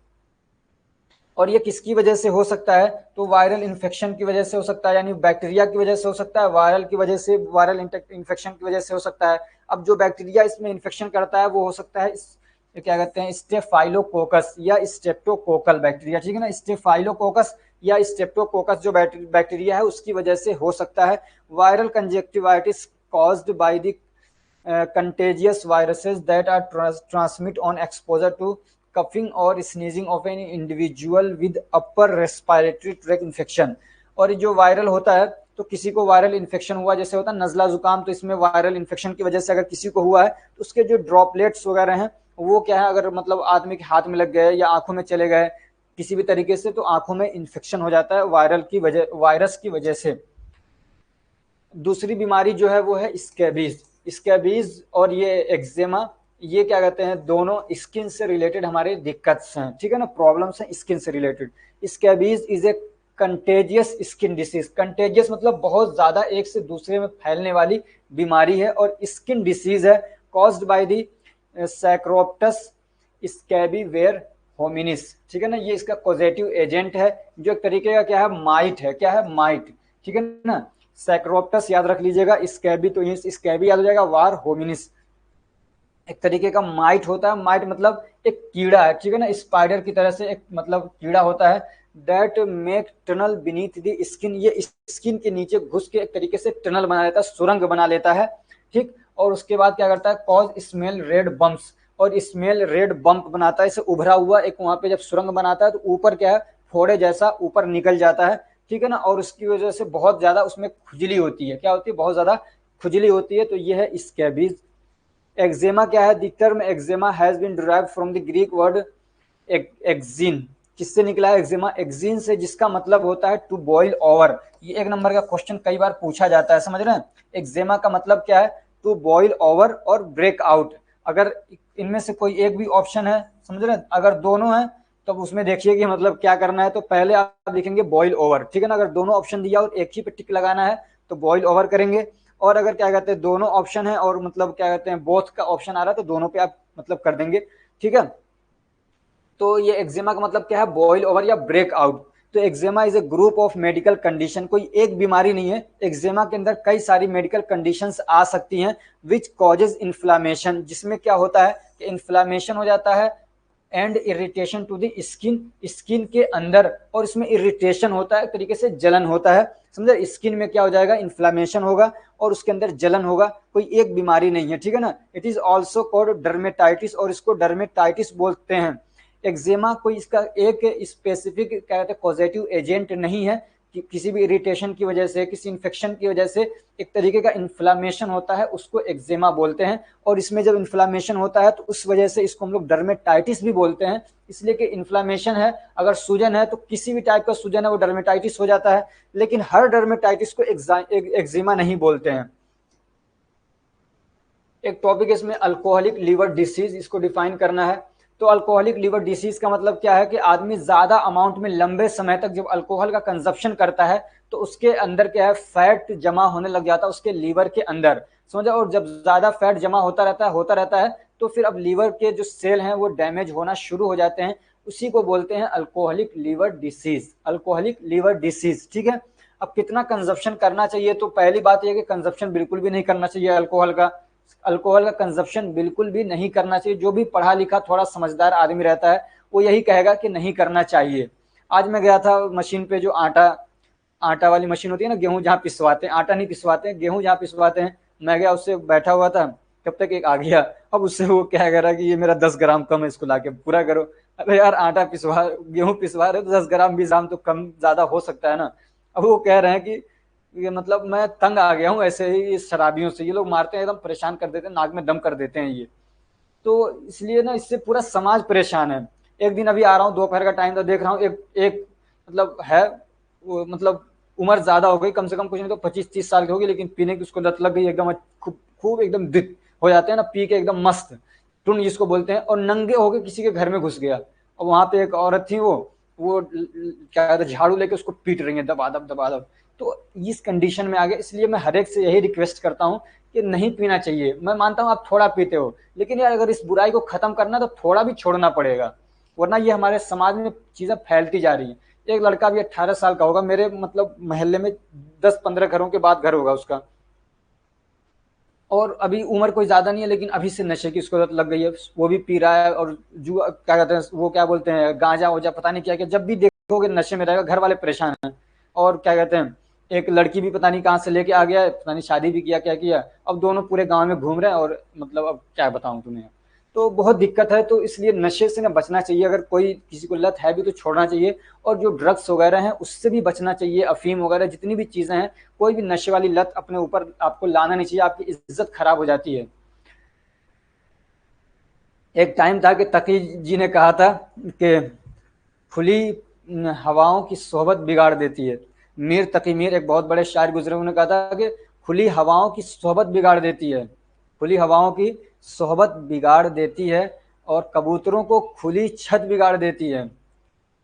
और ये किसकी वजह से हो सकता है, तो वायरल इन्फेक्शन की वजह से हो सकता है, यानी बैक्टीरिया की वजह से हो सकता है, वायरल की वजह से, वायरल इन्फेक्शन की वजह से हो सकता है। अब जो बैक्टीरिया इसमें इन्फेक्शन करता है वो हो सकता है क्या कहते हैं, स्टेफाइलोकोकस या स्ट्रेप्टोकोकल बैक्टीरिया, ठीक है ना, स्टेफाइलोकोकस या स्ट्रेप्टोकोकस जो बैक्टीरिया है उसकी वजह से हो सकता है। Viral conjunctivitis caused by the contagious viruses that are transmit on exposure to coughing or sneezing of an individual with upper respiratory tract infection। और जो वायरल होता है तो किसी को वायरल इन्फेक्शन हुआ, जैसे होता है नजला जुकाम, तो इसमें वायरल इन्फेक्शन की वजह से अगर किसी को हुआ है तो उसके जो ड्रॉपलेट्स वगैरह हैं वो क्या है, अगर मतलब आदमी के हाथ में लग गए या आंखों में चले गए किसी भी तरीके से, तो आंखों में इन्फेक्शन हो जाता है वायरल की वजह, वायरस की वजह से। दूसरी बीमारी जो है वो है स्कैबीज। स्कैबीज और ये एक्जेमा, ये क्या कहते हैं, दोनों स्किन से रिलेटेड हमारे दिक्कत हैं, ठीक है ना, प्रॉब्लम्स हैं स्किन से related. Scabies is a contagious skin disease. Contagious मतलब बहुत ज्यादा एक से दूसरे में फैलने वाली बीमारी है, और स्किन डिसीज है कॉज्ड बाय दी सैक्रोप्टस स्कैबीवेयर होमिनिस, ठीक है ना। ये इसका पॉजिटिव एजेंट है जो एक तरीके का क्या है, माइट है, क्या है, माइट, ठीक है ना। सैक्रोप्टस याद रख लीजिएगा, स्कैबी तो स्कैबी याद हो जाएगा, वार होमिनिस एक तरीके का माइट होता है। माइट मतलब एक कीड़ा है, ठीक है ना, स्पाइडर की तरह से एक मतलब कीड़ा होता है। That make tunnel beneath the skin, ये स्किन के नीचे घुस के एक तरीके से टनल बना लेता है, सुरंग बना लेता है, ठीक। और उसके बाद क्या करता है, कॉज स्मेल रेड बम्प्स, और स्मेल रेड बम्प बनाता है, इसे उभरा हुआ एक वहां पे जब सुरंग बनाता है तो ऊपर क्या है, फोड़े जैसा ऊपर निकल जाता है, ठीक है ना। और उसकी वजह से बहुत ज्यादा उसमें खुजली होती है, क्या होती है, बहुत ज्यादा खुजली होती है, तो ये है स्कैबीज। एक्जेमा क्या है, the term eczema has been derived from the Greek word ekzein. किससे निकला है एक्जेमा, एक्जिन से, जिसका मतलब होता है टू बॉइल ओवर। ये एक नंबर का क्वेश्चन कई बार पूछा जाता है, समझ रहे हैं। एक्जेमा का मतलब क्या है, टू बॉइल ओवर और ब्रेक आउट। अगर इनमें से कोई एक भी ऑप्शन है, समझ रहे हैं, अगर दोनों है तो उसमें देखिए कि मतलब क्या करना है, तो पहले आप लिखेंगे बॉइल ओवर, ठीक है ना। अगर दोनों ऑप्शन दिया और एक ही पे टिक लगाना है तो बॉइल ओवर करेंगे, और अगर क्या कहते हैं दोनों ऑप्शन है और मतलब क्या कहते हैं बोथ का ऑप्शन आ रहा है तो दोनों पे आप मतलब कर देंगे, ठीक है। तो ये एक्जिमा का मतलब क्या है, बॉइल ओवर या ब्रेक आउट। तो eczema is a group of medical condition, कोई एक बीमारी नहीं है, एक्जिमा के अंदर कई सारी मेडिकल कंडीशंस आ सकती हैं विच कॉजेज इन्फ्लामेशन, जिसमें क्या होता है कि इन्फ्लामेशन हो जाता है and irritation to the skin, skin के अंदर, और इसमें इरिटेशन होता है, एक तरीके से जलन होता है, समझे। स्किन में क्या हो जाएगा, इन्फ्लामेशन होगा और उसके अंदर जलन होगा, कोई एक बीमारी नहीं है, ठीक है ना। It is also called dermatitis, और इसको डर्मेटाइटिस बोलते हैं। एक्जेमा कोई इसका एक स्पेसिफिक क्या कहते हैं पॉजिटिव एजेंट नहीं है, कि किसी भी इरिटेशन की वजह से, किसी इन्फेक्शन की वजह से एक तरीके का इन्फ्लामेशन होता है, उसको एक्जेमा बोलते हैं। और इसमें जब इन्फ्लामेशन होता है तो उस वजह से इसको हम लोग डर्मेटाइटिस भी बोलते हैं, इसलिए कि इन्फ्लामेशन है, अगर सूजन है तो किसी भी टाइप का सूजन है वो डर्मेटाइटिस हो जाता है, लेकिन हर डर्मेटाइटिस को एक्जेमा नहीं बोलते हैं। एक टॉपिक इसमें अल्कोहलिक लीवर डिसीज, इसको डिफाइन करना है। तो अल्कोहलिक लीवर डिसीज का मतलब क्या है कि आदमी ज्यादा अमाउंट में लंबे समय तक जब अल्कोहल का कंजप्शन करता है तो उसके अंदर क्या है, फैट जमा होने लग जाता है उसके लीवर के अंदर, समझा। और जब ज्यादा फैट जमा होता रहता है तो फिर अब लीवर के जो सेल हैं वो डैमेज होना शुरू हो जाते हैं, उसी को बोलते हैं alcoholic liver disease, alcoholic liver disease, ठीक है। अब कितना कंजप्शन करना चाहिए, तो पहली बात यह कि कंजप्शन बिल्कुल भी नहीं करना चाहिए अल्कोहल का, अल्कोहल का कंजप्शन बिल्कुल भी नहीं करना चाहिए। जो भी पढ़ा लिखा थोड़ा समझदार आदमी रहता है वो यही कहेगा कि नहीं करना चाहिए। आज मैं गया था मशीन पे, जो आटा वाली मशीन होती है ना, गेहूं जहाँ पिसवाते हैं, आटा नहीं पिसवाते हैं, गेहूं जहाँ पिसवाते हैं, मैं गया उससे बैठा हुआ था, तब तक एक आ गया। अब उससे वो क्या कह रहा है कि ये मेरा 10 ग्राम कम है, इसको लाके पूरा करो। अरे यार आटा पिसवा, गेहूं पिसवा रहे हो तो 10 ग्राम 20 ग्राम तो कम ज्यादा हो सकता है ना। अब वो कह रहे हैं कि ये मतलब मैं तंग आ गया हूँ ऐसे ही इस शराबियों से, ये लोग मारते हैं एकदम परेशान कर देते हैं, नाक में दम कर देते हैं ये। तो इसलिए ना इससे पूरा समाज परेशान है। एक दिन अभी आ रहा हूँ, दोपहर का टाइम था, देख रहा हूँ एक एक मतलब है वो मतलब उम्र ज्यादा हो गई, कम से कम कुछ नहीं तो 25-30 साल की होगी, लेकिन पीने की उसको लत लग गई एकदम, खूब खूब एकदम दिक हो जाते हैं ना, पी के एकदम मस्त टुन जिसको बोलते हैं, और नंगे होके किसी के घर में घुस गया। और वहां पे एक औरत थी, वो वो क्या कहते हैं झाड़ू लेके उसको पीट रही है दबा दब दबा दब। तो इस कंडीशन में आ गए, इसलिए मैं हर एक से यही रिक्वेस्ट करता हूँ कि नहीं पीना चाहिए। मैं मानता हूँ आप थोड़ा पीते हो, लेकिन यार अगर इस बुराई को खत्म करना तो थोड़ा भी छोड़ना पड़ेगा, वरना ये हमारे समाज में चीजें फैलती जा रही है। एक लड़का भी 18 साल का होगा, मेरे मतलब मोहल्ले में 10-15 घरों के बाद घर होगा उसका, और अभी उम्र कोई ज्यादा नहीं है, लेकिन अभी से नशे की उसको लत लग गई है, वो भी पी रहा है। और जुआ क्या कहते हैं वो, क्या बोलते हैं, गांजा वोजा पता नहीं क्या क्या, जब भी देखोगे नशे में रहेगा। घर वाले परेशान हैं। और क्या कहते हैं, एक लड़की भी पता नहीं कहाँ से लेके आ गया है, पता नहीं शादी भी किया क्या किया, अब दोनों पूरे गांव में घूम रहे हैं। और मतलब अब क्या बताऊं तुम्हें, तो बहुत दिक्कत है। तो इसलिए नशे से ना बचना चाहिए, अगर कोई किसी को लत है भी तो छोड़ना चाहिए। और जो ड्रग्स वगैरह हैं उससे भी बचना चाहिए, अफीम वगैरह जितनी भी चीजें हैं, कोई भी नशे वाली लत अपने ऊपर आपको लाना नहीं चाहिए, आपकी इज्जत खराब हो जाती है। एक टाइम था कि तकी जी ने कहा था कि खुली हवाओं की सोहबत बिगाड़ देती है। मीर तकी मीर एक बहुत बड़े शायर गुजरे, उन्होंने कहा था कि खुली हवाओं की सोहबत बिगाड़ देती है, खुली हवाओं की सोहबत बिगाड़ देती है, और कबूतरों को खुली छत बिगाड़ देती है,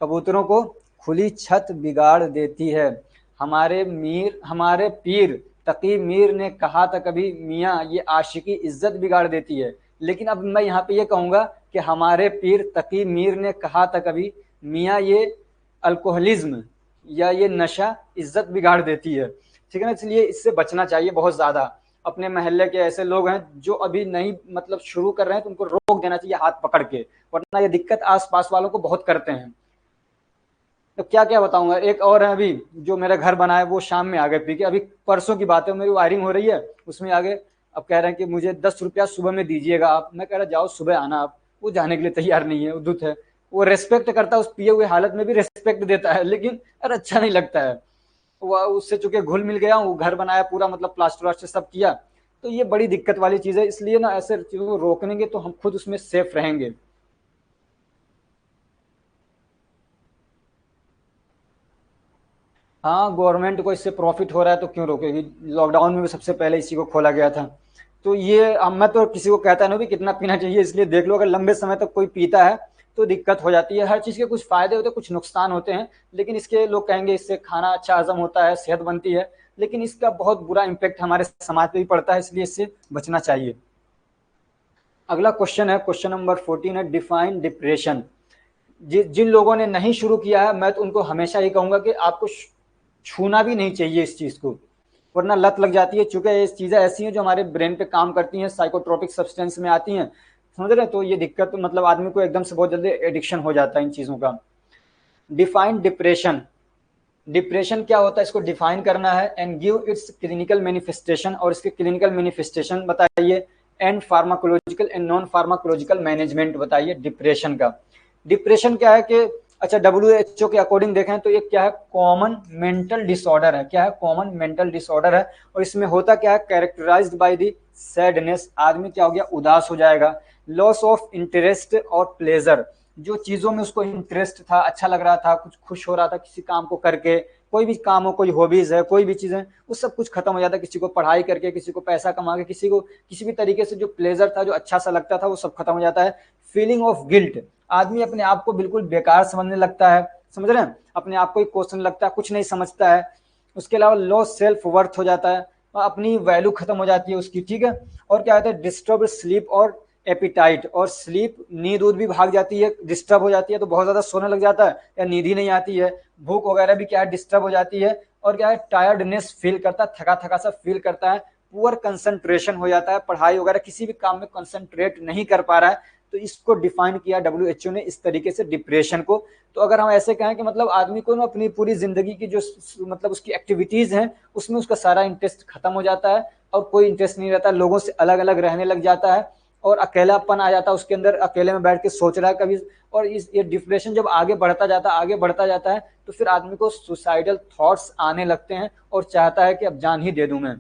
कबूतरों को खुली छत बिगाड़ देती है। हमारे पीर तकी मीर ने कहा था कभी, मियाँ ये आशिकी इज्जत बिगाड़ देती है। लेकिन अब मैं यहाँ पे ये कहूंगा कि हमारे पीर तकी मीर ने कहा था कभी, मियाँ ये अल्कोहलिज्म या ये नशा इज्जत बिगाड़ देती है। ठीक है ना, इसलिए इससे बचना चाहिए बहुत ज्यादा। अपने मोहल्ले के ऐसे लोग हैं जो अभी नहीं मतलब शुरू कर रहे हैं, तो उनको रोक देना चाहिए हाथ पकड़ के, वरना ये दिक्कत आस पास वालों को बहुत करते हैं। तो क्या क्या बताऊंगा, एक और है अभी जो मेरा घर बना है, वो शाम में आ गए पी के। अभी परसों की बात है, मेरी वायरिंग हो रही है, उसमें आ गए। अब कह रहे हैं कि मुझे 10 रुपया सुबह में दीजिएगा आप। मैं कह रहा जाओ सुबह आना आप। वो जाने के लिए तैयार नहीं है, उद्धत है। वो रेस्पेक्ट करता है, उस पिए हुए हालत में भी रेस्पेक्ट देता है, लेकिन यार अच्छा नहीं लगता है। वो उससे चूंकि घुल मिल गया हूँ, घर बनाया पूरा, मतलब प्लास्टर वास्टर सब किया। तो ये बड़ी दिक्कत वाली चीज है, इसलिए ना ऐसे चीजों को रोकनेंगे तो हम खुद उसमें सेफ रहेंगे। हाँ, गवर्नमेंट को इससे प्रॉफिट हो रहा है तो क्यों रोकेगी। लॉकडाउन में भी सबसे पहले इसी को खोला गया था। तो ये अब मैं तो किसी को कहता नहीं भी कितना पीना चाहिए, इसलिए देख लो अगर लंबे समय तक कोई पीता है तो दिक्कत हो जाती है। हर चीज के कुछ फायदे होते हैं, कुछ नुकसान होते हैं, लेकिन इसके लोग कहेंगे इससे खाना अच्छा हजम होता है, सेहत बनती है, लेकिन इसका बहुत बुरा इम्पेक्ट हमारे समाज पे भी पड़ता है, इसलिए इससे बचना चाहिए। अगला क्वेश्चन है, क्वेश्चन नंबर 14 है, डिफाइन डिप्रेशन। जिन लोगों ने नहीं शुरू किया है, मैं तो उनको हमेशा ही कहूंगा कि आपको छूना भी नहीं चाहिए इस चीज को, वरना लत लग जाती है। चूंकि ये चीजें ऐसी हैं जो हमारे ब्रेन पे काम करती हैं, साइकोट्रोपिक सब्सटेंस में आती हैं, समझ रहे हैं। तो ये दिक्कत मतलब आदमी को एकदम से बहुत जल्दी एडिक्शन हो जाता है इन चीजों का। Define depression. डिप्रेशन क्या होता है, इसको डिफाइन करना है। And give its clinical manifestation, और इसके क्लिनिकल मैनिफेस्टेशन बताइए। And pharmacological and non pharmacological management बताइए डिप्रेशन का। डिप्रेशन क्या है कि अच्छा, WHO के अकॉर्डिंग देखें तो ये क्या है, कॉमन मेंटल डिसऑर्डर है। क्या है, कॉमन मेंटल डिसऑर्डर है। और इसमें होता क्या है, कैरेक्टराइज्ड बाय द सैडनेस, आदमी क्या हो गया, उदास हो जाएगा। लॉस ऑफ इंटरेस्ट और प्लेजर, जो चीजों में उसको इंटरेस्ट था, अच्छा लग रहा था, कुछ खुश हो रहा था किसी काम को करके, कोई भी काम हो, कोई हॉबीज है, कोई भी चीजें, वो सब कुछ खत्म हो जाता है। किसी को पढ़ाई करके, किसी को पैसा कमा के, किसी को किसी भी तरीके से जो प्लेजर था, जो अच्छा सा लगता था, वो सब खत्म हो जाता है। फीलिंग ऑफ गिल्ट, आदमी अपने आप को बिल्कुल बेकार समझने लगता है, समझ रहे हैं, अपने आप को ही क्वेश्चन लगता है, कुछ नहीं समझता है। उसके अलावा लो सेल्फ वर्थ हो जाता है, अपनी वैल्यू खत्म हो जाती है उसकी। ठीक है। और क्या होता है, डिस्टर्ब स्लीप और एपिटाइट, और स्लीप, नींद दूध भी भाग जाती है, डिस्टर्ब हो जाती है, तो बहुत ज्यादा सोने लग जाता है या नींद ही नहीं आती है। भूख वगैरह भी क्या है, डिस्टर्ब हो जाती है। और क्या है, टायर्डनेस फील करता है, थका थका सा फील करता है। पुअर कंसंट्रेशन हो जाता है, पढ़ाई वगैरह किसी भी काम में कंसंट्रेट नहीं कर पा रहा है। तो इसको डिफाइन किया WHO ने इस तरीके से डिप्रेशन को। तो अगर हम ऐसे कहें कि मतलब आदमी को ना अपनी पूरी जिंदगी की जो मतलब उसकी एक्टिविटीज हैं, उसमें उसका सारा इंटरेस्ट खत्म हो जाता है, और कोई इंटरेस्ट नहीं रहता, लोगों से अलग अलग रहने लग जाता है, और अकेलापन आ जाता है उसके अंदर, अकेले में बैठ के सोच रहा है कभी। और ये डिप्रेशन जब आगे बढ़ता जाता है, आगे बढ़ता जाता है, तो फिर आदमी को सुसाइडल थॉट्स आने लगते हैं, और चाहता है कि अब जान ही दे दूं मैं।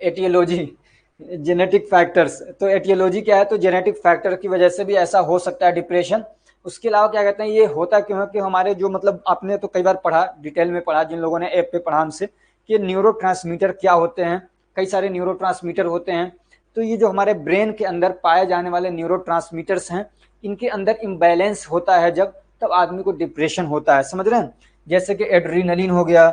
Etiology, genetic factors. तो एटियोलॉजी क्या है, तो जेनेटिक फैक्टर की वजह से भी ऐसा हो सकता है डिप्रेशन। उसके अलावा क्या कहते हैं, ये होता क्यों है कि हमारे जो मतलब आपने तो कई बार पढ़ा, डिटेल में पढ़ा, जिन लोगों ने ऐप पे पढ़ा हमसे, कि न्यूरो क्या होते हैं। कई सारे न्यूरो होते हैं। तो ये जो हमारे ब्रेन के अंदर पाए जाने वाले न्यूरो हैं, इनके अंदर इम्बैलेंस होता है जब, तब आदमी को डिप्रेशन होता है, समझ रहे हैं। जैसे कि एड्रीनलिन हो गया,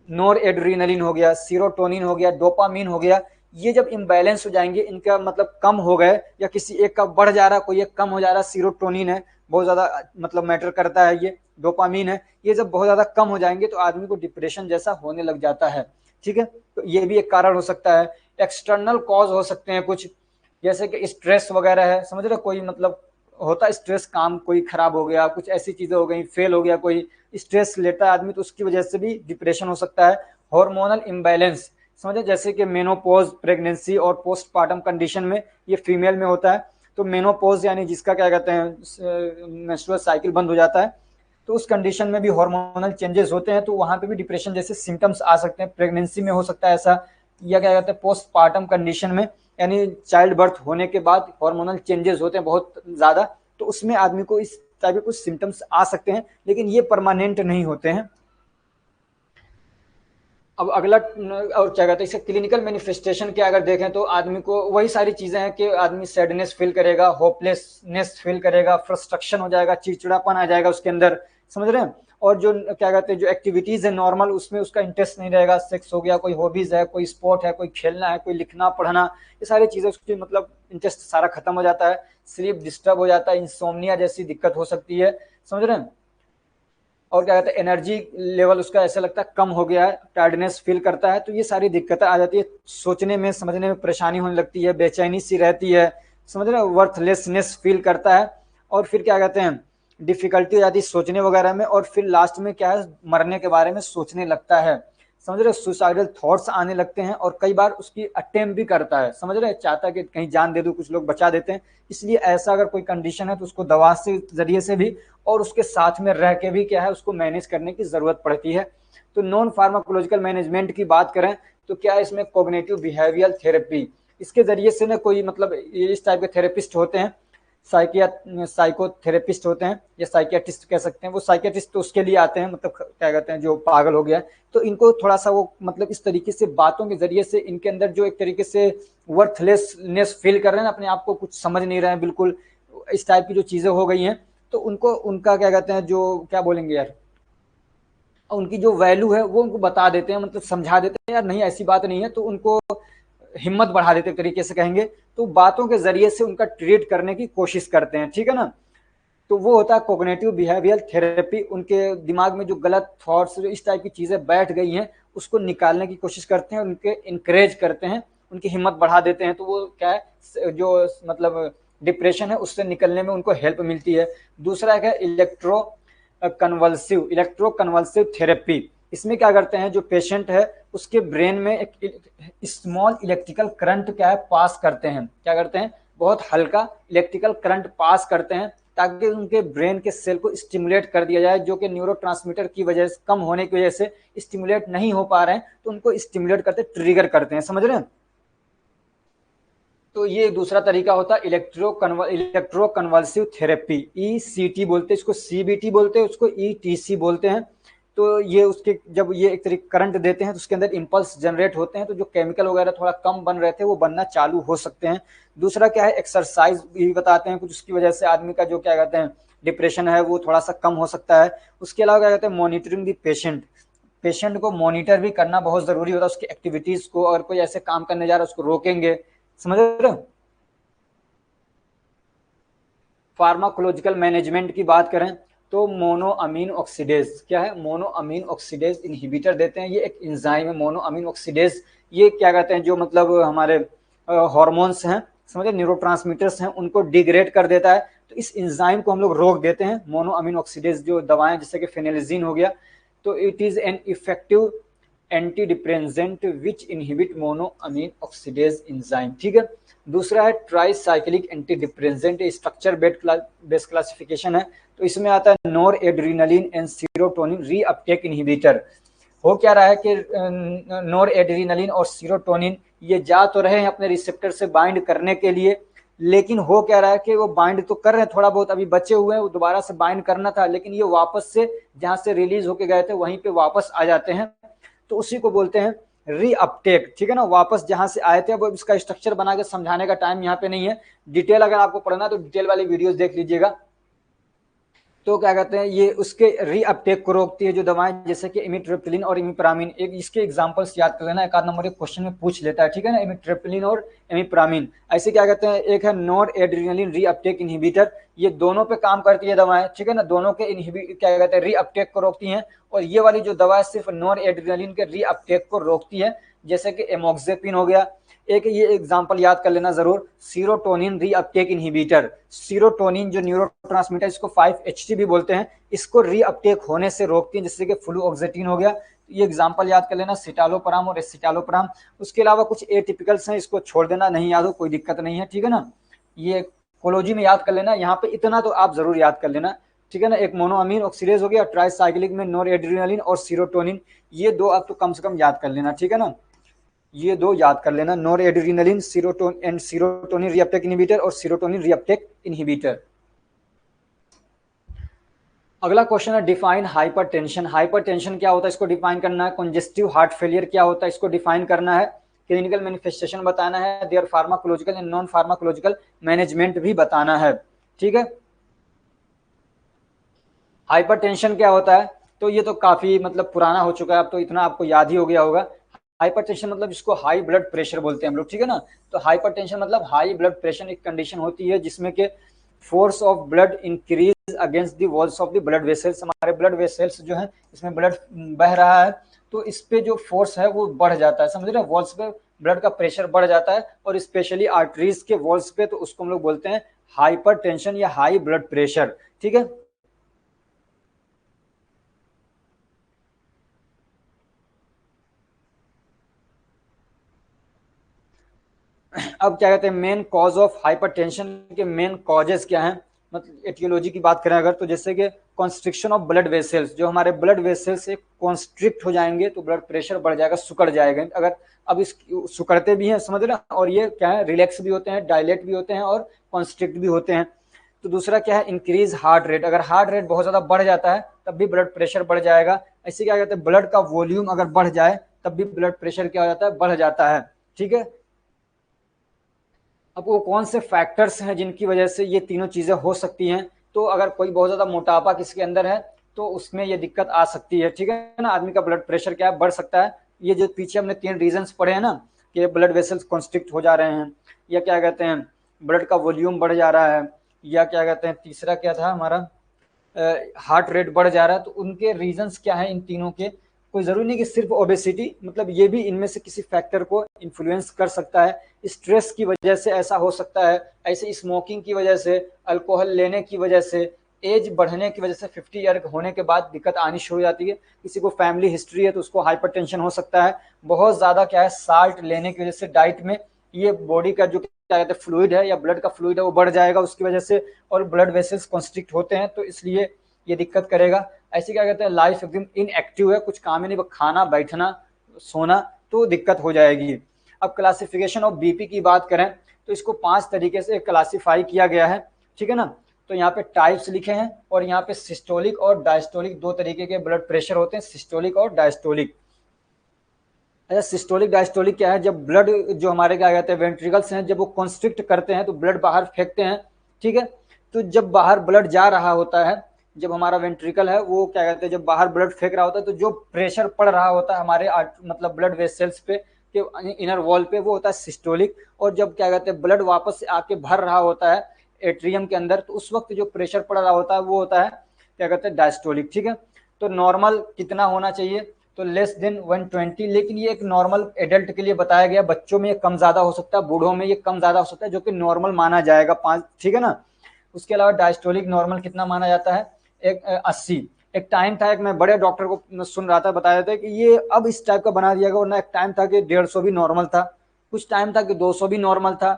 नोर एड्रीनलिन हो गया, सीरोटोनिन हो गया, डोपामीन हो गया, ये जब इम्बैलेंस हो जाएंगे, इनका मतलब कम हो गए, या किसी एक का बढ़ जा रहा, कोई एक कम हो जा रहा, सीरोटोनिन है बहुत ज्यादा मतलब मैटर करता है, ये डोपामीन है, ये जब बहुत ज्यादा कम हो जाएंगे तो आदमी को डिप्रेशन जैसा होने लग जाता है। ठीक है, तो ये भी एक कारण हो सकता है। एक्सटर्नल कॉज हो सकते हैं कुछ, जैसे कि स्ट्रेस वगैरह है, समझ रहे, कोई मतलब होता है स्ट्रेस, काम कोई खराब हो गया, कुछ ऐसी चीजें हो गई, फेल हो गया, कोई स्ट्रेस लेता है आदमी, तो उसकी वजह से भी डिप्रेशन हो सकता है। हार्मोनल इम्बैलेंस, समझे, जैसे कि मेनोपॉज, प्रेगनेंसी और पोस्टपार्टम कंडीशन में, ये फीमेल में होता है। तो मेनोपॉज यानी जिसका क्या कहते हैं, मेंस्ट्रुअल साइकिल बंद हो जाता है, तो उस कंडीशन में भी हार्मोनल चेंजेस होते हैं, तो वहां पे भी डिप्रेशन जैसे सिम्टम्स आ सकते हैं। प्रेगनेंसी में हो सकता है ऐसा, या क्या कहते हैं पोस्टपार्टम कंडीशन में, यानी चाइल्ड बर्थ होने के बाद हार्मोनल चेंजेस होते हैं बहुत ज्यादा, तो उसमें आदमी को इस टाइप के कुछ सिम्टम्स आ सकते हैं, लेकिन ये परमानेंट नहीं होते हैं। अब अगला और क्या कहते हैं, इसका क्लिनिकल मैनिफेस्टेशन क्या अगर देखें तो आदमी को वही सारी चीजें हैं कि आदमी सैडनेस फील करेगा, होपलेसनेस फील करेगा, फ्रस्ट्रक्शन हो जाएगा, चिड़चिड़ापन आ जाएगा उसके अंदर, समझ रहे हैं। और जो क्या कहते हैं, जो एक्टिविटीज है नॉर्मल, उसमें उसका इंटरेस्ट नहीं रहेगा, सेक्स हो गया, कोई हॉबीज है, कोई स्पोर्ट है, कोई खेलना है, कोई लिखना पढ़ना, ये सारी चीजें उसकी मतलब इंटरेस्ट सारा खत्म हो जाता है। स्लीप डिस्टर्ब हो जाता है, इंसोम्निया जैसी दिक्कत हो सकती है, समझ रहे हैं। और क्या कहते हैं, एनर्जी लेवल उसका ऐसा लगता है कम हो गया है, टायर्डनेस फील करता है, तो ये सारी दिक्कतें आ जाती है। सोचने में समझने में परेशानी होने लगती है, बेचैनी सी रहती है, समझ रहे, वर्थलेसनेस फील करता है। और फिर क्या कहते हैं, डिफिकल्टी हो जाती है सोचने वगैरह में, और फिर लास्ट में क्या है, मरने के बारे में सोचने लगता है, समझ रहे, सुसाइडल थॉट्स आने लगते हैं, और कई बार उसकी अटेम्प्ट भी करता है, समझ रहे, चाहता है कि कहीं जान दे दूं, कुछ लोग बचा देते हैं। इसलिए ऐसा अगर कोई कंडीशन है तो उसको दवा से जरिए से भी, और उसके साथ में रह के भी क्या है, उसको मैनेज करने की जरूरत पड़ती है। तो नॉन फार्माकोलॉजिकल मैनेजमेंट की बात करें तो क्या है, इसमें कॉग्निटिव बिहेवियल थेरेपी, इसके जरिए से ना कोई मतलब इस टाइप के थेरेपिस्ट होते हैं, साइकोथेरेपिस्ट होते हैं, या साइकियाट्रिस्ट कह सकते हैं, वो साइकियाट्रिस्ट तो उसके लिए आते हैं, मतलब क्या कहते हैं, जो पागल हो गया है, तो इनको थोड़ा सा वो मतलब इस तरीके से बातों के जरिए से इनके अंदर जो एक तरीके से वर्थलेसनेस फील कर रहे हैं ना, अपने आप को कुछ समझ नहीं रहे हैं बिल्कुल, इस टाइप की जो चीजें हो गई हैं, तो उनको उनका क्या कहते हैं, जो क्या बोलेंगे यार, उनकी जो वैल्यू है वो उनको बता देते हैं, मतलब समझा देते हैं, यार नहीं ऐसी बात नहीं है, तो उनको हिम्मत बढ़ा देते तरीके से कहेंगे, तो बातों के जरिए से उनका ट्रीट करने की कोशिश करते हैं, ठीक है ना। तो वो होता है कोग्निटिव बिहेवियर थेरेपी, उनके दिमाग में जो गलत थॉट्स, जो इस टाइप की चीजें बैठ गई हैं, उसको निकालने की कोशिश करते हैं, उनके इंकरेज करते हैं, उनकी हिम्मत बढ़ा देते हैं, तो वो क्या है, जो मतलब डिप्रेशन है उससे निकलने में उनको हेल्प मिलती है। दूसरा है इलेक्ट्रो कन्वल्सिव थेरेपी, इसमें क्या करते हैं, जो पेशेंट है उसके ब्रेन में एक स्मॉल इलेक्ट्रिकल करंट क्या है पास करते हैं, क्या करते हैं, बहुत हल्का इलेक्ट्रिकल करंट पास करते हैं, ताकि उनके ब्रेन के सेल को स्टिमुलेट कर दिया जाए, जो कि न्यूरोट्रांसमीटर की वजह से कम होने की वजह से स्टिमुलेट नहीं हो पा रहे हैं, तो उनको स्टिमुलेट करते, ट्रिगर करते हैं, समझ रहे हैं। तो ये दूसरा तरीका होता है इलेक्ट्रो कन्वल्सिव थेरेपी, ईसीटी बोलते हैं इसको, सीबीटी बोलते हैं उसको, ईटीसी बोलते हैं। तो ये उसके जब ये एक तरीके करंट देते हैं तो उसके अंदर इंपल्स जनरेट होते हैं, तो जो केमिकल वगैरह थोड़ा कम बन रहे थे वो बनना चालू हो सकते हैं। दूसरा क्या है, एक्सरसाइज भी बताते हैं कुछ, उसकी वजह से आदमी का जो क्या कहते हैं डिप्रेशन है वो थोड़ा सा कम हो सकता है। उसके अलावा क्या कहते हैं, मॉनिटरिंग दी पेशेंट, पेशेंट को मॉनिटर भी करना बहुत जरूरी होता है, उसकी एक्टिविटीज को, और कोई ऐसे काम करने जा रहा है उसको रोकेंगे, समझ रहे हो। फार्माकोलॉजिकल मैनेजमेंट की बात करें तो मोनोअमीन ऑक्सीडेज, क्या है, मोनोअमीन ऑक्सीडेज इनहिबिटर देते हैं, ये एक एंजाइम है मोनोअमीन ऑक्सीडेज। ये क्या कहते हैं, जो मतलब हमारे हार्मोन्स हैं, समझे, न्यूरोट्रांसमीटर्स हैं, उनको डिग्रेड कर देता है, तो इस एंजाइम को हम लोग रोक देते हैं। मोनोअमीन ऑक्सीडेज जो दवाएं, जैसे कि फेनेलजीन हो गया, तो it is an effective antidepressant which inhibit monoamine oxidase enzyme, ठीक है। दूसरा है tricyclic antidepressant, structure based classification है, तो इसमें आता है noradrenaline and serotonin reuptake inhibitor. हो क्या रहा है कि नोर एड्रीनलिन और सीरोटोनिन ये जा तो रहे हैं अपने रिसेप्टर से बाइंड करने के लिए, लेकिन हो क्या रहा है कि वो बाइंड तो कर रहे हैं, थोड़ा बहुत अभी बचे हुए हैं, वो दोबारा से बाइंड करना था, लेकिन ये वापस से जहां से रिलीज होके गए थे वहीं पे वापस आ जाते हैं, तो उसी को बोलते हैं रीअपटेक। ठीक है ना, वापस जहां से आए थे। वो इसका स्ट्रक्चर बना के समझाने का टाइम यहाँ पे नहीं है, डिटेल अगर आपको पढ़ना है तो डिटेल वाली वीडियोस देख लीजिएगा। तो क्या कहते हैं, ये उसके रीअपटेक को रोकती है जो दवाएं, जैसे कि इमिट्रिप्टिलिन और इमिप्रामिन। एक इसके एग्जांपल्स याद कर लेना, एक आध नंबर एक क्वेश्चन में पूछ लेता है, ठीक है ना, इमिट्रिप्टिलिन और इमिप्रामिन। ऐसे क्या कहते हैं, एक है नॉर एड्रेनालिन रीअपटेक इनहिबिटर, ये दोनों पे काम करती है दवाएं, ठीक है ना, दोनों के क्या कहते हैं रीअपटेक को रोकती हैं। और ये वाली जो दवा है सिर्फ नॉर एड्रेनालिन के रीअपटेक को रोकती है, जैसे कि एमोक्सिपिन हो गया। एक ये एग्जांपल याद कर लेना जरूर, सीरोटोनिन रीअपटेक इनहिबिटर। सीरोटोनिन जो न्यूरोट्रांसमीटर, इसको 5-HT भी बोलते हैं, इसको रीअपटेक होने से रोकती है, जैसे कि फ्लूओक्सेटिन हो गया। ये एग्जांपल याद कर लेना, सिटालोपराम और एसिटालोपराम। उसके अलावा कुछ एटिपिकल्स हैं, इसको छोड़ देना, नहीं याद हो कोई दिक्कत नहीं है, ठीक है ना। ये कोलोजी में याद कर लेना, यहाँ पे इतना तो आप जरूर याद कर लेना, ठीक है ना। एक मोनोअमीन ऑक्सीडेज हो गया, ट्राइसाइक्लिक में नॉरएड्रेनालिन और सीरोटोनिन, ये दो आप तो कम से कम याद कर लेना, ठीक है ना। ये दो याद कर लेना, नॉरएड्रेनालिन सीरोटोनिन रीअपटेक इनहिबिटर और सीरोटोनिन रीअपटेक इनहिबिटर। अगला क्वेश्चन है डिफाइन हाइपरटेंशन। हाइपरटेंशन क्या होता है, इसको डिफाइन करना है। कंजेस्टिव हार्ट फेलियर क्या होता है, इसको डिफाइन करना है। क्लिनिकल मैनिफेस्टेशन बताना है, their pharmacological and non pharmacological management भी बताना है, ठीक है। हाइपरटेंशन क्या होता है, तो ये तो काफी मतलब पुराना हो चुका है, अब तो इतना आपको याद ही हो गया होगा। हाइपरटेंशन मतलब इसको हाई ब्लड प्रेशर बोलते हैं हम लोग, ठीक है ना। तो हाइपरटेंशन मतलब हाई ब्लड प्रेशर एक कंडीशन होती है जिसमें के force of blood increase against the walls of the blood vessels. हमारे ब्लड वेसल्स जो है इसमें ब्लड बह रहा है, तो इस पे जो फोर्स है वो बढ़ जाता है, समझ रहे हैं, वॉल्स पे ब्लड का प्रेशर बढ़ जाता है, और स्पेशली आर्टरीज के वॉल्स पे, तो उसको हम लोग बोलते हैं हाइपरटेंशन या हाई ब्लड प्रेशर, ठीक है। अब क्या कहते हैं, मेन कॉज ऑफ हाइपरटेंशन के मेन कॉजेस क्या हैं, मतलब एटियोलॉजी की बात करें अगर, तो जैसे कि कॉन्स्ट्रिक्शन ऑफ ब्लड वेसल्स, जो हमारे ब्लड वेसल्स से कॉन्स्ट्रिक्ट हो जाएंगे तो ब्लड प्रेशर बढ़ जाएगा, सुकड़ जाएगा। अगर अब इस सुकड़ते भी हैं, समझ रहे हैं, और ये क्या है, रिलैक्स भी होते हैं, डायलेट भी होते हैं और कॉन्स्ट्रिक्ट भी होते हैं। तो दूसरा क्या है, इंक्रीज हार्ट रेट। अगर हार्ट रेट बहुत ज्यादा बढ़ जाता है तब भी ब्लड प्रेशर बढ़ जाएगा। ऐसे क्या कहते हैं, ब्लड का वॉल्यूम अगर बढ़ जाए तब भी ब्लड प्रेशर क्या हो जाता है, बढ़ जाता है, ठीक है। अब वो कौन से फैक्टर्स हैं जिनकी वजह से ये तीनों चीजें हो सकती हैं, तो अगर कोई बहुत ज्यादा मोटापा किसी के अंदर है तो उसमें ये दिक्कत आ सकती है, ठीक है ना। आदमी का ब्लड प्रेशर क्या है, बढ़ सकता है। ये जो पीछे हमने 3 रीजंस पढ़े हैं ना, कि ब्लड वेसल्स कॉन्स्ट्रिक्ट हो जा रहे हैं, या क्या कहते हैं ब्लड का वॉल्यूम बढ़ जा रहा है, या क्या कहते हैं तीसरा क्या था हमारा, हार्ट रेट बढ़ जा रहा है, तो उनके रीजंस क्या है इन तीनों के। कोई जरूरी नहीं कि सिर्फ ओबेसिटी, मतलब ये भी इनमें से किसी फैक्टर को इन्फ्लुएंस कर सकता है। स्ट्रेस की वजह से ऐसा हो सकता है, ऐसे स्मोकिंग की वजह से, अल्कोहल लेने की वजह से, एज बढ़ने की वजह से, 50 ईयर होने के बाद दिक्कत आनी शुरू हो जाती है। किसी को फैमिली हिस्ट्री है तो उसको हाइपरटेंशन हो सकता है। बहुत ज्यादा क्या है, साल्ट लेने की वजह से डाइट में, ये बॉडी का जो क्या कहते हैं फ्लूइड है या ब्लड का फ्लूइड है वो बढ़ जाएगा उसकी वजह से, और ब्लड वेसल्स कॉन्स्ट्रिक्ट होते हैं तो इसलिए ये दिक्कत करेगा। ऐसे क्या कहते हैं लाइफ एकदम इनएक्टिव है, कुछ काम ही नहीं, खाना बैठना सोना, तो दिक्कत हो जाएगी। अब क्लासिफिकेशन ऑफ बीपी की बात करें तो इसको 5 तरीके से क्लासीफाई किया गया है, ठीक है ना। तो यहाँ पे टाइप्स लिखे हैं, और यहाँ पे सिस्टोलिक और डायस्टोलिक 2 तरीके के ब्लड प्रेशर होते हैं, सिस्टोलिक और डायस्टोलिक। अच्छा, सिस्टोलिक डायस्टोलिक क्या है, जब ब्लड जो हमारे क्या कहते हैं वेंट्रिकल्स हैं, जब वो कॉन्स्ट्रिक्ट करते हैं तो ब्लड बाहर फेंकते हैं, ठीक है। तो जब बाहर ब्लड जा रहा होता है, जब हमारा वेंट्रिकल है वो क्या कहते हैं जब बाहर ब्लड फेंक रहा होता है, तो जो प्रेशर पड़ रहा होता है हमारे मतलब ब्लड वेसल्स पे के इनर वॉल पे, वो होता है सिस्टोलिक। और जब क्या कहते हैं ब्लड वापस से आके भर रहा होता है एट्रियम के अंदर, तो उस वक्त जो प्रेशर पड़ रहा होता है वो होता है क्या कहते हैं डायस्टोलिक, ठीक है। तो नॉर्मल कितना होना चाहिए, तो लेस देन 120, लेकिन ये एक नॉर्मल एडल्ट के लिए बताया गया, बच्चों में ये कम ज्यादा हो सकता है, बूढ़ों में ये कम ज्यादा हो सकता है, जो कि नॉर्मल माना जाएगा 5, ठीक है ना। उसके अलावा डायस्टोलिक नॉर्मल कितना माना जाता है, एक 80। एक टाइम था, एक मैं बड़े डॉक्टर को सुन रहा था, बताया था कि ये अब इस टाइप का बना दिया गया, वरना एक टाइम था कि 150 भी नॉर्मल था, कुछ टाइम था कि 200 भी नॉर्मल था।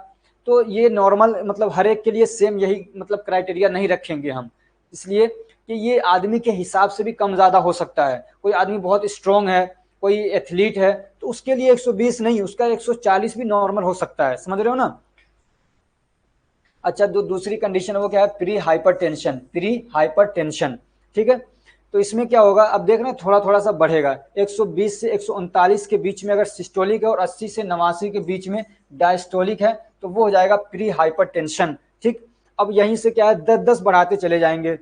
तो ये नॉर्मल मतलब हर एक के लिए सेम यही मतलब क्राइटेरिया नहीं रखेंगे हम, इसलिए कि ये आदमी के हिसाब से भी कम ज्यादा हो सकता है। कोई आदमी बहुत स्ट्रोंग है, कोई एथलीट है, तो उसके लिए 120 नहीं, उसका 140 भी नॉर्मल हो सकता है, समझ रहे हो ना। अच्छा, दूसरी कंडीशन वो क्या है, प्री हाइपरटेंशन, प्री हाइपरटेंशन, ठीक है। तो इसमें क्या होगा, अब देख रहे हैं थोड़ा थोड़ा सा बढ़ेगा, 120 से 139 के बीच में अगर सिस्टोलिक है और 80 से 89 के बीच में डायस्टोलिक है तो वो हो जाएगा प्री हाइपरटेंशन, ठीक। अब यहीं से क्या है 10-10 बढ़ाते चले जाएंगे,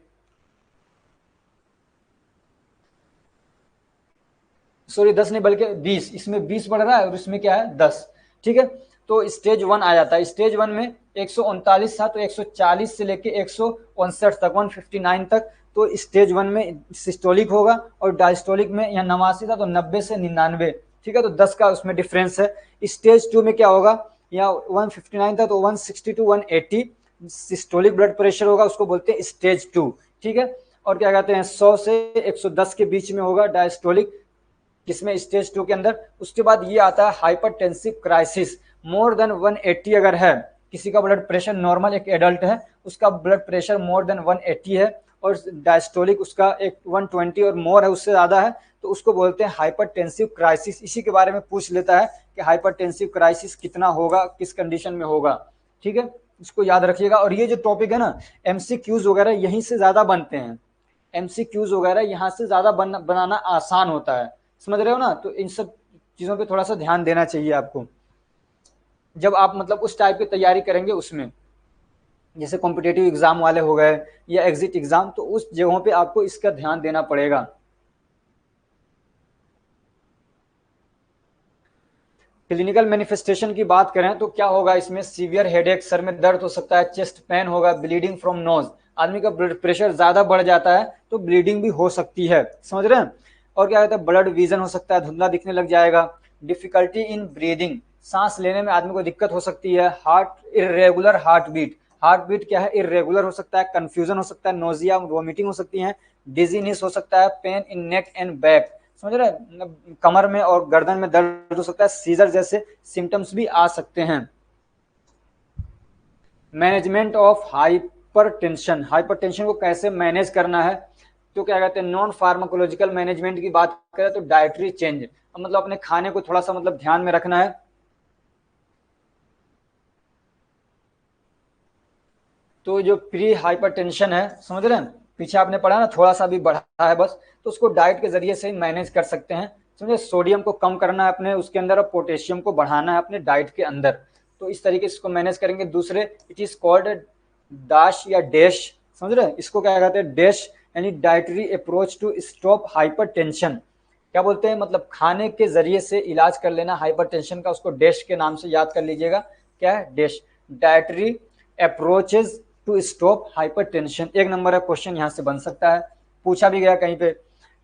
सॉरी 10 नहीं बल्कि 20, इसमें 20 बढ़ रहा है और इसमें क्या है 10, ठीक है। तो स्टेज 1 आ जाता है, स्टेज 1 में 139 था तो 140 से लेके 159 तक, 159 तक, तो स्टेज 1 में सिस्टोलिक होगा, और डायस्टोलिक में यहाँ 89 था तो 90 से 99, ठीक है, तो 10 का उसमें डिफरेंस है। स्टेज 2 में क्या होगा, यहाँ 159 था तो 160 टू 180 सिस्टोलिक ब्लड प्रेशर होगा, उसको बोलते हैं स्टेज 2, ठीक है। और क्या कहते हैं 100 से 110 के बीच में होगा डायस्टोलिक, किसमें, स्टेज 2 के अंदर। उसके बाद ये आता है हाइपरटेंसिव क्राइसिस, मोर देन 180 अगर है, किसी का ब्लड प्रेशर नॉर्मल, एक एडल्ट है उसका ब्लड प्रेशर मोर देन 180 है और डायस्टोलिक उसका एक 120 और मोर है, उससे ज़्यादा है, तो उसको बोलते हैं हाइपरटेंसिव क्राइसिस। इसी के बारे में पूछ लेता है कि हाइपरटेंसिव क्राइसिस कितना होगा, किस कंडीशन में होगा, ठीक है, इसको याद रखिएगा। और ये जो टॉपिक है ना, एमसीक्यूज वगैरह यहीं से ज़्यादा बनते हैं, एमसीक्यूज वगैरह यहाँ से ज़्यादा बनाना आसान होता है, समझ रहे हो ना। तो इन सब चीज़ों पे थोड़ा सा ध्यान देना चाहिए आपको जब आप मतलब उस टाइप की तैयारी करेंगे, उसमें जैसे कॉम्पिटेटिव एग्जाम वाले हो गए या एग्जिट एग्जाम, तो उस जगहों पे आपको इसका ध्यान देना पड़ेगा। क्लिनिकल मैनिफेस्टेशन की बात करें तो क्या होगा इसमें, सीवियर हेडेक, सर में दर्द हो सकता है, चेस्ट पेन होगा, ब्लीडिंग फ्रॉम नोज, आदमी का ब्लड प्रेशर ज्यादा बढ़ जाता है तो ब्लीडिंग भी हो सकती है, समझ रहे हैं। और क्या कहते हैं, ब्लड विजन हो सकता है, धुंधला दिखने लग जाएगा, डिफिकल्टी इन ब्रीदिंग, सांस लेने में आदमी को दिक्कत हो सकती है, heart irregular heart beat, heart beat क्या है इरेगुलर हो सकता है, कंफ्यूजन हो सकता है, नोजिया वोमिटिंग हो सकती है, डिजीनेस हो सकता है, pain in neck and back, समझ रहे हैं, कमर में और गर्दन में दर्द हो सकता है, सीजर जैसे सिम्टम्स भी आ सकते हैं। मैनेजमेंट ऑफ हाइपरटेंशन, हाइपरटेंशन को कैसे मैनेज करना है, तो क्या कहते हैं नॉन फार्माकोलॉजिकल मैनेजमेंट की बात करें तो डाइटरी चेंज, मतलब अपने खाने को थोड़ा सा मतलब ध्यान में रखना है। तो जो प्री हाइपरटेंशन है, समझ रहे हैं, पीछे आपने पढ़ा ना, थोड़ा सा भी बढ़ा है बस, तो उसको डाइट के जरिए से ही मैनेज कर सकते हैं, समझे। सोडियम को कम करना है अपने उसके अंदर और पोटेशियम को बढ़ाना है अपने डाइट के अंदर, तो इस तरीके से इसको मैनेज करेंगे। दूसरे, इट इज कॉल्ड डैश या डैश, समझ रहे हैं, इसको क्या कहते हैं डैश, यानी dietary approach to stop hypertension, क्या बोलते हैं, मतलब खाने के जरिए से इलाज कर लेना हाइपरटेंशन का, उसको डैश के नाम से याद कर लीजिएगा, क्या है DASH, dietary approaches to stop hypertension, एक नंबर का क्वेश्चन यहाँ से बन सकता है, पूछा भी गया कहीं पे।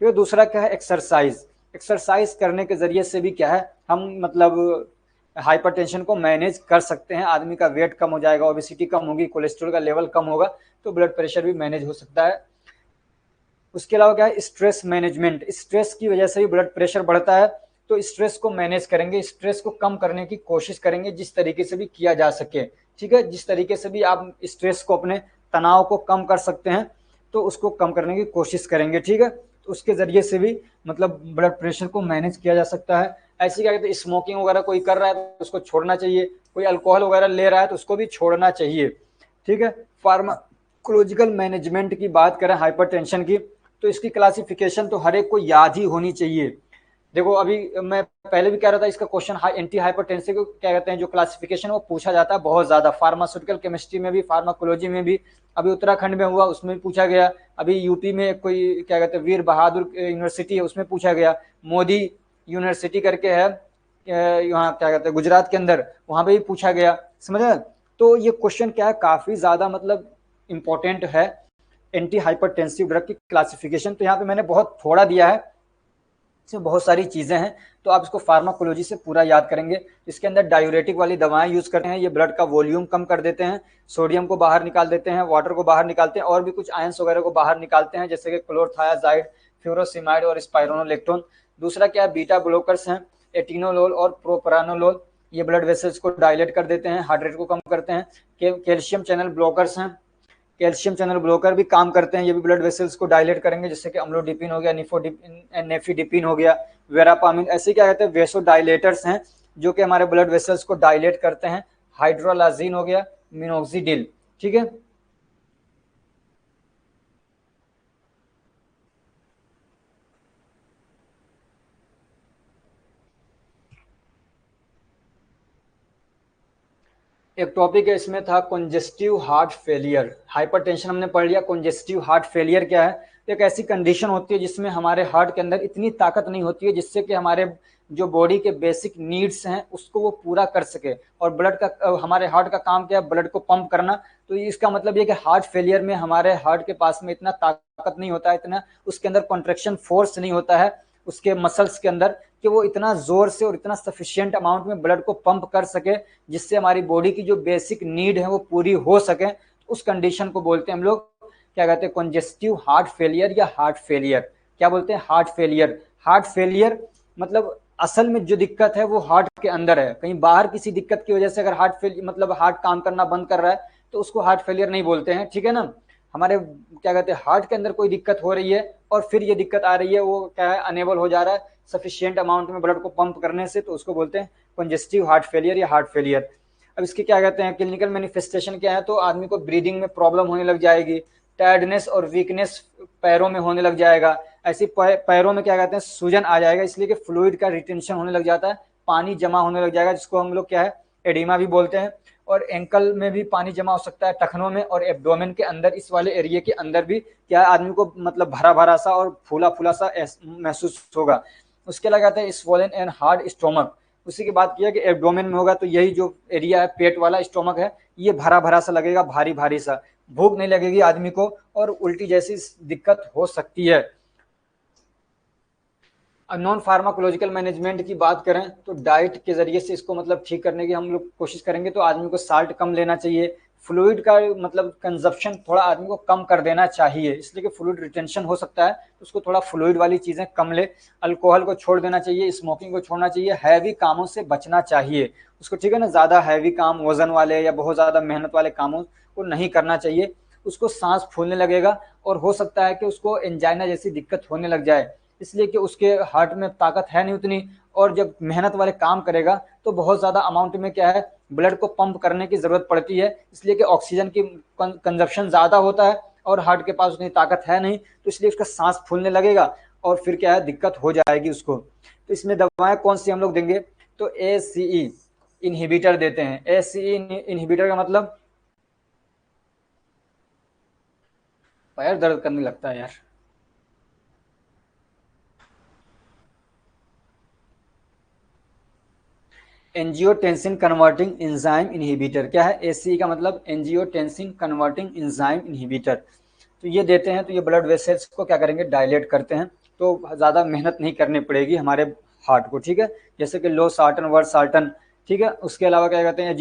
फिर दूसरा क्या है एक्सरसाइज, एक्सरसाइज करने के जरिए से भी क्या है हम मतलब हाइपरटेंशन को मैनेज कर सकते हैं, आदमी का वेट कम हो जाएगा, ओबेसिटी कम होगी, कोलेस्ट्रॉल का लेवल कम होगा, तो ब्लड प्रेशर भी मैनेज हो सकता है। उसके अलावा क्या है स्ट्रेस मैनेजमेंट, स्ट्रेस की वजह से भी ब्लड प्रेशर बढ़ता है, तो स्ट्रेस को मैनेज करेंगे, स्ट्रेस को कम करने की कोशिश करेंगे जिस तरीके से भी किया जा सके, ठीक है, जिस तरीके से भी आप स्ट्रेस को अपने तनाव को कम कर सकते हैं तो उसको कम करने की कोशिश करेंगे, ठीक है, तो उसके जरिए से भी मतलब ब्लड प्रेशर को मैनेज किया जा सकता है। ऐसे क्या कहते हैं स्मोकिंग वगैरह कोई कर रहा है तो उसको छोड़ना चाहिए, कोई अल्कोहल वगैरह ले रहा है तो उसको भी छोड़ना चाहिए, ठीक है। फार्माकोलॉजिकल मैनेजमेंट की बात करें हाइपरटेंशन की, तो इसकी क्लासिफिकेशन तो हर एक को याद ही होनी चाहिए। देखो अभी मैं पहले भी कह रहा था इसका क्वेश्चन एंटी हाइपरटेंसिव को क्या कहते हैं, जो क्लासिफिकेशन वो पूछा जाता है बहुत ज्यादा, फार्मास्यूटिकल केमिस्ट्री में भी, फार्माकोलॉजी में भी, अभी उत्तराखंड में हुआ उसमें भी पूछा गया, अभी यूपी में कोई क्या कहते हैं वीर बहादुर यूनिवर्सिटी है उसमें पूछा गया, मोदी यूनिवर्सिटी करके है यहाँ क्या कहते हैं गुजरात के अंदर, वहां पे भी पूछा गया, समझ। तो ये क्वेश्चन क्या है काफी ज्यादा मतलब इंपॉर्टेंट है, एंटी हाइपरटेंसिव ड्रग की क्लासिफिकेशन, तो यहाँ पे मैंने बहुत थोड़ा दिया है, इसमें बहुत सारी चीजें हैं, तो आप इसको फार्माकोलॉजी से पूरा याद करेंगे। इसके अंदर डायूरेटिक वाली दवाएं यूज करते हैं, ये ब्लड का वॉल्यूम कम कर देते हैं, सोडियम को बाहर निकाल देते हैं, वाटर को बाहर निकालते हैं, और भी कुछ आयंस वगैरह को बाहर निकालते हैं जैसे कि क्लोरथायाजाइड, फ्यूरोसिमाइड और स्पाइरोनोलेक्टोन। दूसरा क्या है बीटा ब्लॉकर्स हैं, एटिनोलोल और प्रोप्रानोलोल, ये ब्लड वेसल्स को डायलेट कर देते हैं, हार्ट रेट को कम करते हैं। कैल्शियम चैनल ब्लॉकर्स हैं, कैल्शियम चैनल ब्लॉकर भी काम करते हैं, ये भी ब्लड वेसल्स को डायलेट करेंगे, जैसे कि अम्लोडिपिन हो गया, नेफिडिपिन हो गया, वेरापामिन, ऐसे क्या कहते हैं वेसो डायलेटर्स हैं जो कि हमारे ब्लड वेसल्स को डायलेट करते हैं। हाइड्रोलाजीन हो गया, मिनोक्सिडिल, ठीक है। एक टॉपिक है इसमें था कंजेस्टिव हार्ट फेलियर। हाइपरटेंशन हमने पढ़ लिया। कंजेस्टिव हार्ट फेलियर क्या है? एक ऐसी कंडीशन होती है जिसमें हमारे हार्ट के अंदर इतनी ताकत नहीं होती है जिससे कि हमारे जो बॉडी के बेसिक नीड्स हैं उसको वो पूरा कर सके। और ब्लड का हमारे हार्ट का काम क्या है? ब्लड को पंप करना। तो इसका मतलब ये कि हार्ट फेलियर में हमारे हार्ट के पास में इतना ताकत नहीं होता है, इतना उसके अंदर कॉन्ट्रेक्शन फोर्स नहीं होता है उसके मसल्स के अंदर कि वो इतना जोर से और इतना सफिशिएंट अमाउंट में ब्लड को पंप कर सके जिससे हमारी बॉडी की जो बेसिक नीड है वो पूरी हो सके। उस कंडीशन को बोलते हैं हम लोग क्या कहते हैं? कंजेस्टिव हार्ट फेलियर या हार्ट फेलियर। क्या बोलते हैं? Heart failure. हार्ट फेलियर मतलब असल में जो दिक्कत है वो हार्ट के अंदर है। कहीं बाहर किसी दिक्कत की वजह से अगर हार्ट फेलियर मतलब हार्ट काम करना बंद कर रहा है तो उसको हार्ट फेलियर नहीं बोलते हैं, ठीक है ना। हमारे क्या कहते हैं हार्ट के अंदर कोई दिक्कत हो रही है और फिर ये दिक्कत आ रही है, वो क्या है? अनेबल हो जा रहा है सफिशिएंट अमाउंट में ब्लड को पंप करने से, तो उसको बोलते हैं कंजेस्टिव हार्ट फेलियर या हार्ट फेलियर। अब इसके क्या कहते हैं क्लिनिकल मैनिफेस्टेशन क्या है? तो आदमी को ब्रीदिंग में प्रॉब्लम होने लग जाएगी, टायर्डनेस और वीकनेस पैरों में होने लग जाएगा। ऐसी पैरों में क्या कहते हैं सूजन आ जाएगा, इसलिए कि फ्लूइड का रिटेंशन होने लग जाता है, पानी जमा होने लग जाएगा जिसको हम लोग क्या है एडिमा भी बोलते हैं। और एंकल में भी पानी जमा हो सकता है, टखनों में और एब्डोमेन के अंदर, इस वाले एरिया के अंदर भी क्या है आदमी को मतलब भरा भरा सा और फूला फूला सा महसूस होगा। उसके अलावा कहते हैं स्वोलन एंड हार्ड स्टोमक। उसी की बात किया कि एब्डोमेन में होगा तो यही जो एरिया है पेट वाला स्टोमक है ये भरा भरा सा लगेगा, भारी भारी सा, भूख नहीं लगेगी आदमी को और उल्टी जैसी दिक्कत हो सकती है। नॉन फार्माकोलॉजिकल मैनेजमेंट की बात करें तो डाइट के जरिए से इसको मतलब ठीक करने की हम लोग कोशिश करेंगे। तो आदमी को साल्ट कम लेना चाहिए, फ्लूइड का मतलब कंजप्शन थोड़ा आदमी को कम कर देना चाहिए, इसलिए कि फ्लूइड रिटेंशन हो सकता है, तो उसको थोड़ा फ्लूइड वाली चीज़ें कम ले। अल्कोहल को छोड़ देना चाहिए, स्मोकिंग को छोड़ना चाहिए, हैवी कामों से बचना चाहिए उसको, ठीक है ना। ज़्यादा हैवी काम वजन वाले या बहुत ज़्यादा मेहनत वाले कामों को नहीं करना चाहिए। उसको सांस फूलने लगेगा और हो सकता है कि उसको एंजाइना जैसी दिक्कत होने लग जाए, इसलिए कि उसके हार्ट में ताकत है नहीं उतनी। और जब मेहनत वाले काम करेगा तो बहुत ज़्यादा अमाउंट में क्या है ब्लड को पंप करने की ज़रूरत पड़ती है, इसलिए कि ऑक्सीजन की कंजप्शन ज़्यादा होता है और हार्ट के पास उतनी ताकत है नहीं, तो इसलिए उसका सांस फूलने लगेगा और फिर क्या है दिक्कत हो जाएगी उसको। तो इसमें दवाएं कौन सी हम लोग देंगे? तो ACE इनहिबिटर देते हैं। ACE इनहिबिटर का मतलब पैर दर्द करने लगता है यार। Angiotensin converting enzyme inhibitor. क्या है? ACE का मतलब एंजियोटेंसिन कन्वर्टिंग एंजाइम इनहिबिटर। तो ये देते हैं तो ये ब्लड वेसल्स को क्या करेंगे डायलेट करते हैं, तो ज़्यादा मेहनत नहीं करनी पड़ेगी हमारे हार्ट को, ठीक है। जैसे कि लो साल्टन वर्साल्टन, ठीक है। उसके अलावा क्या कहते हैं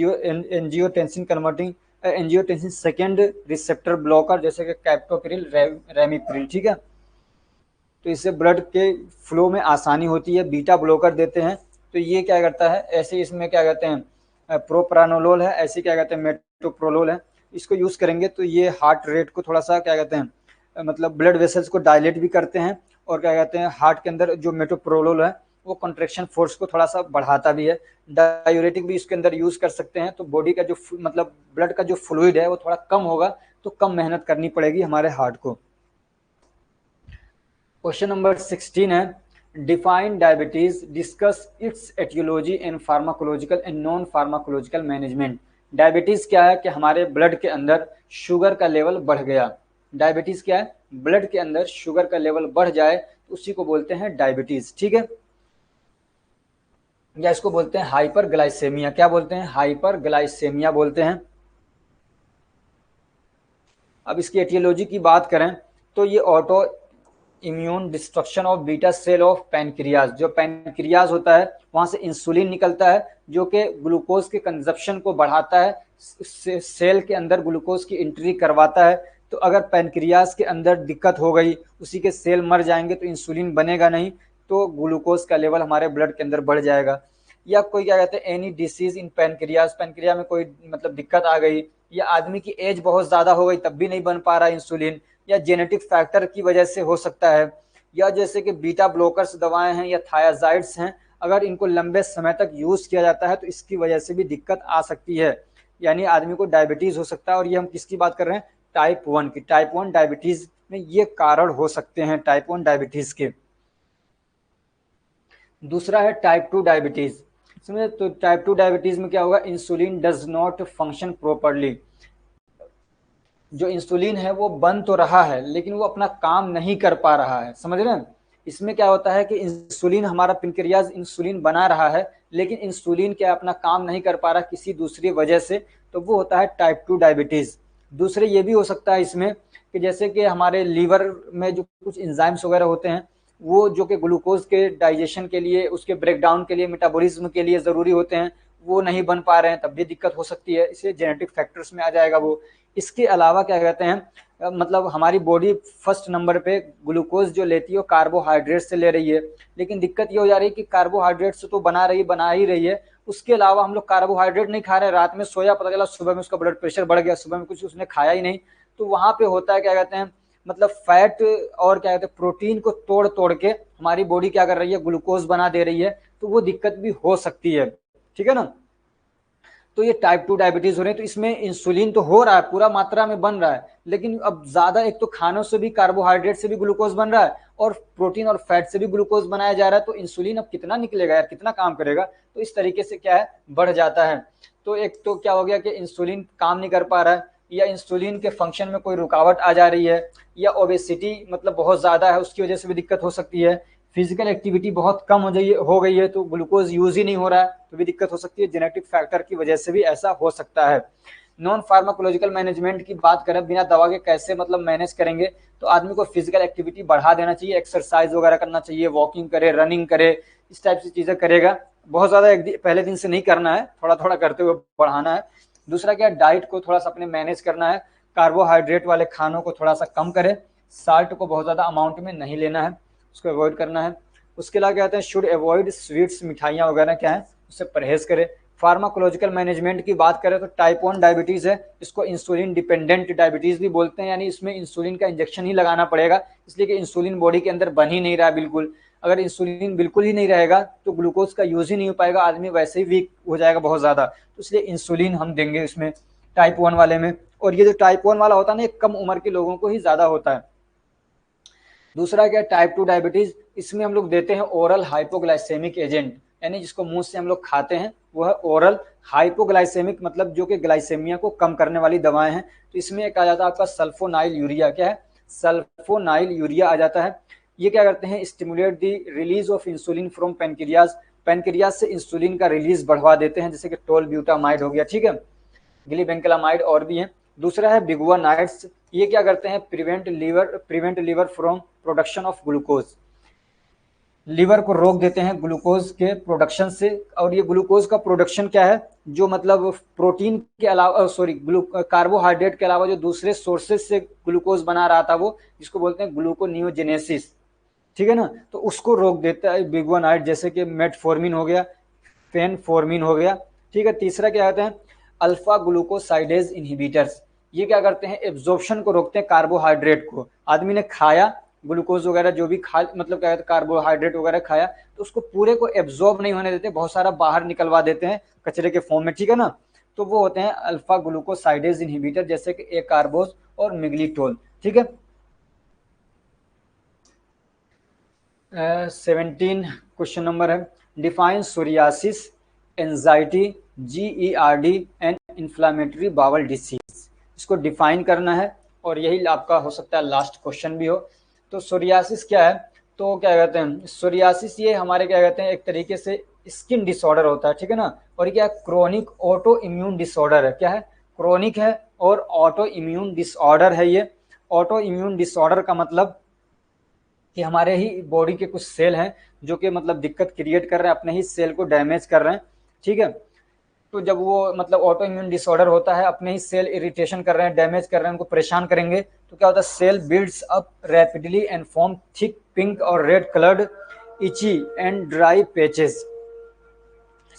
angiotensin converting angiotensin second receptor blocker जैसे कि कैप्टोप्रिल रेमिप्रिल, ठीक है। तो इससे ब्लड के फ्लो में आसानी होती है। बीटा ब्लॉकर देते हैं तो ये क्या करता है ऐसे, इसमें क्या कहते हैं प्रोप्रानोलोल है, ऐसे क्या कहते हैं मेटोप्रोलोल है। इसको यूज़ करेंगे तो ये हार्ट रेट को थोड़ा सा क्या कहते हैं मतलब ब्लड वेसल्स को डायलेट भी करते हैं और क्या कहते हैं हार्ट के अंदर जो मेटोप्रोलोल है वो कंट्रेक्शन फोर्स को थोड़ा सा बढ़ाता भी है। डायूरेटिक भी इसके अंदर यूज़ कर सकते हैं, तो बॉडी का जो मतलब ब्लड का जो फ्लूइड है वो थोड़ा कम होगा, तो कम मेहनत करनी पड़ेगी हमारे हार्ट को। क्वेश्चन नंबर 16 है define diabetes, discuss its etiology and pharmacological and non pharmacological management. Diabetes क्या है कि हमारे ब्लड के अंदर शुगर का लेवल बढ़ गया। डायबिटीज क्या है? ब्लड के अंदर शुगर का लेवल बढ़ जाए तो उसी को बोलते हैं डायबिटीज, ठीक है। या इसको बोलते हैं हाइपर ग्लाइसेमिया। क्या बोलते हैं? हाइपर ग्लाइसेमिया बोलते हैं। अब इसकी एटियोलॉजी की बात करें तो ये auto immune destruction of beta cell of pancreas. जो पैनक्रियाज होता है वहां से इंसुलिन निकलता है जो कि ग्लूकोज के कंजप्शन को बढ़ाता है, सेल के अंदर ग्लूकोज की एंट्री करवाता है। तो अगर पैनक्रियाज के अंदर दिक्कत हो गई, उसी के सेल मर जाएंगे तो इंसुलिन बनेगा नहीं, तो ग्लूकोज का लेवल हमारे ब्लड के अंदर बढ़ जाएगा। या कोई क्या कहते हैं एनी डिसीज इन पैनक्रियाज, पैनक्रिया में कोई मतलब दिक्कत आ गई, या आदमी की एज बहुत ज़्यादा हो गई तब भी नहीं बन पा रहा इंसुलिन, या जेनेटिक फैक्टर की वजह से हो सकता है, या जैसे कि बीटा ब्लॉकर्स दवाएं हैं या थायाजाइड्स हैं, अगर इनको लंबे समय तक यूज़ किया जाता है तो इसकी वजह से भी दिक्कत आ सकती है। यानी आदमी को डायबिटीज हो सकता है। और ये हम किसकी बात कर रहे हैं, टाइप 1 की। टाइप 1 डायबिटीज में ये कारण हो सकते हैं, टाइप 1 डायबिटीज के। दूसरा है टाइप 2 डायबिटीज। समझे, तो टाइप 2 डायबिटीज में क्या होगा, insulin does not function properly. जो इंसुलिन है वो बन तो रहा है लेकिन वो अपना काम नहीं कर पा रहा है, समझ रहे हैं। इसमें क्या होता है कि इंसुलिन, हमारा पेनक्रियाज इंसुलिन बना रहा है लेकिन इंसुलिन क्या अपना काम नहीं कर पा रहा किसी दूसरी वजह से, तो वो होता है टाइप 2 डायबिटीज। दूसरे ये भी हो सकता है इसमें कि जैसे कि हमारे लीवर में जो कुछ एंजाइम्स वगैरह होते हैं, वो जो कि ग्लूकोज के डाइजेशन के लिए, उसके ब्रेकडाउन के लिए, मेटाबॉलिज्म के लिए ज़रूरी होते हैं, वो नहीं बन पा रहे हैं, तब भी दिक्कत हो सकती है। इसे जेनेटिक फैक्टर्स में आ जाएगा वो। इसके अलावा क्या कहते हैं, मतलब हमारी बॉडी फर्स्ट नंबर पे ग्लूकोज जो लेती है वो कार्बोहाइड्रेट से ले रही है, लेकिन दिक्कत ये हो जा रही है कि कार्बोहाइड्रेट से तो बना ही रही है, उसके अलावा हम लोग कार्बोहाइड्रेट नहीं खा रहे, रात में सोया, पता चला सुबह में उसका ब्लड प्रेशर बढ़ गया, सुबह में कुछ उसने खाया ही नहीं, तो वहां पे होता है क्या कहते हैं, मतलब फैट और क्या कहते हैं प्रोटीन को तोड़ तोड़ के हमारी बॉडी क्या कर रही है, ग्लूकोज बना दे रही है, तो वो दिक्कत भी हो सकती है, ठीक है ना। तो ये टाइप 2 डायबिटीज हो रही है, तो इसमें इंसुलिन तो हो रहा है, पूरा मात्रा में बन रहा है, लेकिन अब ज्यादा, एक तो खानों से भी, कार्बोहाइड्रेट से भी ग्लूकोज बन रहा है और प्रोटीन और फैट से भी ग्लूकोज बनाया जा रहा है, तो इंसुलिन अब कितना निकलेगा यार, कितना काम करेगा, तो इस तरीके से क्या है, बढ़ जाता है। तो एक तो क्या हो गया कि इंसुलिन काम नहीं कर पा रहा है, या इंसुलिन के फंक्शन में कोई रुकावट आ जा रही है, या ओबेसिटी मतलब बहुत ज्यादा है, उसकी वजह से भी दिक्कत हो सकती है। फिजिकल एक्टिविटी बहुत कम हो गई है तो ग्लूकोज यूज ही नहीं हो रहा है, तो भी दिक्कत हो सकती है। जेनेटिक फैक्टर की वजह से भी ऐसा हो सकता है। नॉन फार्माकोलॉजिकल मैनेजमेंट की बात करें, बिना दवा के कैसे मतलब मैनेज करेंगे, तो आदमी को फिजिकल एक्टिविटी बढ़ा देना चाहिए, एक्सरसाइज वगैरह करना चाहिए, वॉकिंग करे, रनिंग करे, इस टाइप से चीजें करेगा। बहुत ज्यादा पहले दिन से नहीं करना है, थोड़ा थोड़ा करते हुए बढ़ाना है। दूसरा क्या, डाइट को थोड़ा सा अपने मैनेज करना है, कार्बोहाइड्रेट वाले खानों को थोड़ा सा कम करे, साल्ट को बहुत ज्यादा अमाउंट में नहीं लेना है, उसको अवॉइड करना है। उसके अलावा क्या कहते हैं, शुड अवॉइड स्वीट्स, मिठाइयाँ वगैरह क्या है, उससे परहेज करें। फार्माकोलॉजिकल मैनेजमेंट की बात करें तो टाइप 1 डायबिटीज है, इसको इंसुलिन डिपेंडेंट डायबिटीज भी बोलते हैं, यानी इसमें इंसुलिन का इंजेक्शन ही लगाना पड़ेगा, इसलिए कि इंसुलिन बॉडी के अंदर बन ही नहीं रहा बिल्कुल। अगर इंसुलिन बिल्कुल ही नहीं रहेगा तो ग्लूकोज का यूज ही नहीं हो पाएगा, आदमी वैसे ही वीक हो जाएगा बहुत ज्यादा, तो इसलिए इंसुलिन हम देंगे इसमें टाइप 1 वाले में। और ये जो टाइप 1 वाला होता है ना, ये कम उम्र के लोगों को ही ज्यादा होता है। दूसरा क्या, टाइप 2 डायबिटीज, इसमें हम लोग देते हैं ओरल हाइपोग्लाइसेमिक एजेंट, यानी जिसको मुंह से हम लोग खाते हैं वो है ओरल हाइपोग्लाइसेमिक, मतलब जो कि ग्लाइसेमिया को कम करने वाली दवाएं हैं। तो इसमें एक आ जाता है आपका सल्फोनाइल यूरिया, क्या है, सल्फोनाइल यूरिया आ जाता है। ये क्या करते हैं, stimulate the release of insulin from pancreas, pancreas से इंसुलिन का रिलीज बढ़वा देते हैं, जैसे कि टोलब्यूटामाइड हो गया, ठीक है, गिलीबेंकलामाइड और भी हैं। दूसरा है बिगुआनाइड्स, ये क्या करते हैं, prevent liver from production of glucose, liver को रोक देते हैं ग्लूकोज के प्रोडक्शन से। और ये ग्लूकोज का प्रोडक्शन क्या है, जो मतलब प्रोटीन के अलावा, सॉरी, कार्बोहाइड्रेट के अलावा जो दूसरे सोर्सेज से ग्लूकोज बना रहा था वो, जिसको बोलते हैं ग्लूकोनियोजेनेसिस, ठीक है ना, तो उसको रोक देता है बिगुआनाइड, जैसे कि मेटफॉर्मिन हो गया, फेनफॉर्मिन हो गया, ठीक है। तीसरा क्या कहते हैं, अल्फा ग्लूकोसाइडेज इनहिबिटर्स, ये क्या करते हैं, एब्जॉर्प्शन को रोकते हैं कार्बोहाइड्रेट को। आदमी ने खाया ग्लूकोज वगैरह जो भी खा, मतलब क्या कहते हैं कार्बोहाइड्रेट वगैरह खाया, तो उसको पूरे को एब्जॉर्ब नहीं होने देते, बहुत सारा बाहर निकलवा देते हैं कचरे के फॉर्म में, ठीक है ना। तो वो होते हैं अल्फा ग्लूकोसाइडेज इनहिबिटर, जैसे कि ए कार्बोज और मिग्लिटोल, ठीक है। 17 क्वेश्चन नंबर है, define psoriasis, anxiety, GERD and inflammatory bowel disease, इसको डिफाइन करना है और यही आपका हो सकता है लास्ट क्वेश्चन भी हो। तो सोरियासिस क्या है, तो क्या कहते हैं, सोरियासिस ये हमारे क्या कहते हैं, एक तरीके से स्किन डिसऑर्डर होता है, ठीक है ना। और ये क्या है, क्रोनिक ऑटो इम्यून डिसऑर्डर है, क्या है, क्रोनिक है और ऑटो इम्यून डिसऑर्डर है ये। ऑटो इम्यून डिसऑर्डर का मतलब कि हमारे ही बॉडी के कुछ सेल हैं जो कि मतलब दिक्कत क्रिएट कर रहे हैं, अपने ही सेल को डैमेज कर रहे हैं, ठीक है। तो जब वो मतलब ऑटो इम्यून डिसऑर्डर होता है, अपने ही सेल इरिटेशन कर रहे हैं, डैमेज कर रहे हैं, उनको परेशान करेंगे, तो क्या होता है, cell builds up rapidly and form thick pink और red coloured itchy and dry patches.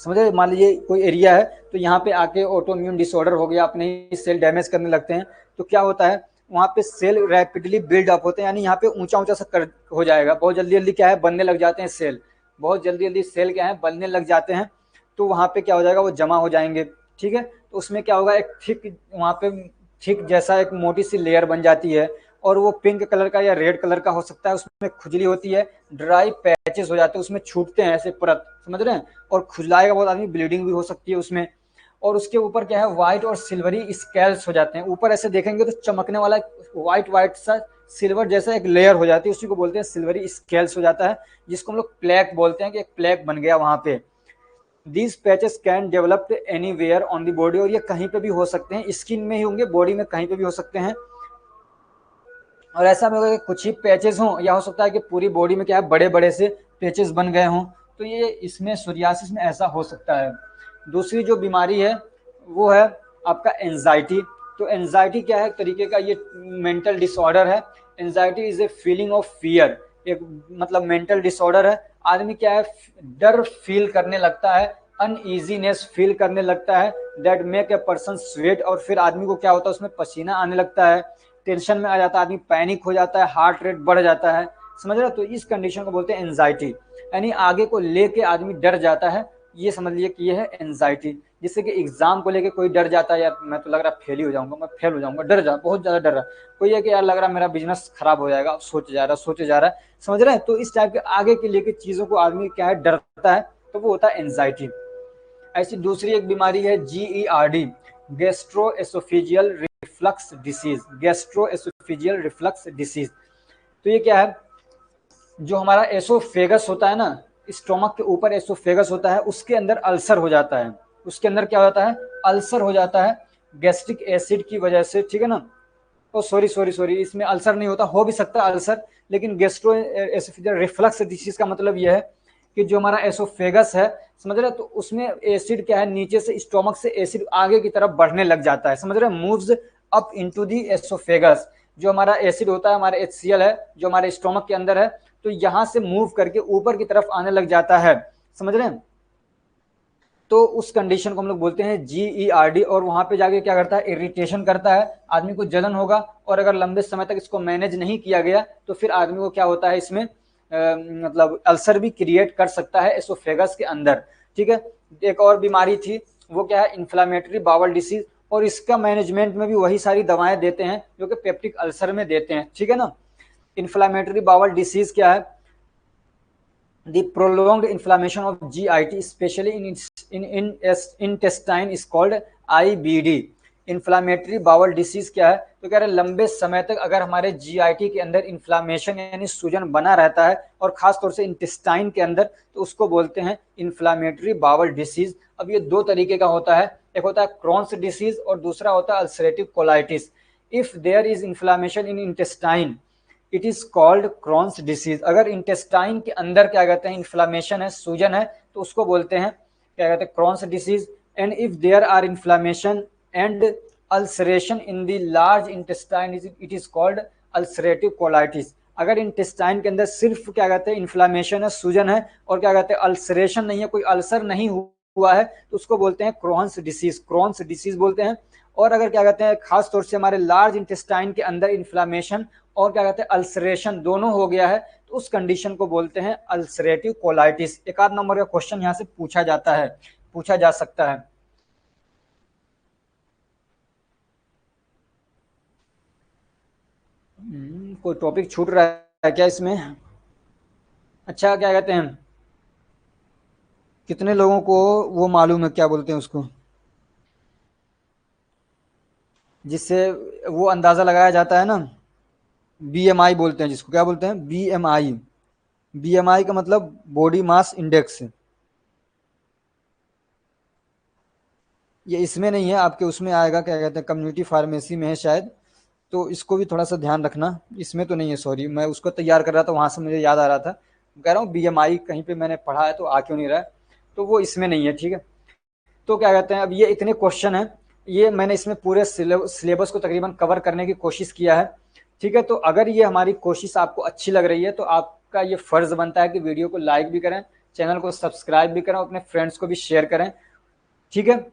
समझे, मान लीजिए कोई एरिया है तो यहाँ पे आके ऑटो इम्यून डिसऑर्डर हो गया, अपने ही सेल डैमेज करने लगते हैं, तो क्या होता है, वहाँ पे सेल रैपिडली बिल्ड अप होते हैं, यानी यहाँ पे ऊंचा ऊंचा सा कर हो जाएगा, बहुत जल्दी जल्दी क्या है, बनने लग जाते हैं सेल, बहुत जल्दी जल्दी सेल क्या है, बनने लग जाते हैं, तो वहाँ पे क्या हो जाएगा, वो जमा हो जाएंगे, ठीक है। तो उसमें क्या होगा, एक थिक वहाँ पे थिक जैसा एक मोटी सी लेयर बन जाती है, और वो पिंक कलर का या रेड कलर का हो सकता है, उसमें खुजली होती है, ड्राई पैचेस हो जाते हैं, उसमें छूटते हैं ऐसे परत, समझ रहे हैं, और खुजलाएगा बहुत आदमी, ब्लीडिंग भी हो सकती है उसमें। और उसके ऊपर क्या है, व्हाइट और सिल्वरी स्केल्स हो जाते हैं, ऊपर ऐसे देखेंगे तो चमकने वाला व्हाइट व्हाइट सा सिल्वर जैसा एक लेयर हो जाती है, उसी को बोलते हैं सिल्वरी स्केल्स हो जाता है, जिसको हम लोग प्लेक बोलते हैं कि एक प्लेक बन गया वहां पे। These patches can develop anywhere on the body, और ये कहीं पे भी हो सकते हैं, स्किन में ही होंगे, बॉडी में कहीं पे भी हो सकते हैं। और ऐसा भी होगा कि कुछ ही पैचेस हों, या हो सकता है कि पूरी बॉडी में क्या है, बड़े बड़े से पैचेस बन गए हों, तो ये इसमें सोरियासिस में ऐसा हो सकता है। दूसरी जो बीमारी है वो है आपका एंजाइटी। तो एंजाइटी क्या है, एक तरीके का ये मेंटल डिसऑर्डर है। Anxiety is a feeling of fear, एक मतलब मेंटल डिसऑर्डर है। आदमी क्या है, डर फील करने लगता है, अनईजीनेस फील करने लगता है, that make a person sweat, और फिर आदमी को क्या होता है, उसमें पसीना आने लगता है, टेंशन में आ जाता है आदमी, पैनिक हो जाता है, हार्ट रेट बढ़ जाता है, समझ रहे हो। तो इस कंडीशन को बोलते हैं एंजाइटी, यानी आगे को लेके आदमी डर जाता है, ये समझ लीजिए कि ये है एंजाइटी। जिससे कि एग्जाम को लेके कोई डर जाता है, यार मैं तो लग रहा फेल ही हो जाऊंगा, मैं फेल हो जाऊंगा, डर जा, बहुत ज्यादा डर रहा। कोई है कि यार लग रहा मेरा बिजनेस खराब हो जाएगा, सोच जा रहा है, समझ रहे हैं। तो इस टाइप के आगे के लेके चीजों को आदमी क्या है, डरता है, तो वो होता है एंजाइटी। ऐसी दूसरी एक बीमारी है GERD, gastro-oesophageal reflux disease, gastro-oesophageal reflux disease. तो ये क्या है, जो हमारा एसोफेगस होता है ना, स्टोमक के ऊपर एसोफेगस होता है, उसके अंदर अल्सर हो जाता है, उसके अंदर क्या होता है, अल्सर हो जाता है गैस्ट्रिक एसिड की वजह से, ठीक है ना। ओ सॉरी, इसमें अल्सर नहीं होता, हो भी सकता है अल्सर, लेकिन गैस्ट्रो एसोफेजियल रिफ्लक्स डिसीज का मतलब यह है कि जो हमारा एसोफेगस है, समझ रहे, तो उसमें एसिड क्या है, नीचे से स्टोमक से एसिड आगे की तरफ बढ़ने लग जाता है, समझ रहे, moves up into the oesophagus. जो हमारा एसिड होता है, हमारा HCl है, जो हमारे स्टोमक के अंदर है, तो यहां से मूव करके ऊपर की तरफ आने लग जाता है, समझ रहे हैं। तो उस कंडीशन को हम लोग बोलते हैं GERD, और वहां पे जाके क्या करता है, इरिटेशन करता है, आदमी को जलन होगा, और अगर लंबे समय तक इसको मैनेज नहीं किया गया तो फिर आदमी को क्या होता है, इसमें मतलब अल्सर भी क्रिएट कर सकता है एसोफेगस के अंदर, ठीक है। एक और बीमारी थी, वो क्या है, इन्फ्लामेटरी बावल डिसीज, और इसका मैनेजमेंट में भी वही सारी दवाएं देते हैं जो कि पेप्टिक अल्सर में देते हैं, ठीक है ना। इन्फ्लामेटरी बावल डिसीज क्या है, the prolonged inflammation of GIT, especially in intestine, is called IBD। Inflammatory bowel disease क्या है, तो कह रहे लंबे समय तक अगर हमारे GIT के अंदर इन्फ्लामेशन यानी सूजन बना रहता है, और खास तौर से इंटेस्टाइन के अंदर, तो उसको बोलते हैं इन्फ्लामेटरी बावल डिसीज। अब ये दो तरीके का होता है, एक होता है क्रॉन्स डिसीज और दूसरा होता है ulcerative colitis. If there is inflammation in intestine, it is called Crohn's disease. अगर इंटेस्टाइन के अंदर क्या कहते हैं, इन्फ्लामेशन है, सूजन है, तो उसको बोलते हैं क्या कहते हैं, Crohn's disease. And if there are inflammation and ulceration in the large intestine, it is called ulcerative colitis. अगर इंटेस्टाइन के अंदर सिर्फ क्या कहते हैं इन्फ्लामेशन है, सूजन है, और क्या कहते हैं अल्सरेशन नहीं है, कोई अल्सर नहीं हुआ है, तो उसको बोलते हैं क्रॉन्स डिसीज, क्रॉन्स डिसीज बोलते हैं। और अगर क्या कहते हैं खास तौर से हमारे लार्ज इंटेस्टाइन के अंदर इन्फ्लामेशन और क्या कहते हैं अल्सरेशन दोनों हो गया है, तो उस कंडीशन को बोलते हैं अल्सरेटिव कोलाइटिस। एक आध नंबर का क्वेश्चन यहाँ से पूछा जाता है, पूछा जा सकता है। कोई टॉपिक छूट रहा है क्या इसमें? अच्छा, क्या कहते हैं, कितने लोगों को वो मालूम है, क्या बोलते हैं उसको, जिससे वो अंदाजा लगाया जाता है ना, BMI बोलते हैं जिसको, क्या बोलते हैं, BMI। BMI का मतलब बॉडी मास इंडेक्स। ये इसमें नहीं है, आपके उसमें आएगा, क्या कहते हैं, कम्युनिटी फार्मेसी में है शायद, तो इसको भी थोड़ा सा ध्यान रखना। इसमें तो नहीं है, सॉरी, मैं उसको तैयार कर रहा था, वहां से मुझे याद आ रहा था, कह रहा हूँ BMI कहीं पे मैंने पढ़ा है तो आ क्यों नहीं रहा है, तो वो इसमें नहीं है, ठीक है। तो क्या कहते हैं, अब ये इतने क्वेश्चन हैं, ये मैंने इसमें पूरे सिलेबस को तकरीबन कवर करने की कोशिश किया है, ठीक है। तो अगर ये हमारी कोशिश आपको अच्छी लग रही है, तो आपका ये फर्ज बनता है कि वीडियो को लाइक भी करें, चैनल को सब्सक्राइब भी करें, अपने फ्रेंड्स को भी शेयर करें, ठीक है।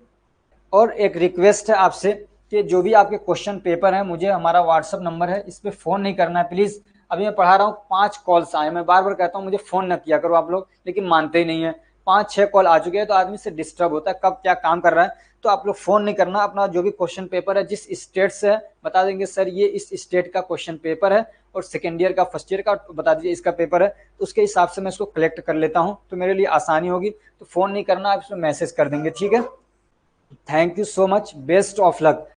और एक रिक्वेस्ट है आपसे कि जो भी आपके क्वेश्चन पेपर हैं, मुझे हमारा व्हाट्सअप नंबर है, इस पर फ़ोन नहीं करना है प्लीज़। अभी मैं पढ़ा रहा हूँ, 5 कॉल्स आए, मैं बार बार कहता हूँ मुझे फ़ोन न किया करो आप लोग, लेकिन मानते ही नहीं है। 5-6 कॉल आ चुके हैं, तो आदमी से डिस्टर्ब होता है, कब क्या काम कर रहा है। तो आप लोग फ़ोन नहीं करना, अपना जो भी क्वेश्चन पेपर है जिस स्टेट से है बता देंगे सर ये इस स्टेट का क्वेश्चन पेपर है और सेकेंड ईयर का फर्स्ट ईयर का बता दीजिए इसका पेपर है, तो उसके हिसाब से मैं इसको कलेक्ट कर लेता हूँ, तो मेरे लिए आसानी होगी। तो फ़ोन नहीं करना, आप इसमें मैसेज कर देंगे, ठीक है। Thank you so much, best of luck.